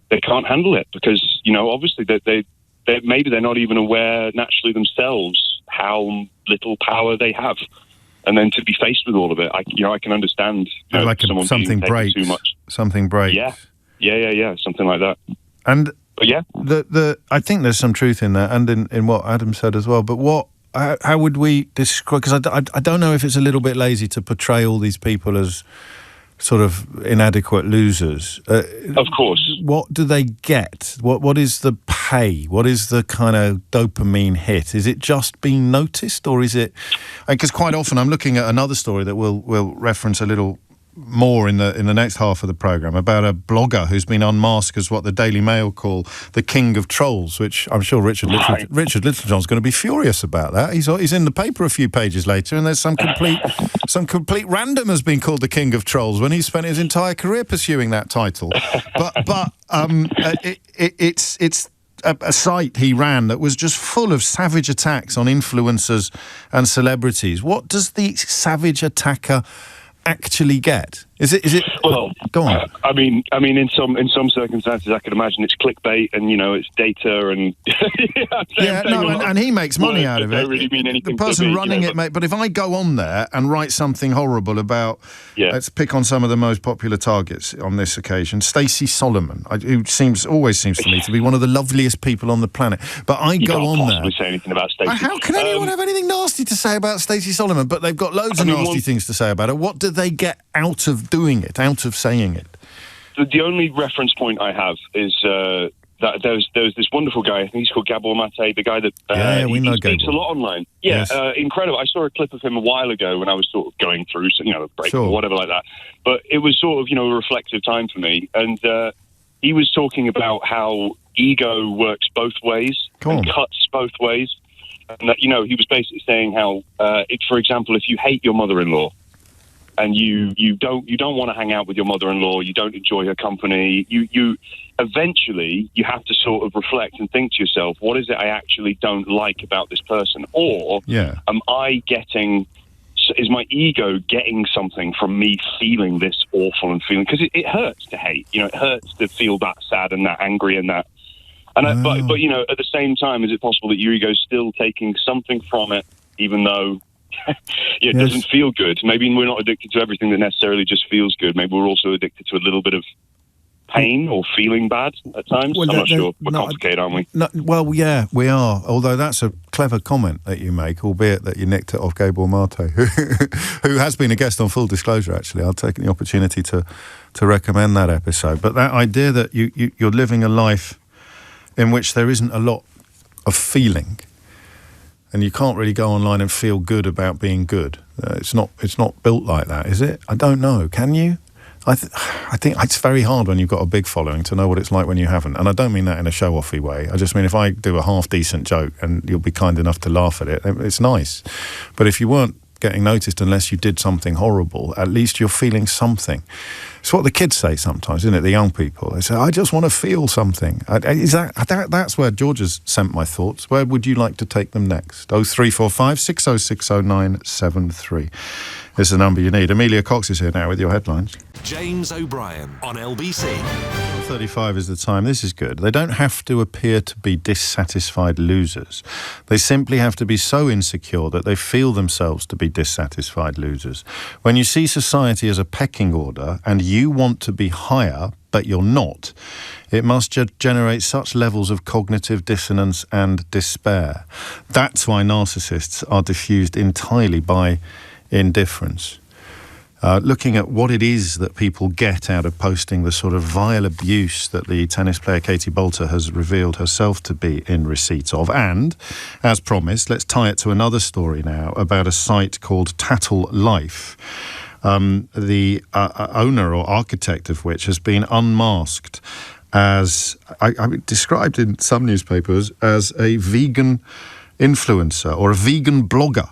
they can't handle it because obviously they maybe they're not even aware naturally themselves how little power they have, and then to be faced with all of it, I can understand.
Like something breaks. Too much. Something breaks.
Yeah, something like that.
And
but yeah,
I think there's some truth in that, and in what Adam said as well. But how would we describe? Because I don't know if it's a little bit lazy to portray all these people as sort of inadequate losers.
Of course.
What do they get? What is the pay? What is the kind of dopamine hit? Is it just being noticed, or is it? Because quite often I'm looking at another story that we'll reference a little more in the next half of the programme, about a blogger who's been unmasked as what the Daily Mail call the king of trolls, which I'm sure Richard Littlejohn's going to be furious about that. He's in the paper a few pages later, and there's some complete random has been called the king of trolls when he spent his entire career pursuing that title. But it's a site he ran that was just full of savage attacks on influencers and celebrities. What does the savage attacker actually get? Is it?
Well,
go on.
I mean, in some circumstances, I could imagine it's clickbait and it's data and
and he makes money out of it.
Don't really mean anything.
The person running it, mate. But if I go on there and write something horrible about, let's pick on some of the most popular targets on this occasion, Stacey Solomon, who always seems to me to be one of the loveliest people on the planet. But I go on there.
Say anything about Stacey.
How can anyone have anything nasty to say about Stacey Solomon? But they've got loads of nasty things to say about her. What do they get out of doing it, out of saying it?
The only reference point I have is that there's this wonderful guy, I think he's called Gabor Mate, the guy that
we know
he speaks
Gabor
a lot online. Yeah, yes. Incredible. I saw a clip of him a while ago when I was sort of going through, a break or whatever like that. But it was sort of, a reflective time for me. And he was talking about how ego works both ways and cuts both ways. And that, he was basically saying how, for example, if you hate your mother-in-law and you don't want to hang out with your mother-in-law, you don't enjoy her company, you eventually you have to sort of reflect and think to yourself, what is it I actually don't like about this person? Or is my ego getting something from me feeling this awful and feeling? Because it hurts to hate. It hurts to feel that sad and that angry and that. And but at the same time, is it possible that your ego's still taking something from it, even though it doesn't feel good? Maybe we're not addicted to everything that necessarily just feels good. Maybe we're also addicted to a little bit of pain or feeling bad at times.
Well,
I'm not sure. We're complicated, aren't we?
No, well, yeah, we are. Although that's a clever comment that you make, albeit that you nicked it off Gabor Mate, who has been a guest on Full Disclosure, actually. I'll take the opportunity to recommend that episode. But that idea that you're living a life in which there isn't a lot of feeling, and you can't really go online and feel good about being good. It's not built like that, is it? I don't know. Can you? I think it's very hard when you've got a big following to know what it's like when you haven't. And I don't mean that in a show-offy way. I just mean if I do a half-decent joke and you'll be kind enough to laugh at it, it's nice. But if you weren't getting noticed unless you did something horrible, at least you're feeling something. It's what the kids say sometimes, isn't it? The young people. They say, I just want to feel something. That's where George has sent my thoughts. Where would you like to take them next? 0345 6060 973 is the number you need. Amelia Cox is here now with your headlines.
James O'Brien on LBC.
35 is the time. This is good. They don't have to appear to be dissatisfied losers. They simply have to be so insecure that they feel themselves to be dissatisfied losers. When you see society as a pecking order and you want to be higher, but you're not, it must generate such levels of cognitive dissonance and despair. That's why narcissists are diffused entirely by indifference. Looking at what it is that people get out of posting the sort of vile abuse that the tennis player Katie Boulter has revealed herself to be in receipt of. And, as promised, let's tie it to another story now about a site called Tattle Life, the owner or architect of which has been unmasked as, described in some newspapers as a vegan influencer or a vegan blogger.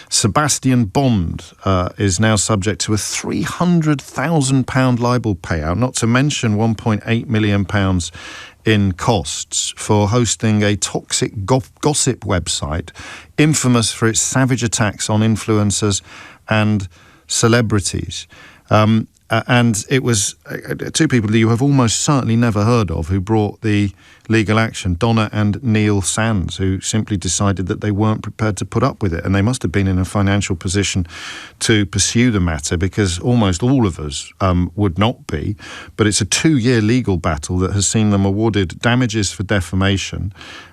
Sebastian Bond is now subject to a £300,000 libel payout, not to mention £1.8 million in costs for hosting a toxic gossip website infamous for its savage attacks on influencers and celebrities. And it was two people that you have almost certainly never heard of who brought the legal action, Donna and Neil Sands, who simply decided that they weren't prepared to put up with it. And they must have been in a financial position to pursue the matter, because almost all of us would not be. But it's a 2-year legal battle that has seen them awarded damages for defamation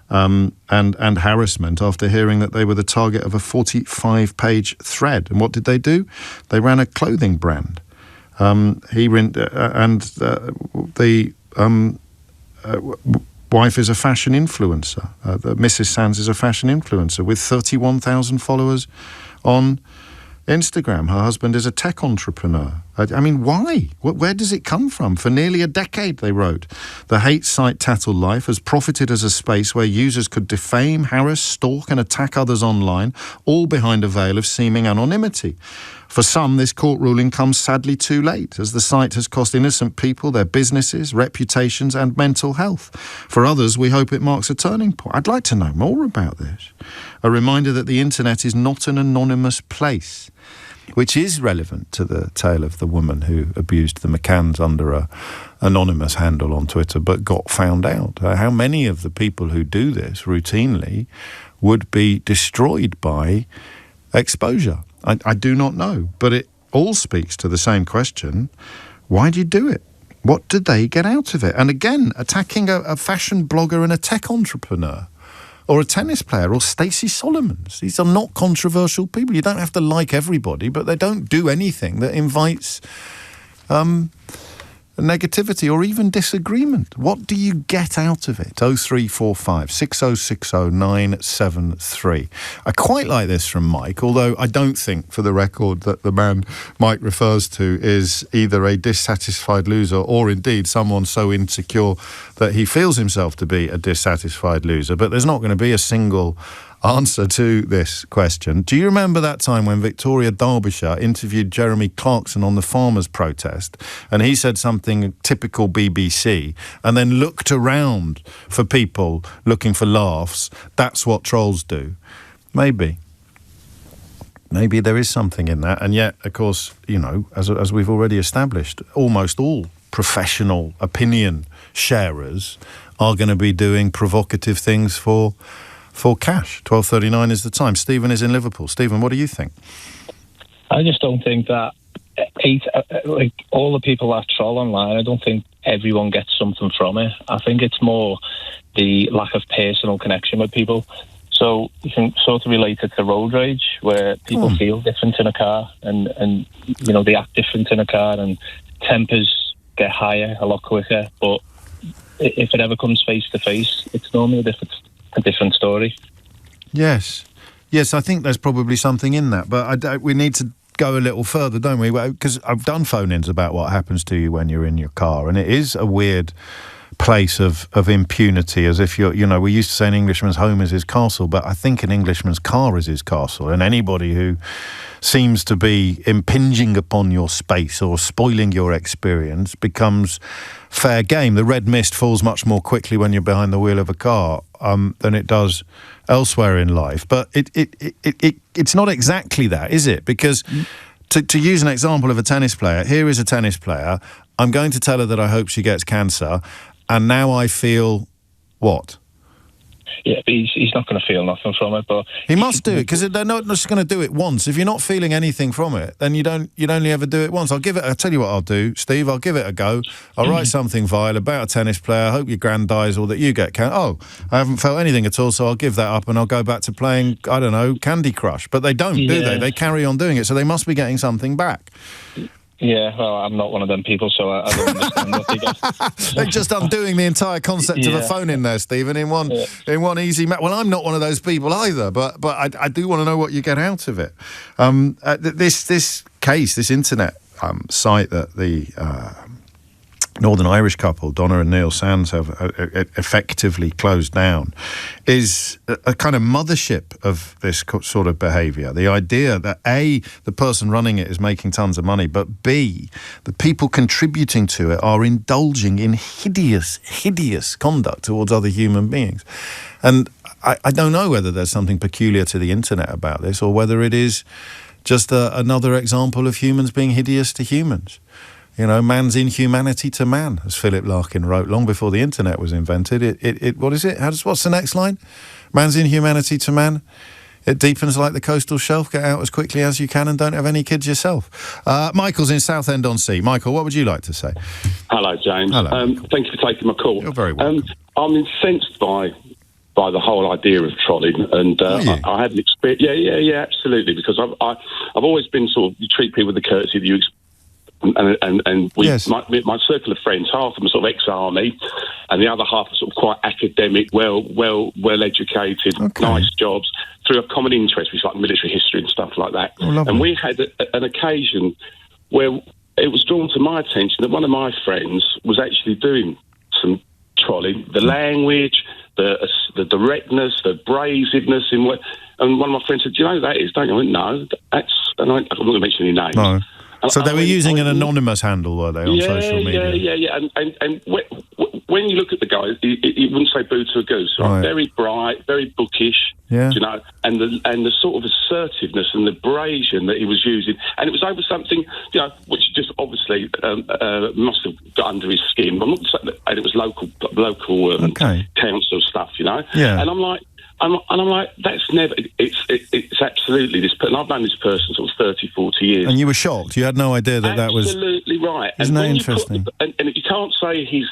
and harassment after hearing that they were the target of a 45-page thread. And what did they do? They ran a clothing brand. Wife is a fashion influencer. Mrs. Sands is a fashion influencer with 31,000 followers on Instagram. Her husband is a tech entrepreneur. I mean, why? Where does it come from? For nearly a decade, they wrote, the hate site Tattle Life has profited as a space where users could defame, harass, stalk and attack others online, all behind a veil of seeming anonymity. For some, this court ruling comes sadly too late, as the site has cost innocent people their businesses, reputations and mental health. For others, we hope it marks a turning point. I'd like to know more about this. A reminder that the internet is not an anonymous place, which is relevant to the tale of the woman who abused the McCanns under a anonymous handle on Twitter but got found out. How many of the people who do this routinely would be destroyed by exposure? I do not know, but it all speaks to the same question. Why do you do it? What did they get out of it? And again, attacking a fashion blogger and a tech entrepreneur or a tennis player or Stacey Solomons. These are not controversial people. You don't have to like everybody, but they don't do anything that invites negativity or even disagreement. What do you get out of it? 0345 6060 973. I quite like this from Mike, although I don't think, for the record, that the man Mike refers to is either a dissatisfied loser or indeed someone so insecure that he feels himself to be a dissatisfied loser. But there's not going to be a single answer to this question. Do you remember that time when Victoria Derbyshire interviewed Jeremy Clarkson on the farmers' protest, and he said something typical BBC, and then looked around for people looking for laughs? That's what trolls do. Maybe there is something in that, and yet, of course, you know, as we've already established, almost all professional opinion sharers are going to be doing provocative things for cash. 12:39 is the time. Stephen is in Liverpool. Stephen, what do you think?
I just don't think that like all the people that troll online, I don't think everyone gets something from it. I think it's more the lack of personal connection with people. So you can sort of relate it to road rage, where people feel different in a car, and you know, they act different in a car, and tempers get higher a lot quicker. But if it ever comes face to face, it's normally a different story. Yes,
I think there's probably something in that, but we need to go a little further, don't we? Because I've done phone-ins about what happens to you when you're in your car, and it is a weird place of impunity, as if you're, you know, we used to say an Englishman's home is his castle, but I think an Englishman's car is his castle, and anybody who seems to be impinging upon your space or spoiling your experience becomes fair game. The red mist falls much more quickly when you're behind the wheel of a car than it does elsewhere in life. But it's not exactly that, is it? Because to use an example of a tennis player, here is a tennis player. I'm going to tell her that I hope she gets cancer, and now I feel what?
Yeah, but he's not going to feel nothing from it, but
he must do it, because they're not just going to do it once. If you're not feeling anything from it, then you'd only ever do it once. I'll tell you what I'll do, Steve. I'll give it a go. I'll write something vile about a tennis player. I hope your grand dies or that you get cancer. Oh, I haven't felt anything at all, so I'll give that up and I'll go back to playing, I don't know, Candy Crush. But they don't, do they? They carry on doing it, so they must be getting something back.
Yeah, well, I'm not one of them people, so I don't understand what they get.
They're just undoing the entire concept of a phone in there, Stephen, in one easy... Well, I'm not one of those people either, but I do want to know what you get out of it. This case, this internet site that the Northern Irish couple, Donna and Neil Sands, have effectively closed down, is a kind of mothership of this sort of behaviour. The idea that A, the person running it is making tons of money, but B, the people contributing to it are indulging in hideous conduct towards other human beings. And I don't know whether there's something peculiar to the internet about this, or whether it is just another example of humans being hideous to humans. You know, man's inhumanity to man, as Philip Larkin wrote long before the internet was invented. What is it? What's the next line? Man's inhumanity to man. It deepens like the coastal shelf. Get out as quickly as you can and don't have any kids yourself. Michael's in Southend-on-Sea. Michael, what would you like to say?
Hello, James.
Hello.
Thank you for taking my call.
You're very welcome.
I'm incensed by the whole idea of trolling, and I had an experience. Yeah, absolutely. Because I've always been sort of, you treat people with the courtesy that you expect. And we, yes. my circle of friends, half of them are sort of ex-army, and the other half are sort of quite academic, well educated, nice jobs, through a common interest, which is like military history and stuff like that. And we had an occasion where it was drawn to my attention that one of my friends was actually doing some trolling, the language, the directness, the brazeness in what. And one of my friends said, "Do you know who that is? Don't you?" I went, "No, that's." And I'm not going to mention any names.
No. So they were using an anonymous handle, were they, on social media?
Yeah. And when you look at the guy, he wouldn't say boo to a goose, right? Very bright, very bookish, you know, and the sort of assertiveness and the abrasion that he was using, and it was over something, you know, which just obviously must have got under his skin. And it was local council stuff, you know. Yeah. And I'm like, that's never. It's absolutely this. And I've known this person sort of 30, 40 years.
And you were shocked. You had no idea that was
absolutely right.
Isn't that interesting?
And you can't say he's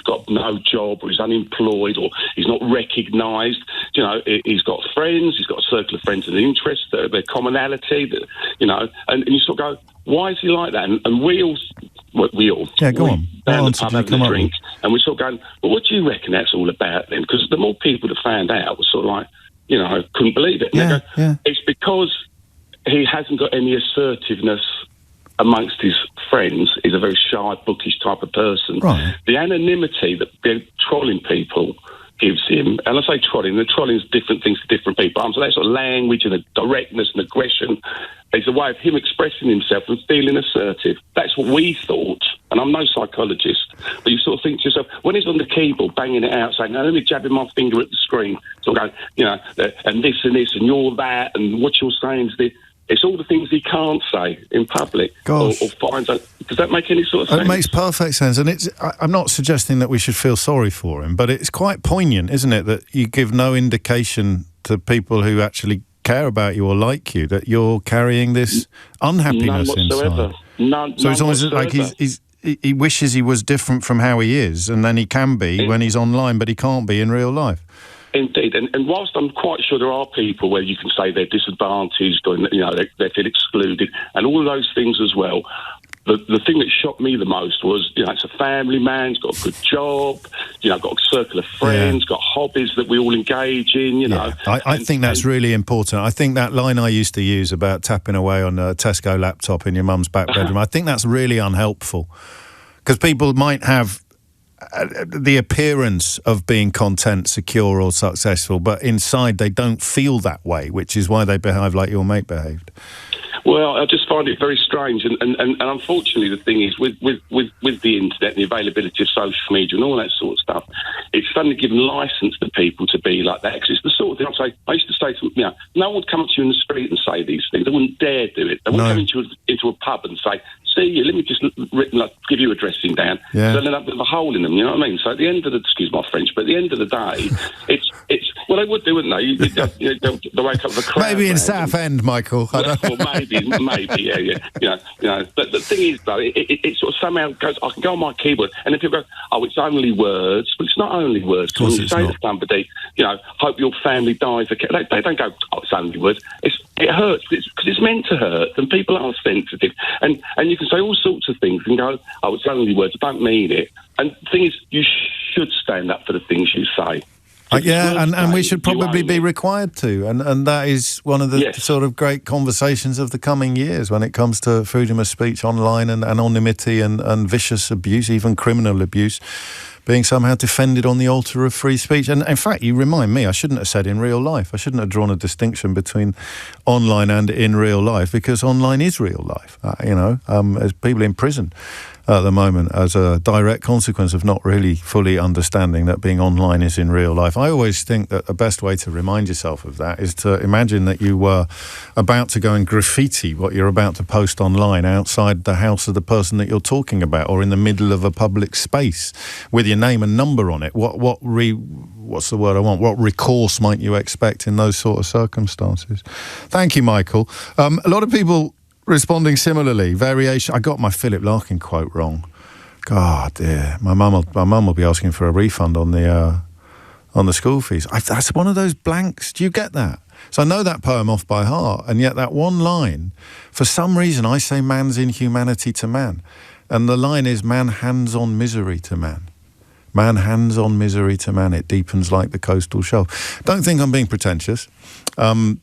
got no job, or he's unemployed, or he's not recognised. You know, he's got friends. He's got a circle of friends and interests, their commonality. That, you know, and you sort of go, why is he like that? And we all.
Yeah, go on.
Down the pub having a drink, and we're sort of going, well, what do you reckon that's all about then? Because the more people that found out was sort of like, you know, couldn't believe it. And they go, it's because he hasn't got any assertiveness amongst his friends. He's a very shy, bookish type of person. Right. The anonymity that they're trolling people gives him, and I say trolling, the trolling's different things to different people. So that sort of language and the directness and aggression is a way of him expressing himself and feeling assertive. That's what we thought, and I'm no psychologist, but you sort of think to yourself, when he's on the keyboard banging it out, saying, "No, let me jabbing my finger at the screen," sort of going, and this and you're that, and what you're saying is this. It's all the things he can't say in public or finds out. Does that make any sort of sense?
It makes perfect sense. And I'm not suggesting that we should feel sorry for him, but it's quite poignant, isn't it, that you give no indication to people who actually care about you or like you that you're carrying this unhappiness inside.
None.
So it's almost like he wishes he was different from how he is, and then he can be when he's online, but he can't be in real life.
Indeed, and whilst I'm quite sure there are people where you can say they're disadvantaged or they feel excluded, and all of those things as well, the thing that shocked me the most was, it's a family man, he's got a good job, got a circle of friends, got hobbies that we all engage in,
I think that's really important. I think that line I used to use about tapping away on a Tesco laptop in your mum's back bedroom, I think that's really unhelpful, because people might have the appearance of being content, secure or successful, but inside they don't feel that way, which is why they behave like your mate behaved.
Well, I just find it very strange, and unfortunately, the thing is with the internet and the availability of social media and all that sort of stuff, it's suddenly given license to people to be like that. Because it's the sort of thing I used to say to them, no one would come up to you in the street and say these things. They wouldn't dare do it. They wouldn't come into a pub and say, "See, let me just give you a dressing down."
Yeah.
So then up with a hole in them. You know what I mean? So at the end of the, excuse my French, but at the end of the day, it's well, they would do, wouldn't they? They'll wake up with a crowd.
Maybe in Southend, Michael.
Well, maybe, yeah. But the thing is, though, it sort of somehow goes. I can go on my keyboard, and then people go, "Oh, it's only words." But it's not only words. When you say to somebody, "Hope your family dies," they don't go, "Oh, it's only words." It hurts because it's meant to hurt, and people are sensitive, and you can say all sorts of things and go, "Oh, it's only words. I don't mean it." And the thing is, you should stand up for the things you say.
And we should probably be required to, and that is one of the sort of great conversations of the coming years when it comes to freedom of speech online and anonymity and vicious abuse, even criminal abuse, being somehow defended on the altar of free speech. And in fact, you remind me, I shouldn't have said in real life. I shouldn't have drawn a distinction between online and in real life, because online is real life. There's people in prison at the moment as a direct consequence of not really fully understanding that being online is in real life. I always think that the best way to remind yourself of that is to imagine that you were about to go and graffiti what you're about to post online outside the house of the person that you're talking about, or in the middle of a public space with your name and number on it. What's the word I want? What recourse might you expect in those sort of circumstances? Thank you, Michael. A lot of people responding similarly. Variation. I got my Philip Larkin quote wrong. God, dear. My mum will be asking for a refund on the school fees. That's one of those blanks. Do you get that? So I know that poem off by heart, and yet that one line, for some reason, I say man's inhumanity to man, and the line is man hands on misery to man. Man hands on misery to man, it deepens like the coastal shelf. Don't think I'm being pretentious,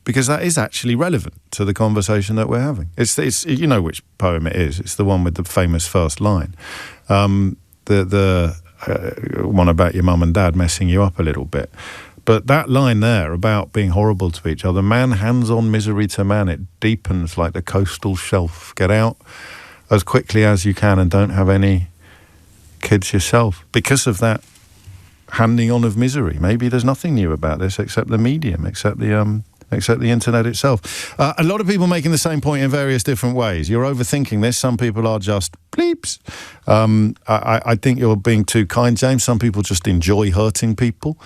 because that is actually relevant to the conversation that we're having. It's you know which poem it is. It's the one with the famous first line. The one about your mum and dad messing you up a little bit. But that line there about being horrible to each other, man hands on misery to man, it deepens like the coastal shelf. Get out as quickly as you can and don't have any kids yourself because of that handing on of misery. Maybe there's nothing new about this except the medium, except the internet itself. A lot of people making the same point in various different ways. You're overthinking this. Some people are just bleeps. I think you're being too kind, James. Some people just enjoy hurting people.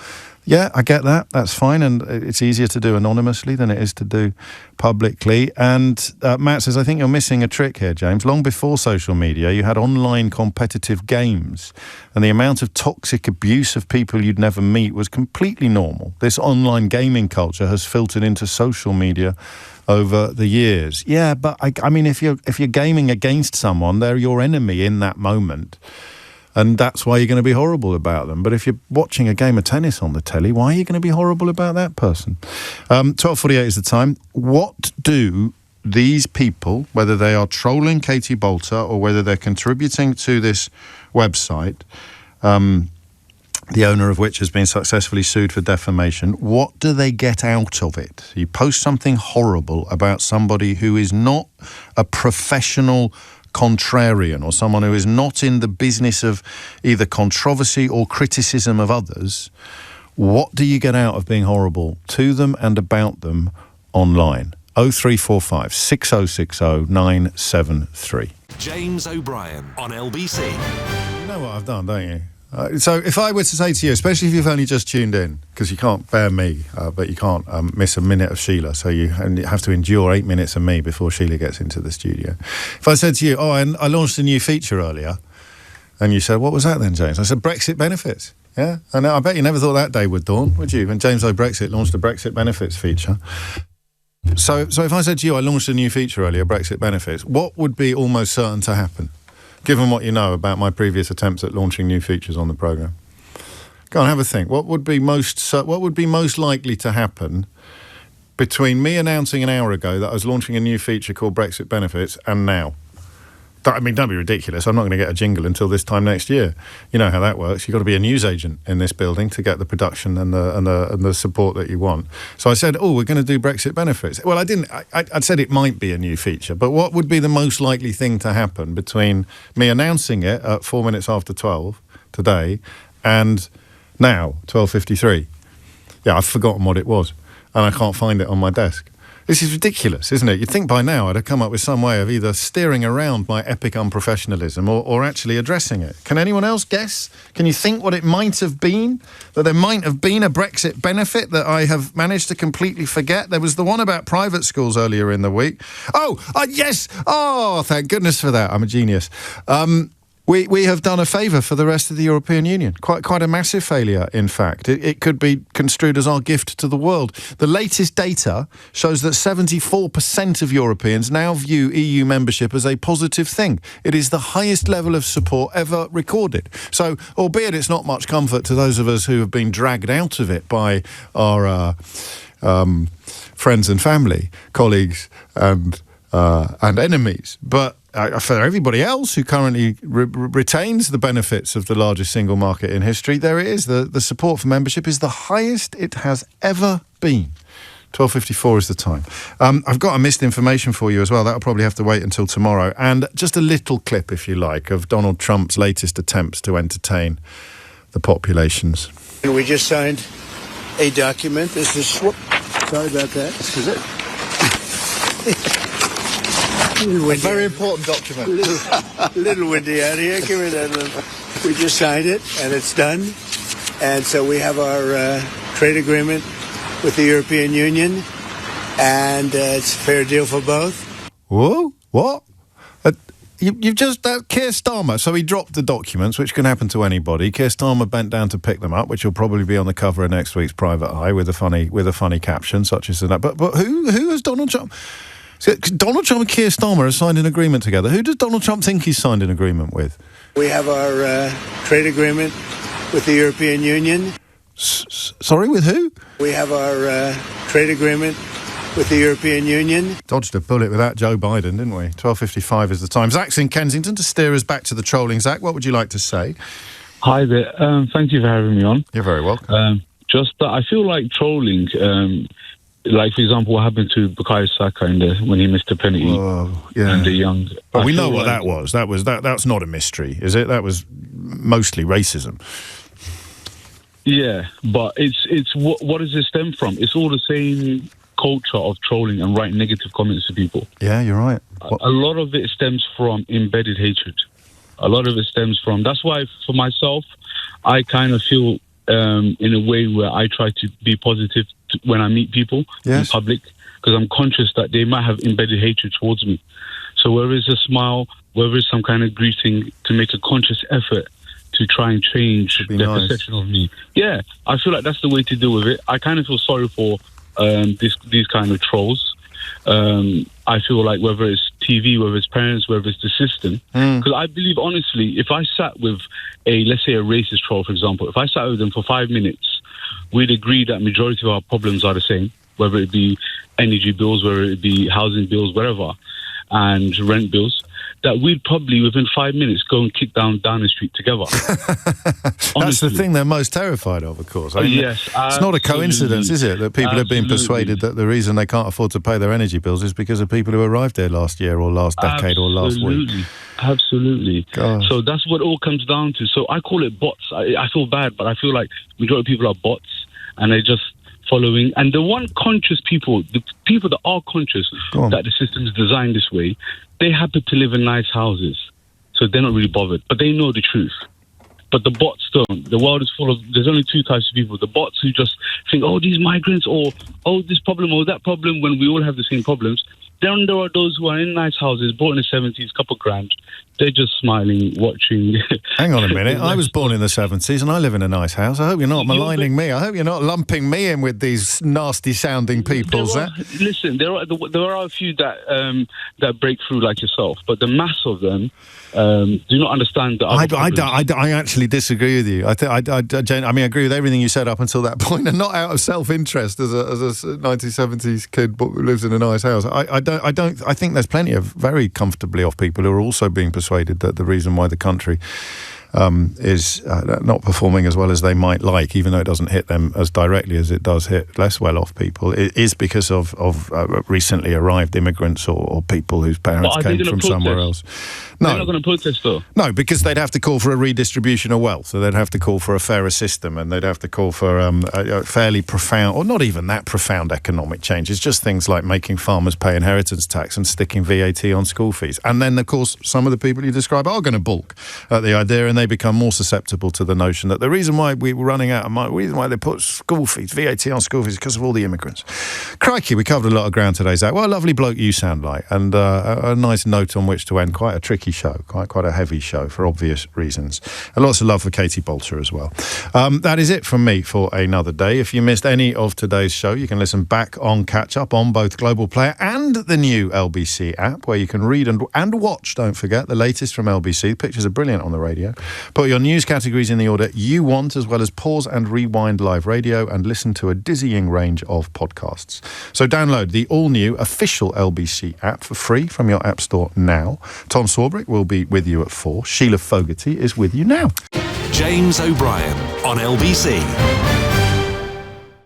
Yeah, I get that. That's fine. And it's easier to do anonymously than it is to do publicly. And Matt says, I think you're missing a trick here, James. Long before social media, you had online competitive games. And the amount of toxic abuse of people you'd never meet was completely normal. This online gaming culture has filtered into social media over the years. Yeah, but I mean, if you're gaming against someone, they're your enemy in that moment. And that's why you're going to be horrible about them. But if you're watching a game of tennis on the telly, why are you going to be horrible about that person? 12:48 is the time. What do these people, whether they are trolling Katie Bolter or whether they're contributing to this website, the owner of which has been successfully sued for defamation. What do they get out of it? You post something horrible about somebody who is not a professional contrarian or someone who is not in the business of either controversy or criticism of others. What do you get out of being horrible to them and about them online? 0345 6060 973.
James O'Brien on LBC.
You know what I've done, don't you? So if I were to say to you, especially if you've only just tuned in, because you can't bear me, but you can't miss a minute of Sheila, so you have to endure 8 minutes of me before Sheila gets into the studio. If I said to you, and I launched a new feature earlier, and you said, what was that then, James? I said, Brexit benefits. Yeah, and I bet you never thought that day would dawn, would you? When James O'Brexit launched a Brexit benefits feature. So if I said to you, I launched a new feature earlier, Brexit benefits, what would be almost certain to happen, given what you know about my previous attempts at launching new features on the programme? Go on, have a think. What would be most likely to happen between me announcing an hour ago that I was launching a new feature called Brexit Benefits and now? I mean, don't be ridiculous. I'm not going to get a jingle until this time next year. You know how that works. You've got to be a newsagent in this building to get the production and the support that you want. So I said, we're going to do Brexit benefits. Well, I didn't. I said it might be a new feature, but what would be the most likely thing to happen between me announcing it at 4 minutes after 12 today and now, 12:53? Yeah, I've forgotten what it was, and I can't find it on my desk. This is ridiculous, isn't it? You'd think by now I'd have come up with some way of either steering around my epic unprofessionalism or actually addressing it. Can anyone else guess? Can you think what it might have been? That there might have been a Brexit benefit that I have managed to completely forget? There was the one about private schools earlier in the week. Yes! Oh, thank goodness for that. I'm a genius. We have done a favour for the rest of the European Union. Quite a massive failure, in fact. It could be construed as our gift to the world. The latest data shows that 74% of Europeans now view EU membership as a positive thing. It is the highest level of support ever recorded. So, albeit it's not much comfort to those of us who have been dragged out of it by our friends and family, colleagues and enemies, but for everybody else who currently retains the benefits of the largest single market in history, there it is. The support for membership is the highest it has ever been. 12:54 is the time. I've got a missed information for you as well. That'll probably have to wait until tomorrow. And just a little clip, if you like, of Donald Trump's latest attempts to entertain the populations.
We just signed a document. This is... Sorry about that. This is it. A very important document. Little windy out here. Give me that little. We just signed it, and it's done. And so we have our trade agreement with the European Union, and it's a fair deal for both.
Whoa? What? You've just... Keir Starmer, so he dropped the documents, which can happen to anybody. Keir Starmer bent down to pick them up, which will probably be on the cover of next week's Private Eye with a funny caption, such as that. But who has Donald Trump... So Donald Trump and Keir Starmer have signed an agreement together. Who does Donald Trump think he's signed an agreement with?
We have our trade agreement with the European Union.
Sorry, with who?
We have our trade agreement with the European Union.
Dodged a bullet without Joe Biden, didn't we? 12:55 is the time. Zach's in Kensington to steer us back to the trolling. Zach, what would you like to say?
Hi there. Thank you for having me on.
You're very welcome.
Just that I feel like trolling... like, for example, what happened to Bukayo Saka when he missed a penalty and the young...
But we know what that was. That's not a mystery, is it? That was mostly racism.
Yeah, but it's what does it stem from? It's all the same culture of trolling and writing negative comments to people.
Yeah, you're right.
A lot of it stems from embedded hatred. A lot of it stems from... That's why, for myself, I kind of feel in a way where I try to be positive when I meet people in public, because I'm conscious that they might have embedded hatred towards me. So whether it's a smile, whether it's some kind of greeting, to make a conscious effort to try and change their perception of me. Yeah, I feel like that's the way to deal with it. I kind of feel sorry for these kind of trolls. I feel like whether it's TV, whether it's parents, whether it's the system, because I believe, honestly, if I sat with let's say a racist troll, for example, if I sat with them for 5 minutes, we'd agree that majority of our problems are the same, whether it be energy bills, whether it be housing bills, whatever. and rent bills, that we'd probably, within 5 minutes, go and kick down Downing Street together.
That's the thing they're most terrified of course. I mean,
yes,
it's not a coincidence, is it, that people have been persuaded that the reason they can't afford to pay their energy bills is because of people who arrived there last year or last decade or last week.
Absolutely. So that's what it all comes down to. So I call it bots. I feel bad, but I feel like majority of people are bots, and they're just following. And the one conscious people, the people that are conscious that the system is designed this way, they happen to live in nice houses, so they're not really bothered, but they know the truth. But the bots don't. The world is full of, there's only two types of people. The bots who just think, oh, these migrants, or oh, this problem or that problem, when we all have the same problems. Then there are those who are in nice houses, bought in the 70s, couple grand. They're just smiling, watching.
Hang on a minute. I was born in the 70s and I live in a nice house. I hope you're not maligning me. I hope you're not lumping me in with these nasty-sounding people, Zach.
Listen, there are a few that break through like yourself, but the mass of them do not understand that.
I actually disagree with you. I agree with everything you said up until that point, and not out of self-interest as a 1970s kid who lives in a nice house. I think there's plenty of very comfortably off people who are also being persuaded that the reason why the country is not performing as well as they might like, even though it doesn't hit them as directly as it does hit less well-off people, it is because of recently arrived immigrants or people whose parents came from somewhere else. No,
they're not going to protest, though.
No, because they'd have to call for a redistribution of wealth, so they'd have to call for a fairer system, and they'd have to call for a fairly profound, or not even that profound, economic change. It's just things like making farmers pay inheritance tax and sticking VAT on school fees. And then, of course, some of the people you describe are going to balk at the idea, and they become more susceptible to the notion that the reason why we were running out of money, the reason why they put school fees, VAT on school fees, is because of all the immigrants. Crikey, we covered a lot of ground today, Zach. What a lovely bloke you sound like, and a nice note on which to end. Quite a tricky show, quite a heavy show for obvious reasons. And lots of love for Katie Bolter as well. That is it from me for another day. If you missed any of today's show, you can listen back on Catch Up on both Global Player and the new LBC app, where you can read and watch, don't forget, the latest from LBC. The pictures are brilliant on the radio. Put your news categories in the order you want, as well as pause and rewind live radio, and listen to a dizzying range of podcasts. So download the all-new official LBC app for free from your app store now. Tom Swarbrick will be with you at 4. Sheila Fogarty is with you now.
James O'Brien on LBC.